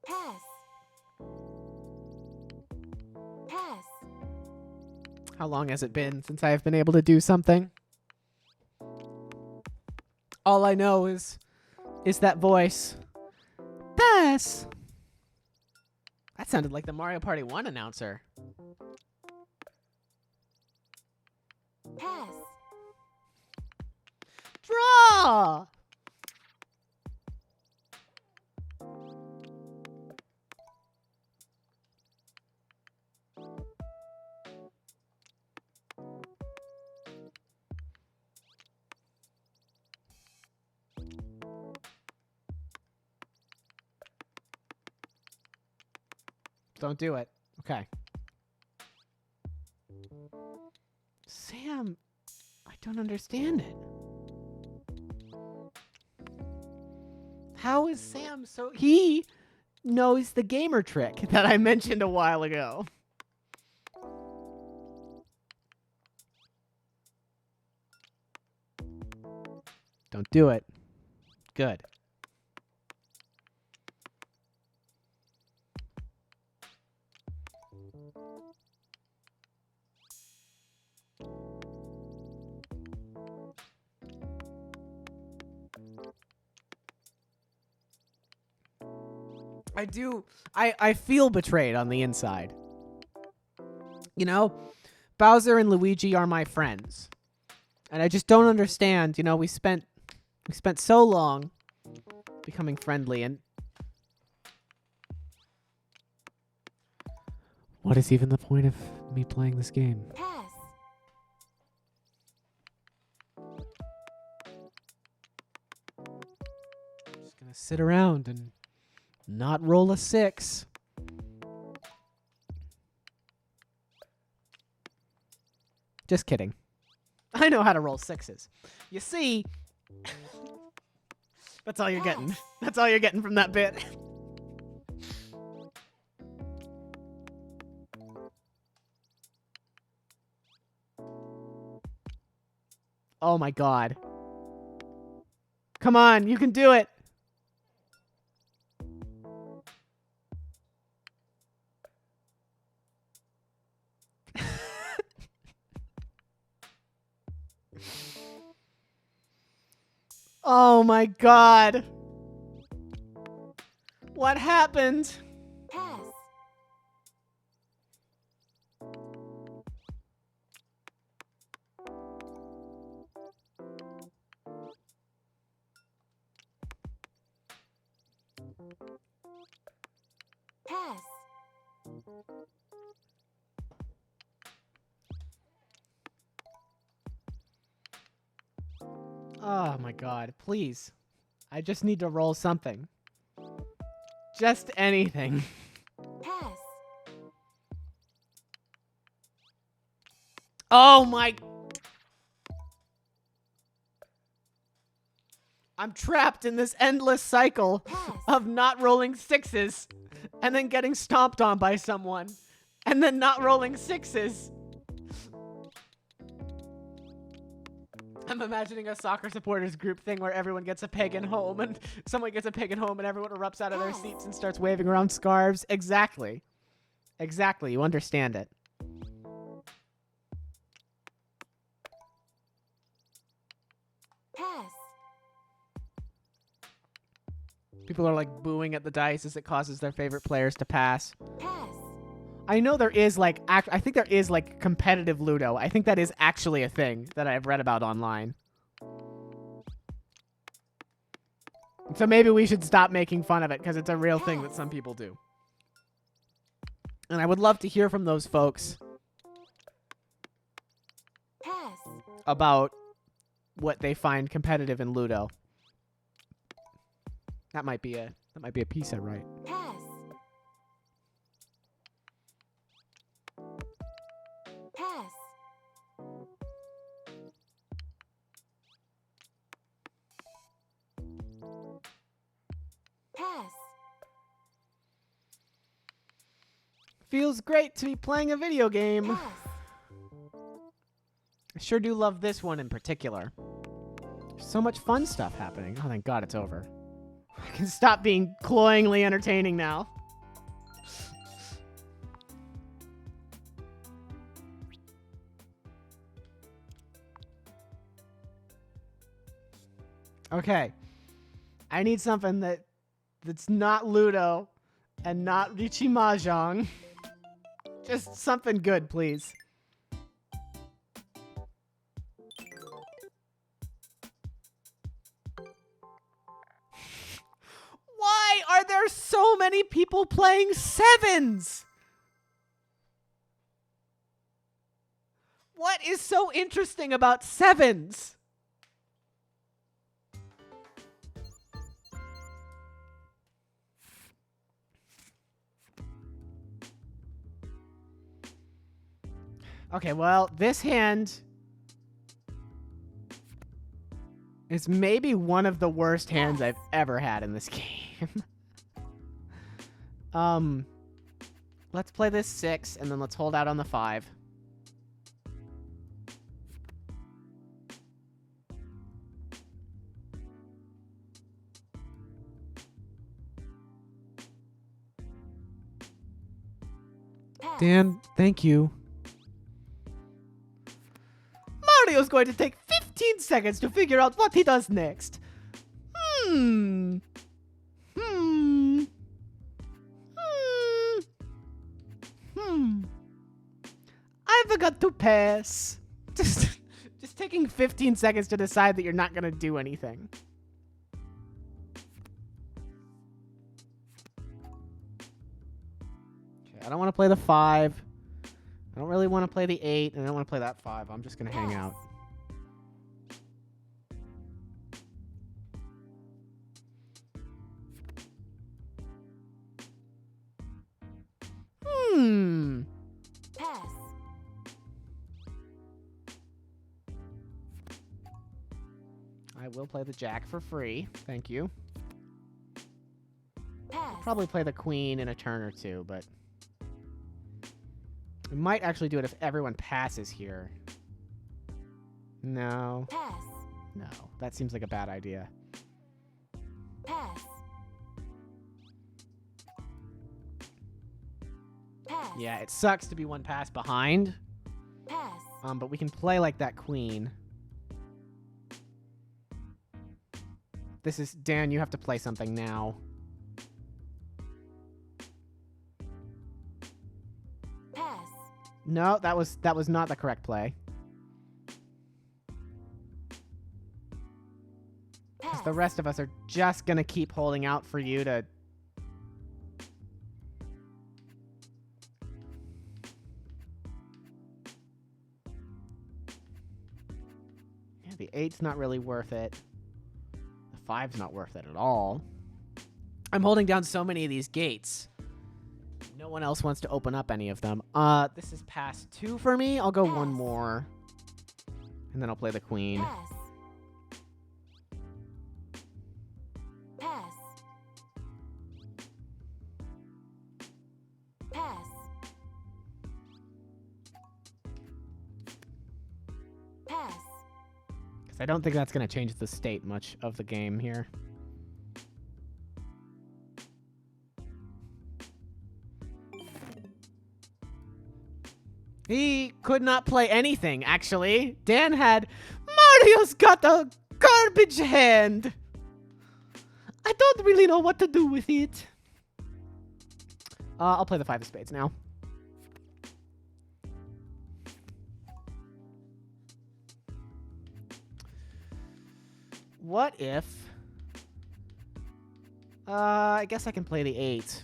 Pass. Pass. How long has it been since I have been able to do something? All I know is that voice. Pass. That sounded like the Mario Party 1 announcer. Pass. Draw! Don't do it. Okay. Sam, I don't understand it. How is Sam so... He knows the gamer trick that I mentioned a while ago. Don't do it. Good. I feel betrayed on the inside. You know, Bowser and Luigi are my friends. And I just don't understand, you know, we spent so long becoming friendly, and what is even the point of me playing this game? Pass. Just gonna sit around and not roll a 6. Just kidding. I know how to roll 6s. You see, that's all you're getting. That's all you're getting from that bit. Oh my god. Come on, you can do it. Oh my god. What happened? Pass. Pass. Oh my god, please. I just need to roll something. Just anything. Pass. Oh my... I'm trapped in this endless cycle Pass. of not rolling 6s and then getting stomped on by someone and then not rolling 6s. I'm imagining a soccer supporters group thing where everyone gets a pagan home and someone gets a pagan home and everyone erupts out of their seats and starts waving around scarves. Exactly. Exactly. You understand it. Pass. People are like booing at the dice as it causes their favorite players to pass. Pass. I know there is like, I think there is like competitive Ludo. I think that is actually a thing that I've read about online. So maybe we should stop making fun of it because it's a real thing that some people do. And I would love to hear from those folks Pass. about what they find competitive in Ludo. That might be a piece I write. Pass. Pass. Pass. Feels great to be playing a video game. Pass. I sure do love this one in particular. There's so much fun stuff happening. Oh, thank God it's over. I can stop being cloyingly entertaining now. Okay. I need something that's not Ludo and not Richi Mahjong. Just something good, please. Why are there so many people playing 7s? What is so interesting about 7s? Okay, well, this hand is maybe one of the worst hands I've ever had in this game. Let's play this 6, and then let's hold out on the 5. Pass. Dan, thank you. Mario's going to take 15 seconds to figure out what he does next. Hmm. I've got to pass. Just taking 15 seconds to decide that you're not going to do anything. Okay, I don't want to play the 5. I don't really want to play the 8, and I don't want to play that 5. I'm just going to hang out. Pass. I will play the Jack for free. Thank you. Pass. Probably play the Queen in a turn or two, but we might actually do it if everyone passes here. No. Pass. No. That seems like a bad idea. Pass. Pass. Yeah, it sucks to be one pass behind. Pass. But we can play like that Queen. This is Dan, you have to play something now. Pass. No, that was not the correct play. Because the rest of us are just gonna keep holding out for you to... Yeah, the 8's not really worth it. The 5's not worth it at all. I'm holding down so many of these gates. No one else wants to open up any of them. This is pass 2 for me. I'll go one more. And then I'll play the Queen. Pass. Pass. Pass. Pass. Because I don't think that's going to change the state much of the game here. He could not play anything, actually. Dan had... Mario's got a garbage hand. I don't really know what to do with it. I'll play the 5 of spades now. What if... I guess I can play the 8.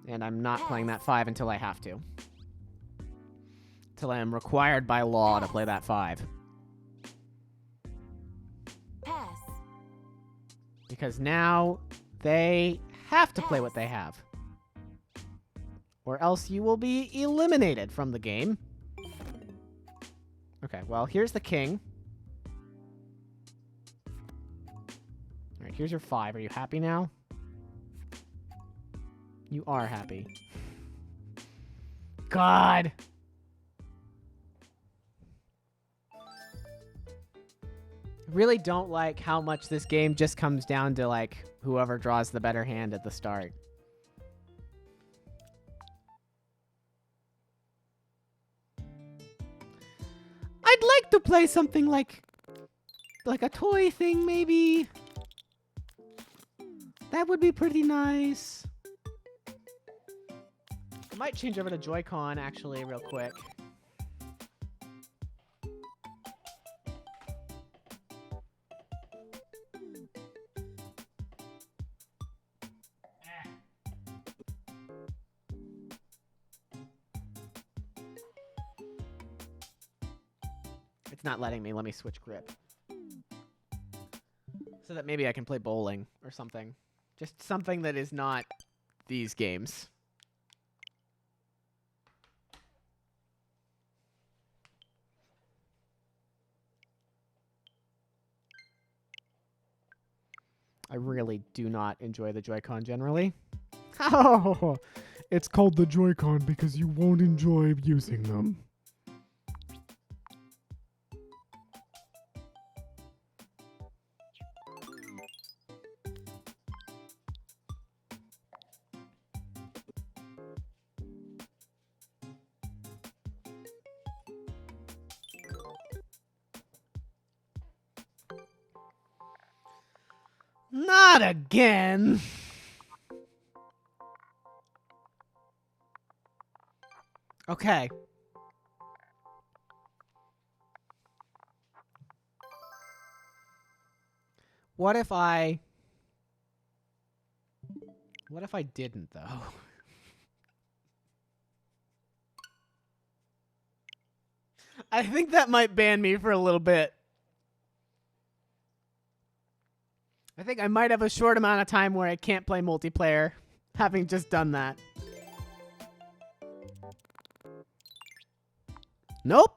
And I'm not playing that 5 until I have to. Until I am required by law to play that 5. Pass. Because now they have to play what they have. Or else you will be eliminated from the game. Okay, well, here's the king. Alright, here's your 5. Are you happy now? You are happy. God! I really don't like how much this game just comes down to, like, whoever draws the better hand at the start. I'd like to play something like a toy thing, maybe. That would be pretty nice. I might change over to Joy-Con, actually, real quick. It's not letting me. Let me switch grip. So that maybe I can play bowling or something. Just something that is not these games. I really do not enjoy the Joy-Con generally. Oh, it's called the Joy-Con because you won't enjoy using them. Not again. Okay. What if I didn't, though? I think that might ban me for a little bit. I think I might have a short amount of time where I can't play multiplayer, having just done that. Nope.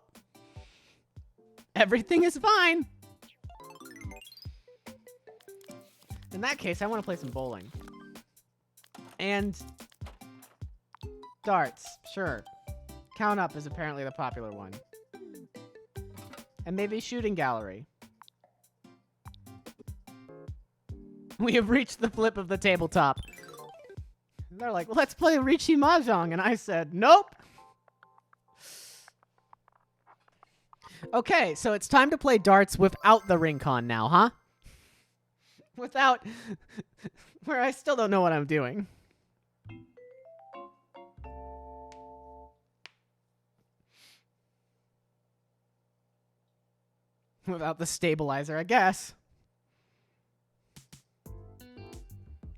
Everything is fine. In that case, I want to play some bowling. And darts, sure. Count Up is apparently the popular one. And maybe shooting gallery. We have reached the flip of the tabletop. And they're like, let's play Riichi Mahjong. And I said, nope. Okay, so it's time to play darts without the ring con now, huh? Without... where I still don't know what I'm doing. Without the stabilizer, I guess.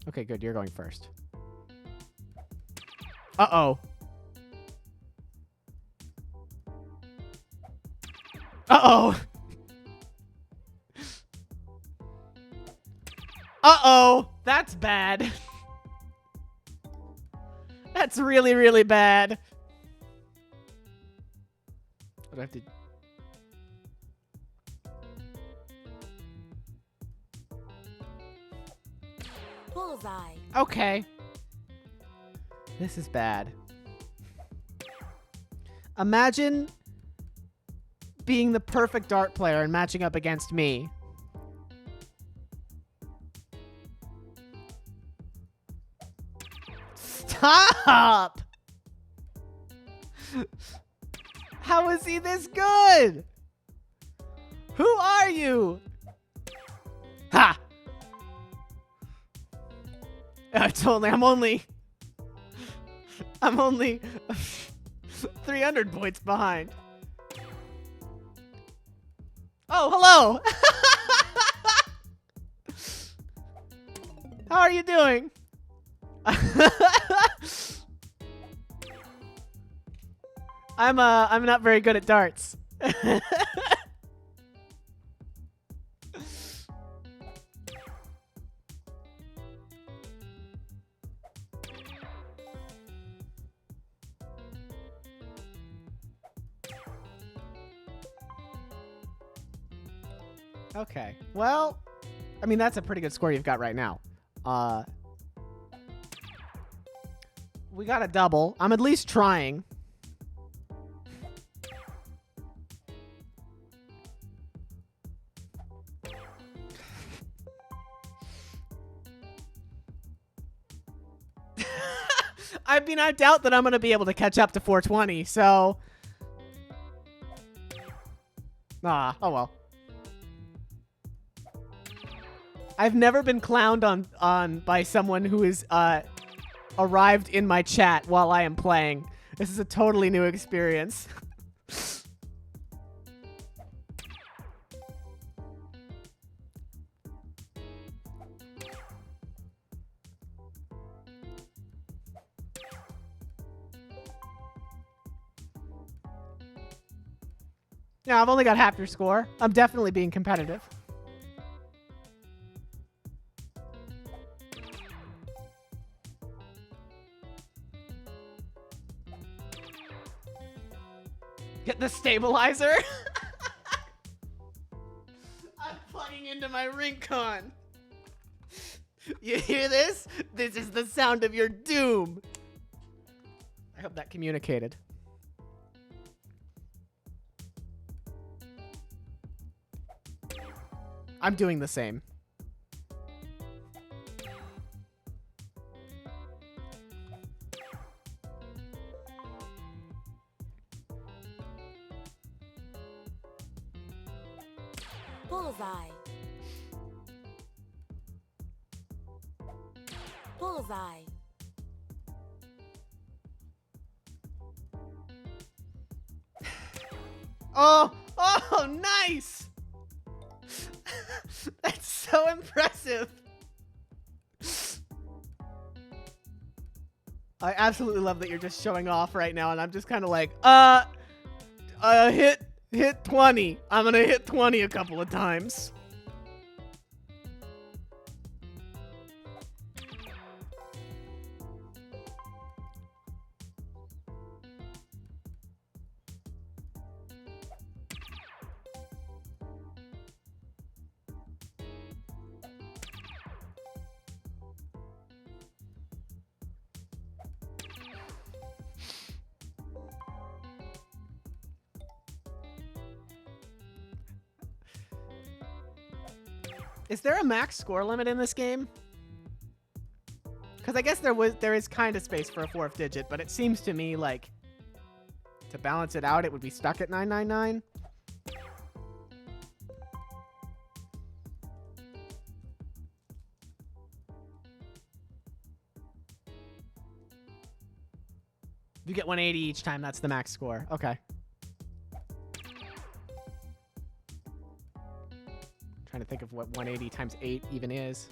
Okay, good. You're going first. Uh-oh. Uh-oh. Uh-oh. That's bad. That's really, really bad. What do I have to... Bullseye. Okay. This is bad. Imagine being the perfect dart player and matching up against me. Stop! How is he this good? Who are you? Ha! I'm only 300 points behind. Oh, hello. How are you doing? I'm not very good at darts. Okay. Well, I mean, that's a pretty good score you've got right now. We got a double. I'm at least trying. I mean, I doubt that I'm going to be able to catch up to 420, so... oh well. I've never been clowned on by someone who is arrived in my chat while I am playing. This is a totally new experience. Yeah, I've only got half your score. I'm definitely being competitive. Get the stabilizer. I'm plugging into my Rincon. You hear this? This is the sound of your doom. I hope that communicated. I'm doing the same. Bullseye. Bullseye. Oh, nice! That's so impressive. I absolutely love that you're just showing off right now, and I'm just kind of like, hit 20. I'm gonna hit 20 a couple of times. Is there a max score limit in this game? Because I guess there is kind of space for a fourth digit, but it seems to me like to balance it out, it would be stuck at 999. If you get 180 each time, that's the max score. Okay. Trying to think of what 180 times 8 even is.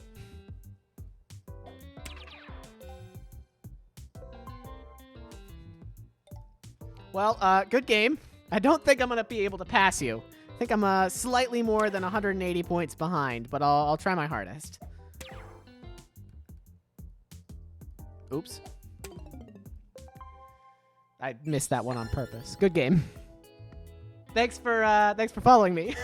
Well, good game. I don't think I'm going to be able to pass you. I think I'm slightly more than 180 points behind, but I'll try my hardest. Oops. I missed that one on purpose. Good game. Thanks for following me.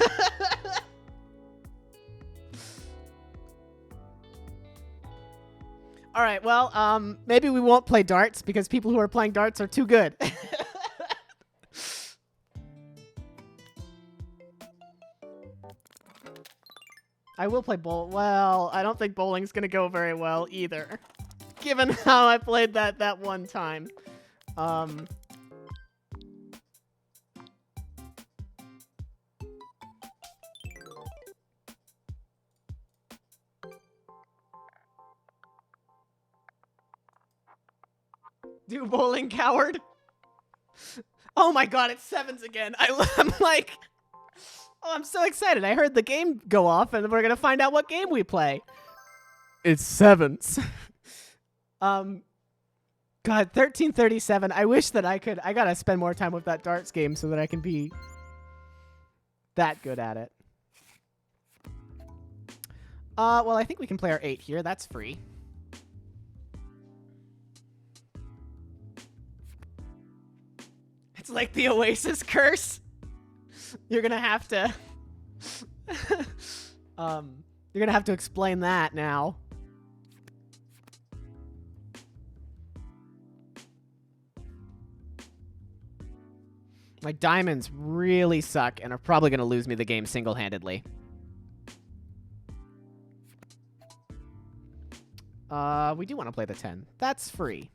All right, well, maybe we won't play darts because people who are playing darts are too good. I will play bowl. Well, I don't think bowling's gonna go very well either, given how I played that one time. Do bowling, coward. Oh my god, it's sevens again. I'm like, oh, I'm so excited. I heard the game go off, and we're gonna find out what game we play. It's sevens. God, 1337. I wish that I could. I gotta spend more time with that darts game so that I can be that good at it. Well, I think we can play our 8 here. That's free. It's like the Oasis curse. You're gonna have to you're gonna have to explain that now. My diamonds really suck and are probably gonna lose me the game single-handedly. We do want to play the 10. That's free.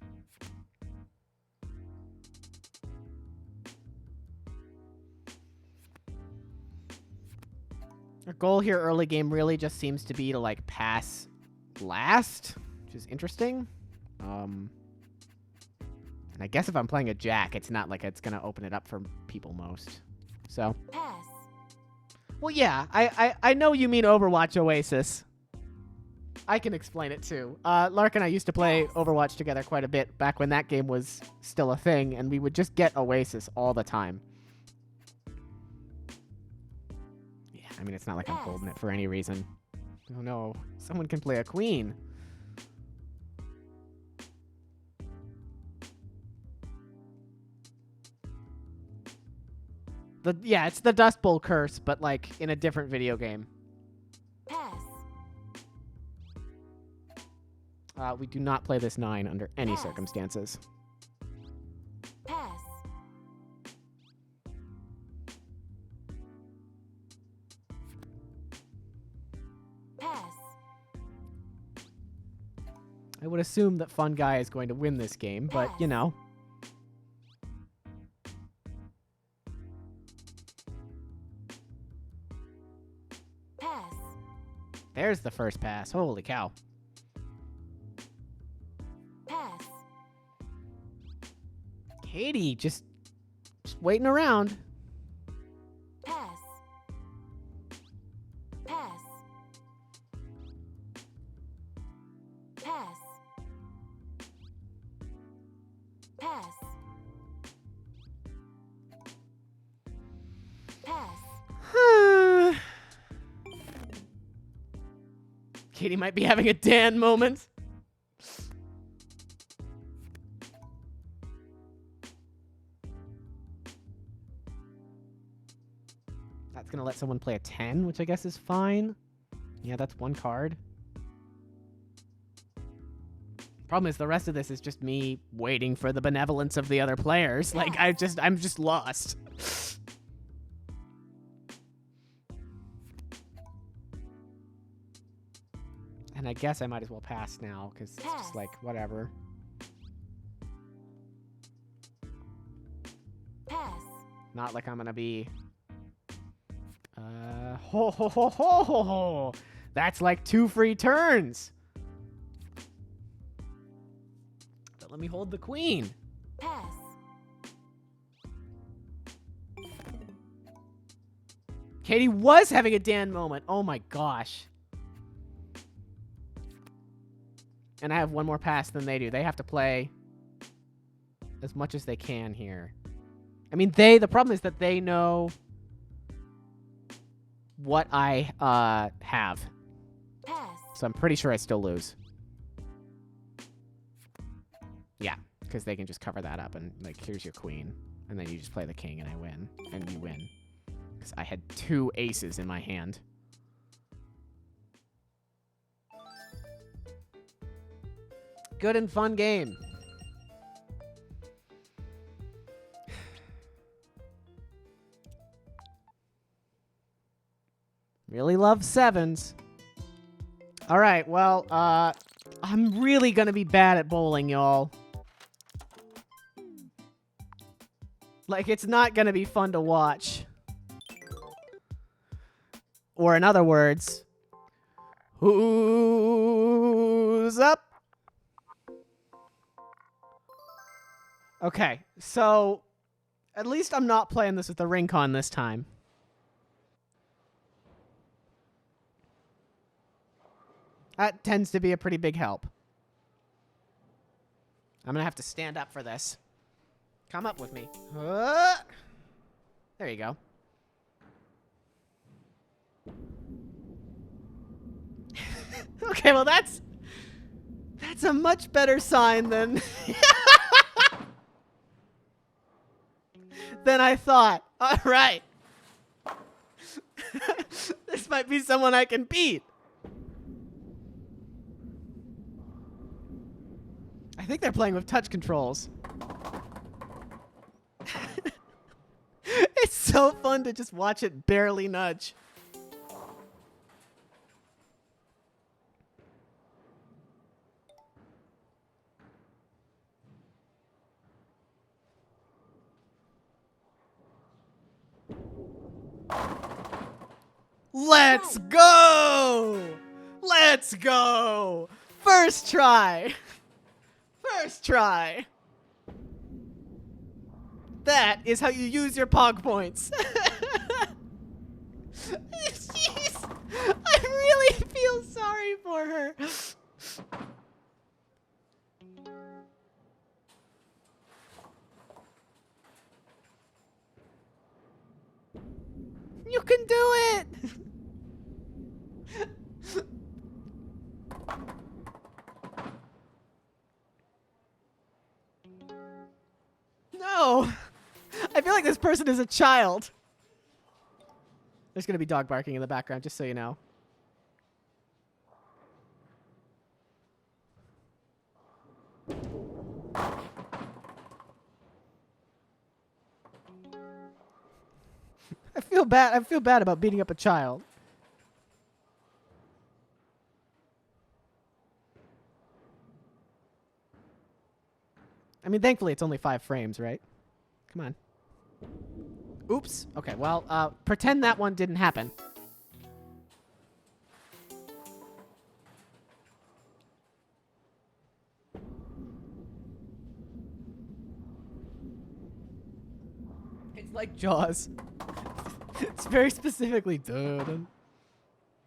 Our goal here early game really just seems to be to, like, pass last, which is interesting. And I guess if I'm playing a jack, it's not like it's going to open it up for people most. So. Pass. Well, yeah, I know you mean Overwatch Oasis. I can explain it, too. Lark and I used to play Overwatch together quite a bit back when that game was still a thing, and we would just get Oasis all the time. I mean, it's not like I'm holding it for any reason. Oh no, someone can play a queen. Yeah, it's the Dust Bowl curse, but like in a different video game. Pass. We do not play this 9 under any Pass. circumstances. Pass. Pass. I would assume that Fun Guy is going to win this game, but you know. Pass. There's the first pass. Holy cow. Pass. Katie, just waiting around. Pass. Pass. Pass. Pass. Pass. Katie might be having a Dan moment. That's going to let someone play a 10, which I guess is fine. Yeah, that's one card. Problem is the rest of this is just me waiting for the benevolence of the other players. Like I'm just lost. And I guess I might as well pass now because it's just like whatever. Pass. Not like I'm gonna be ho ho ho ho ho ho. That's like 2 free turns. But let me hold the queen. Pass. Katie was having a Dan moment. Oh my gosh. And I have one more pass than they do. They have to play as much as they can here. I mean, the problem is that they know what I have. Pass. So I'm pretty sure I still lose. Yeah, because they can just cover that up and like, here's your queen. And then you just play the king and I win. And you win. Because I had 2 aces in my hand. Good and fun game. Really love 7s. All right, well, I'm really gonna be bad at bowling, y'all. Like, it's not gonna be fun to watch. Or in other words, who's up? Okay, so at least I'm not playing this with the ring con this time. That tends to be a pretty big help. I'm gonna have to stand up for this. Come up with me. There you go. Okay, well that's a much better sign than than I thought. All right. This might be someone I can beat. I think they're playing with touch controls. It's so fun to just watch it barely nudge. Let's go! Let's go! First try! First try! That is how you use your Pog points. Jeez! I really feel sorry for her. You can do it! No! I feel like this person is a child. There's going to be dog barking in the background, just so you know. I feel bad. I feel bad about beating up a child. I mean, thankfully, it's only 5 frames, right? Come on. Oops. Okay, well, pretend that one didn't happen. It's like Jaws. It's very specifically dun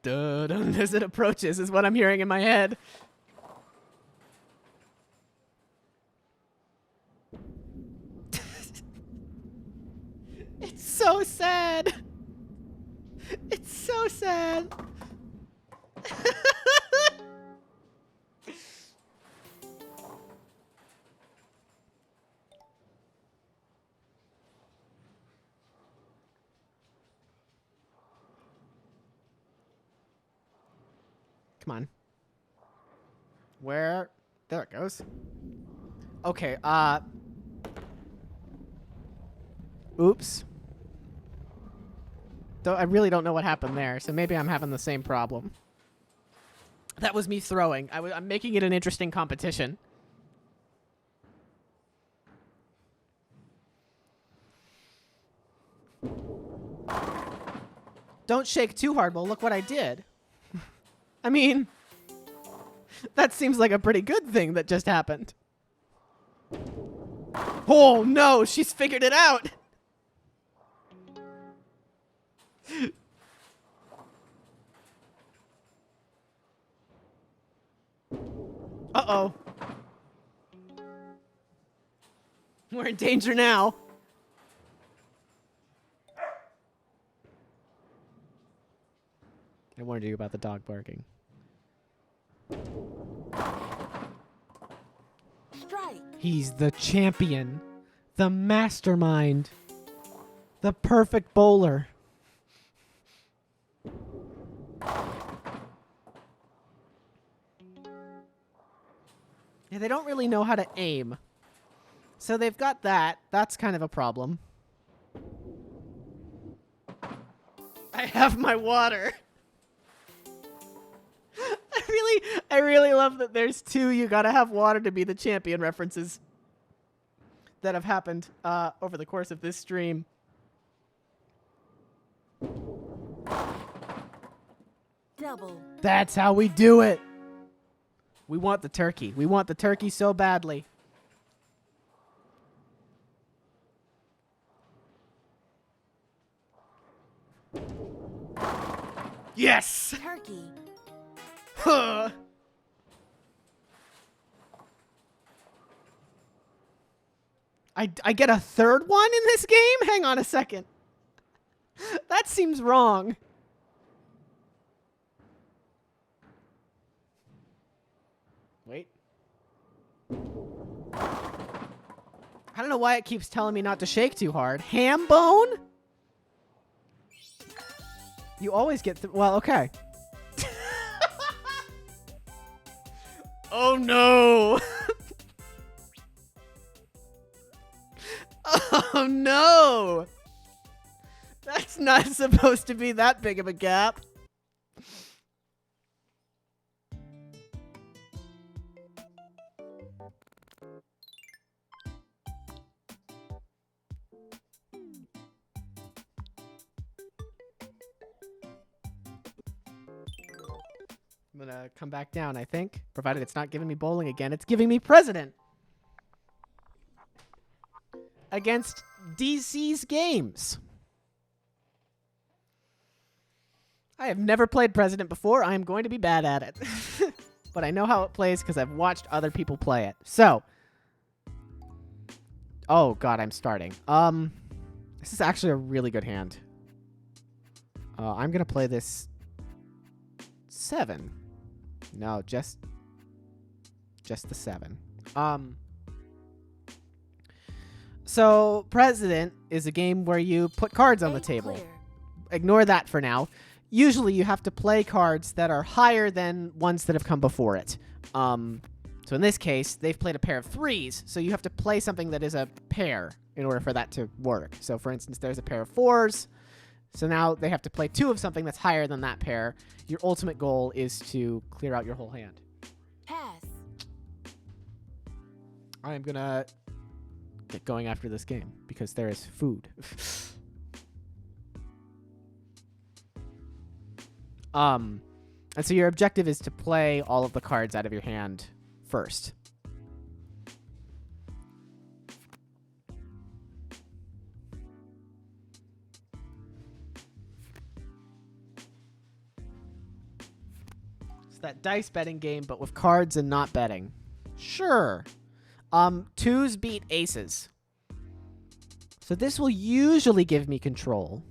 dun dun as it approaches is what I'm hearing in my head. It's so sad. It's so sad. Come on. Where? There it goes. Okay, oops. Though I really don't know what happened there, so maybe I'm having the same problem. That was me throwing. I'm making it an interesting competition. Don't shake too hard. Well, look what I did. I mean, that seems like a pretty good thing that just happened. Oh, no, she's figured it out. Uh-oh. We're in danger now. I warned you about the dog barking. Strike. He's the champion, the mastermind, the perfect bowler. Yeah, they don't really know how to aim. So they've got that. That's kind of a problem. I have my water. I really love that there's 2 you gotta have water to be the champion references that have happened over the course of this stream. Double. That's how we do it. We want the turkey. We want the turkey so badly. Yes! Turkey. Huh. I get a 3rd one in this game? Hang on a second. That seems wrong. Wait. I don't know why it keeps telling me not to shake too hard. Ham bone? You always get well, okay. Oh no. Oh no. That's not supposed to be that big of a gap. I'm gonna come back down, I think. Provided it's not giving me bowling again. It's giving me president. Against DC's games. I have never played president before. I am going to be bad at it. But I know how it plays because I've watched other people play it. So. Oh, God, I'm starting. This is actually a really good hand. I'm going to play this 7. No, just the 7. So, President is a game where you put cards on the Eight table. clear. ignore that for now. Usually you have to play cards that are higher than ones that have come before it. So in this case, they've played a pair of 3s, so you have to play something that is a pair in order for that to work. So for instance, there's a pair of 4s, so now they have to play 2 of something that's higher than that pair. Your ultimate goal is to clear out your whole hand. Pass. I am gonna get going after this game because there is food. And so your objective is to play all of the cards out of your hand first. It's that dice betting game, but with cards and not betting. Sure. 2s beat aces. So this will usually give me control.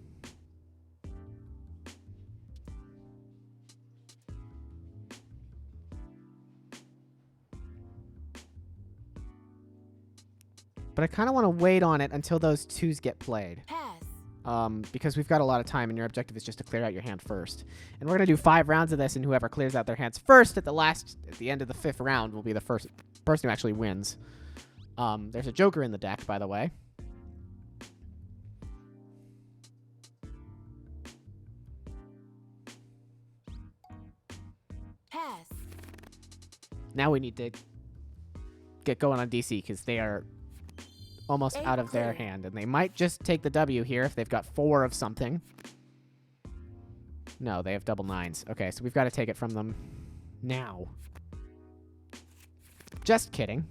But I kind of want to wait on it until those 2s get played. Pass. Because we've got a lot of time, and your objective is just to clear out your hand first. And we're going to do 5 rounds of this, and whoever clears out their hands first at the end of the 5th round will be the first person who actually wins. There's a joker in the deck, by the way. Pass. Now we need to get going on DC, because they are almost out of their hand, and they might just take the W here if they've got 4 of something. No, they have double 9s. Okay, so we've got to take it from them now. Just kidding.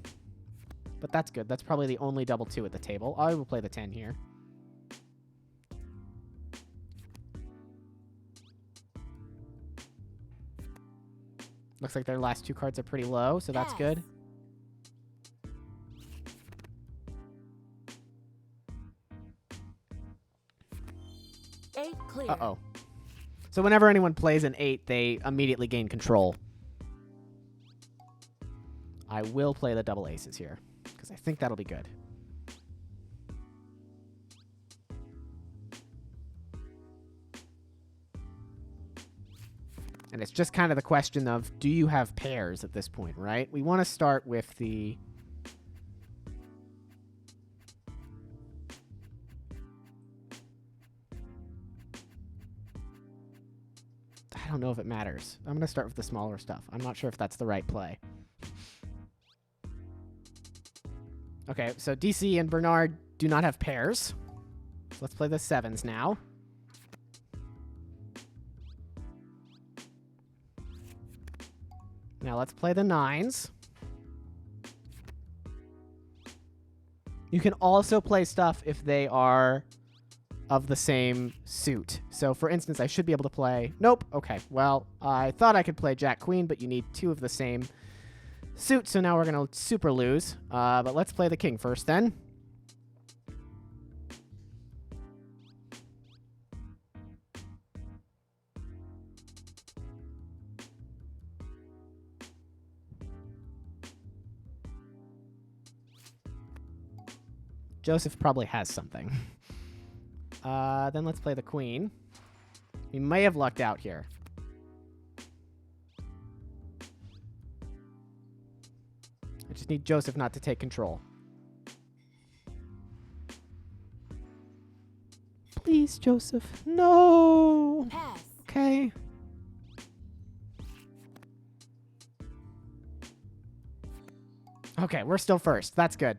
But that's good. That's probably the only double 2 at the table. I will play the 10 here. Looks like their last 2 cards are pretty low, so that's good. 8 clear. Uh-oh. So whenever anyone plays an 8, they immediately gain control. I will play the double aces here, because I think that'll be good. And it's just kind of the question of, do you have pairs at this point, right? We want to start with the... I don't know if it matters. I'm going to start with the smaller stuff. I'm not sure if that's the right play. Okay, so DC and Bernard do not have pairs. So let's play the 7s now. Now let's play the 9s. You can also play stuff if they are of the same suit. So for instance, I should be able to play... Nope. Okay. Well, I thought I could play Jack Queen, but you need 2 of the same suit. So now we're going to super lose. But let's play the king first then. Joseph probably has something. Then let's play the queen. We may have lucked out here. I just need Joseph not to take control. Please, Joseph. No! Pass. Okay. Okay, we're still first. That's good.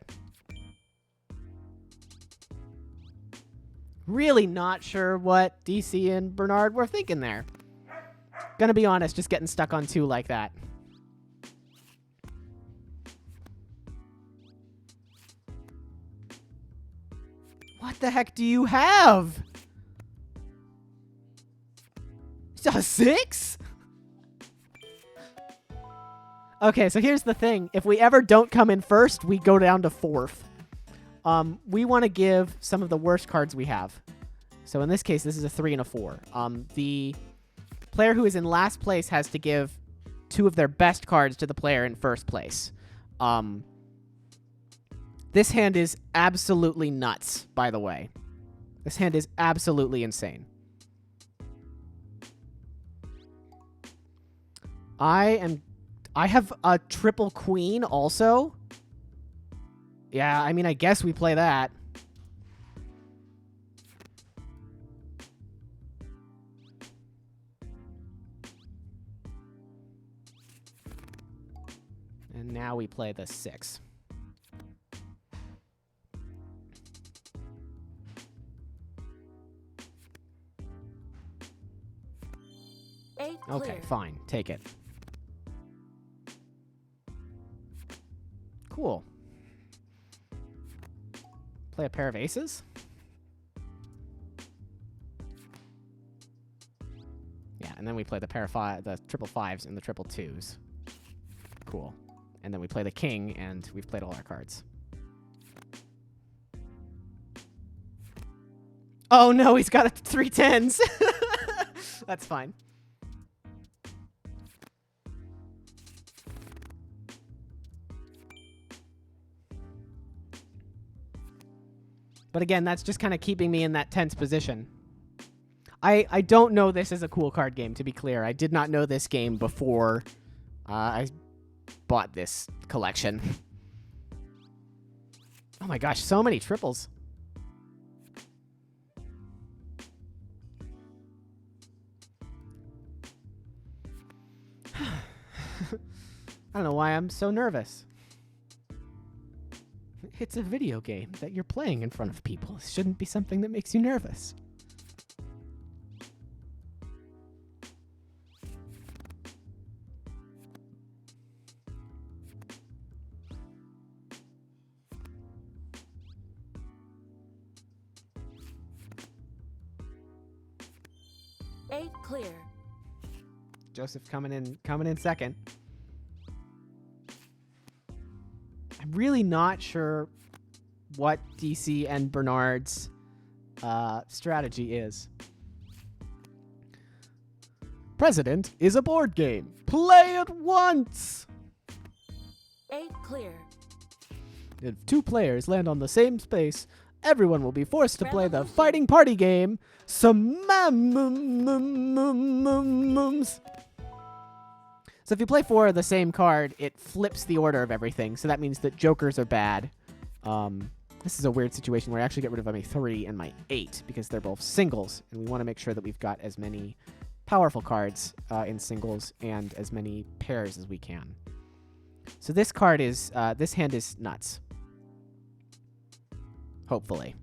Really not sure what DC and Bernard were thinking there. Gonna be honest, just getting stuck on 2 like that. What the heck do you have? A 6? Okay, so here's the thing. If we ever don't come in first, we go down to 4th. We want to give some of the worst cards we have. So in this case, this is a 3 and a 4. The player who is in last place has to give 2 of their best cards to the player in first place. This hand is absolutely nuts, by the way. This hand is absolutely insane. I have a triple queen also. Yeah, I mean, I guess we play that. And now we play the 6. Eight Okay, clear. fine. Take it. Cool. Play a pair of aces? Yeah, and then we play the the triple 5s and the triple 2s. Cool. And then we play the king, and we've played all our cards. Oh no, he's got 3 10s. That's fine. But again, that's just kind of keeping me in that tense position. I don't know this is a cool card game, to be clear. I did not know this game before I bought this collection. Oh my gosh, so many triples. I don't know why I'm so nervous. It's a video game that you're playing in front of people. It shouldn't be something that makes you nervous. Eight clear. Joseph coming in second. I'm really not sure what DC and Bernard's strategy is. President is a board game. Play it once! Eight clear. If 2 players land on the same space, everyone will be forced to play the Revolution. fighting party game, Summums. So if you play 4 of the same card, it flips the order of everything. So that means that jokers are bad. This is a weird situation where I actually get rid of my 3 and my 8 because they're both singles. And we want to make sure that we've got as many powerful cards in singles and as many pairs as we can. So this card is, this hand is nuts. Hopefully.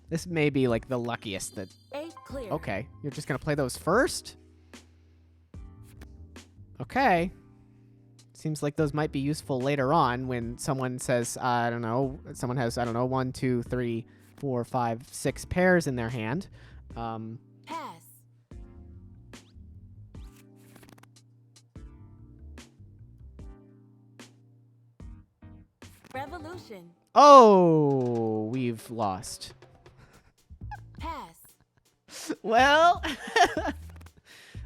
This may be like the luckiest that... Eight clear. Okay, you're just going to play those first? Okay. Seems like those might be useful later on when someone says, I don't know, someone has, I don't know, 1, 2, 3, 4, 5, 6 pairs in their hand. Pass. Revolution. Oh, we've lost. Pass. Well,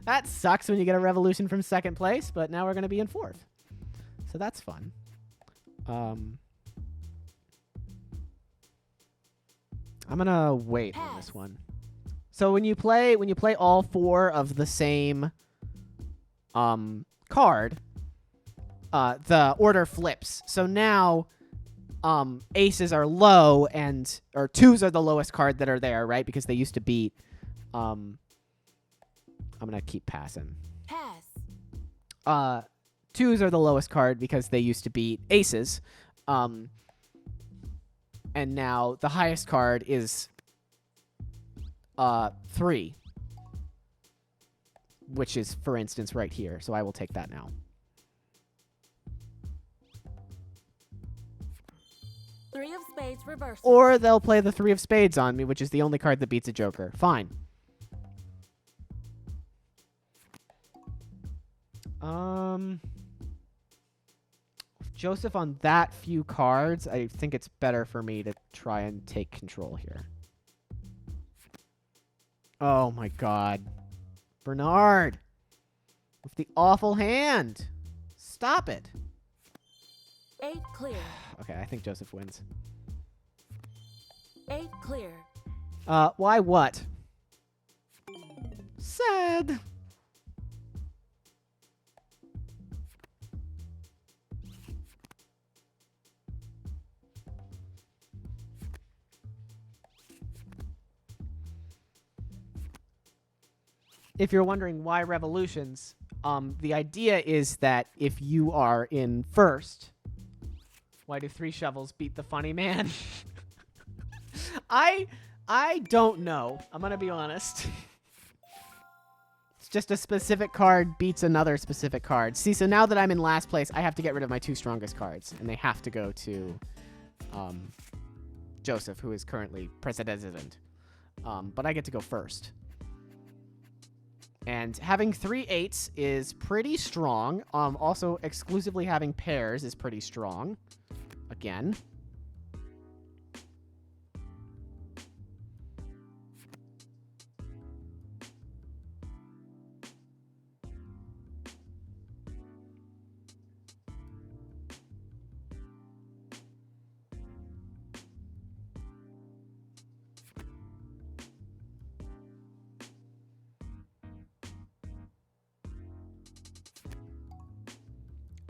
that sucks when you get a revolution from second place, but now we're going to be in 4th. So that's fun. I'm going to wait on this one. So when you play all 4 of the same card, the order flips. So now aces are low or 2s are the lowest card that are there, right? Because they used to beat I'm going to keep passing. Pass. 2s are the lowest card because they used to beat aces. And now the highest card is 3, which is, for instance, right here. So I will take that now. 3 of spades reversal. Or they'll play the 3 of spades on me, which is the only card that beats a joker. Fine. Joseph on that few cards, I think it's better for me to try and take control here. Oh my god. Bernard! With the awful hand! Stop it! 8 clear. Okay, I think Joseph wins. 8 clear. Why what? Sad. if you're wondering why revolutions, the idea is that if you are in first, why do 3 shovels beat the funny man? I don't know. I'm gonna be honest. It's just a specific card beats another specific card. See, so now that I'm in last place, I have to get rid of my 2 strongest cards, and they have to go to Joseph, who is currently president. But I get to go first. And having 3 8s is pretty strong. Also, exclusively having pairs is pretty strong. Again.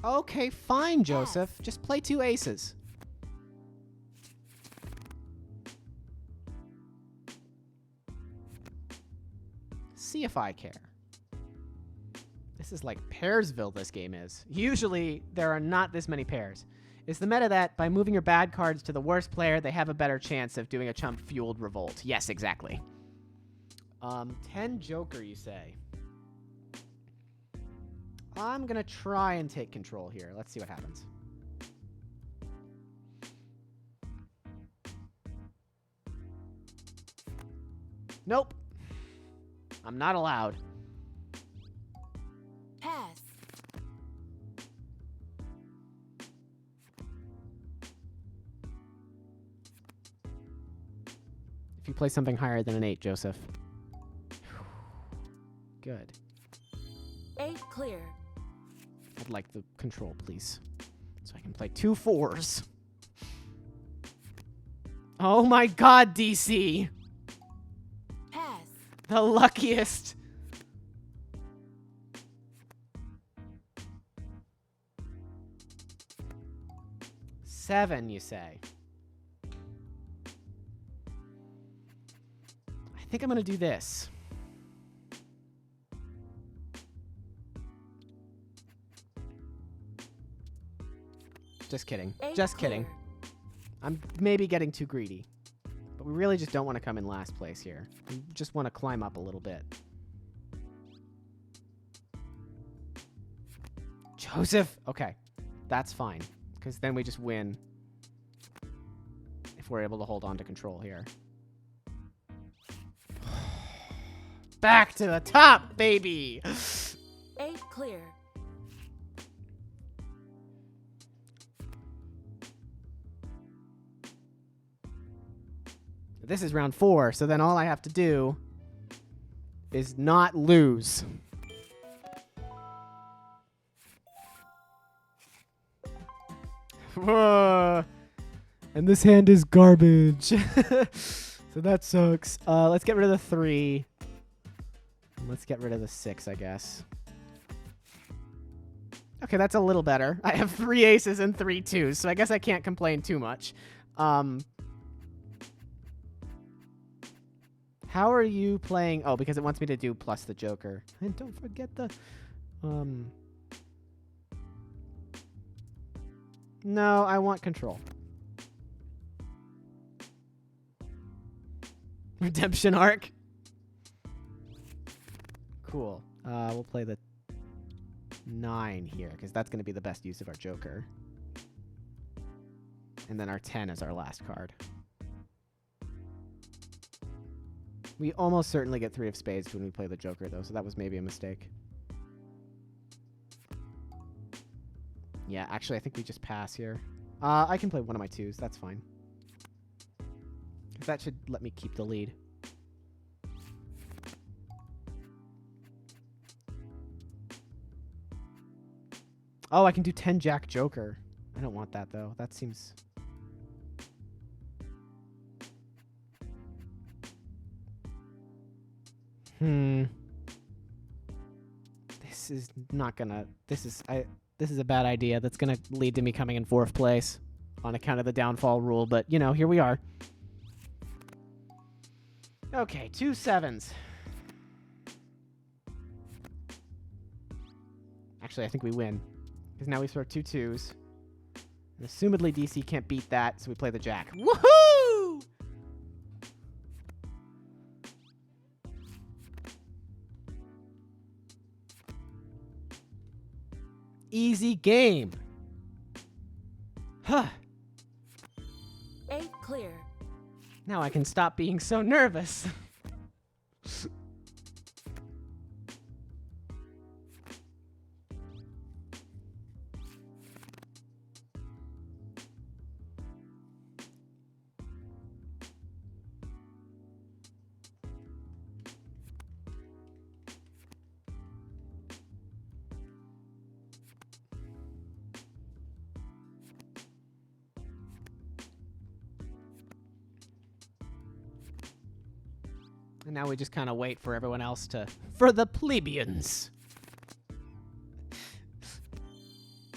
Okay, fine, Joseph. Just play 2 aces. See if I care. This is like Pairsville, this game is. Usually, there are not this many pairs. It's the meta that by moving your bad cards to the worst player, they have a better chance of doing a chump-fueled revolt. Yes, exactly. 10 Joker, you say? I'm going to try and take control here. Let's see what happens. Nope. I'm not allowed. Pass. If you play something higher than an 8, Joseph. Good. 8 clear. I'd like the control, please. So I can play 2 4s. Oh my god, DC! Pass. The luckiest. Seven, you say? I think I'm gonna do this. Just kidding. 8 Just clear. kidding. I'm maybe getting too greedy. But we really just don't want to come in last place here. We just want to climb up a little bit. Joseph! Okay. That's fine. Because then we just win. If we're able to hold on to control here. Back to the top, baby! 8 clear. This is round 4, so then all I have to do is not lose. And this hand is garbage. So that sucks. Let's get rid of the 3. Let's get rid of the 6, I guess. Okay, that's a little better. I have 3 aces and 3 2s, so I guess I can't complain too much. How are you playing? Oh, because it wants me to do plus the Joker. And don't forget the... No, I want control. Redemption arc. Cool. We'll play the 9 here, because that's going to be the best use of our Joker. And then our 10 is our last card. We almost certainly get 3 of spades when we play the Joker, though, so that was maybe a mistake. Yeah, actually, I think we just pass here. I can play one of my 2s. That's fine. That should let me keep the lead. Oh, I can do 10 Jack Joker. I don't want that, though. That seems... This is not gonna... This is a bad idea. That's gonna lead to me coming in 4th place on account of the downfall rule, but, you know, here we are. Okay, 2 7s. Actually, I think we win. Because now we score 2 2s. And assumedly, DC can't beat that, so we play the jack. Woohoo! Easy game. Huh. 8 clear. Now I can stop being so nervous. And now we just kind of wait for everyone else for the plebeians.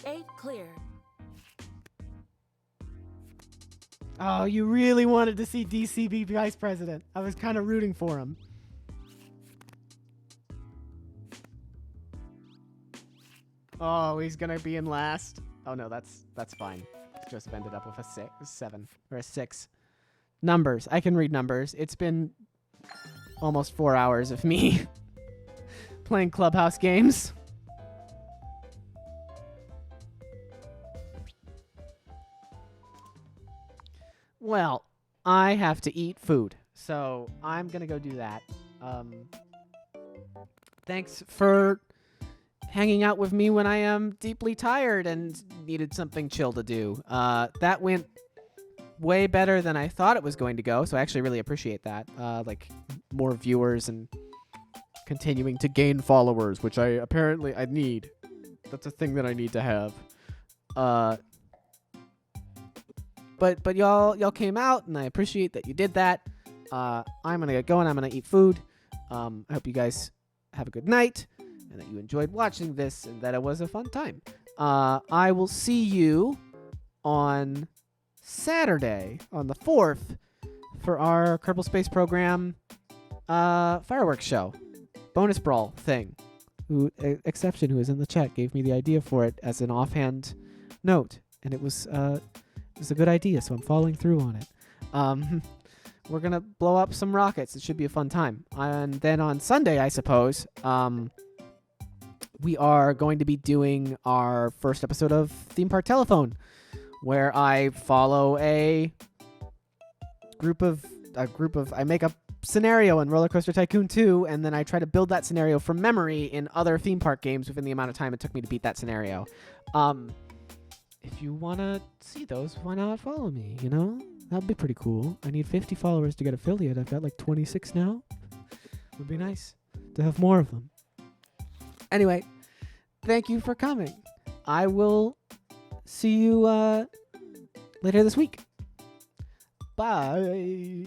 8 clear. Oh, you really wanted to see DC be vice president. I was kind of rooting for him. Oh, he's gonna be in last. Oh no, that's fine. Joseph ended up with a 7 or a 6. Numbers. I can read numbers. It's been almost 4 hours of me playing clubhouse games. Well, I have to eat food, so I'm gonna go do that. Thanks for hanging out with me when I am deeply tired and needed something chill to do. That went way better than I thought it was going to go, so I actually really appreciate that. Like more viewers and continuing to gain followers, which I need. That's a thing that I need to have. But y'all came out, and I appreciate that you did that. I'm gonna get going. I'm gonna eat food. I hope you guys have a good night, and that you enjoyed watching this, and that it was a fun time. I will see you on Saturday, on the 4th, for our Kerbal Space Program fireworks show. Bonus Brawl thing. Exception, who is in the chat, gave me the idea for it as an offhand note, and it was a good idea, so I'm following through on it. We're going to blow up some rockets. It should be a fun time. And then on Sunday, I suppose, we are going to be doing our first episode of Theme Park Telephone, where I follow I make a scenario in Roller Coaster Tycoon 2, and then I try to build that scenario from memory in other theme park games within the amount of time it took me to beat that scenario. If you want to see those, why not follow me, you know? That'd be pretty cool. I need 50 followers to get affiliate. I've got like 26 now. Would be nice to have more of them. Anyway, thank you for coming. I will see you later this week. Bye.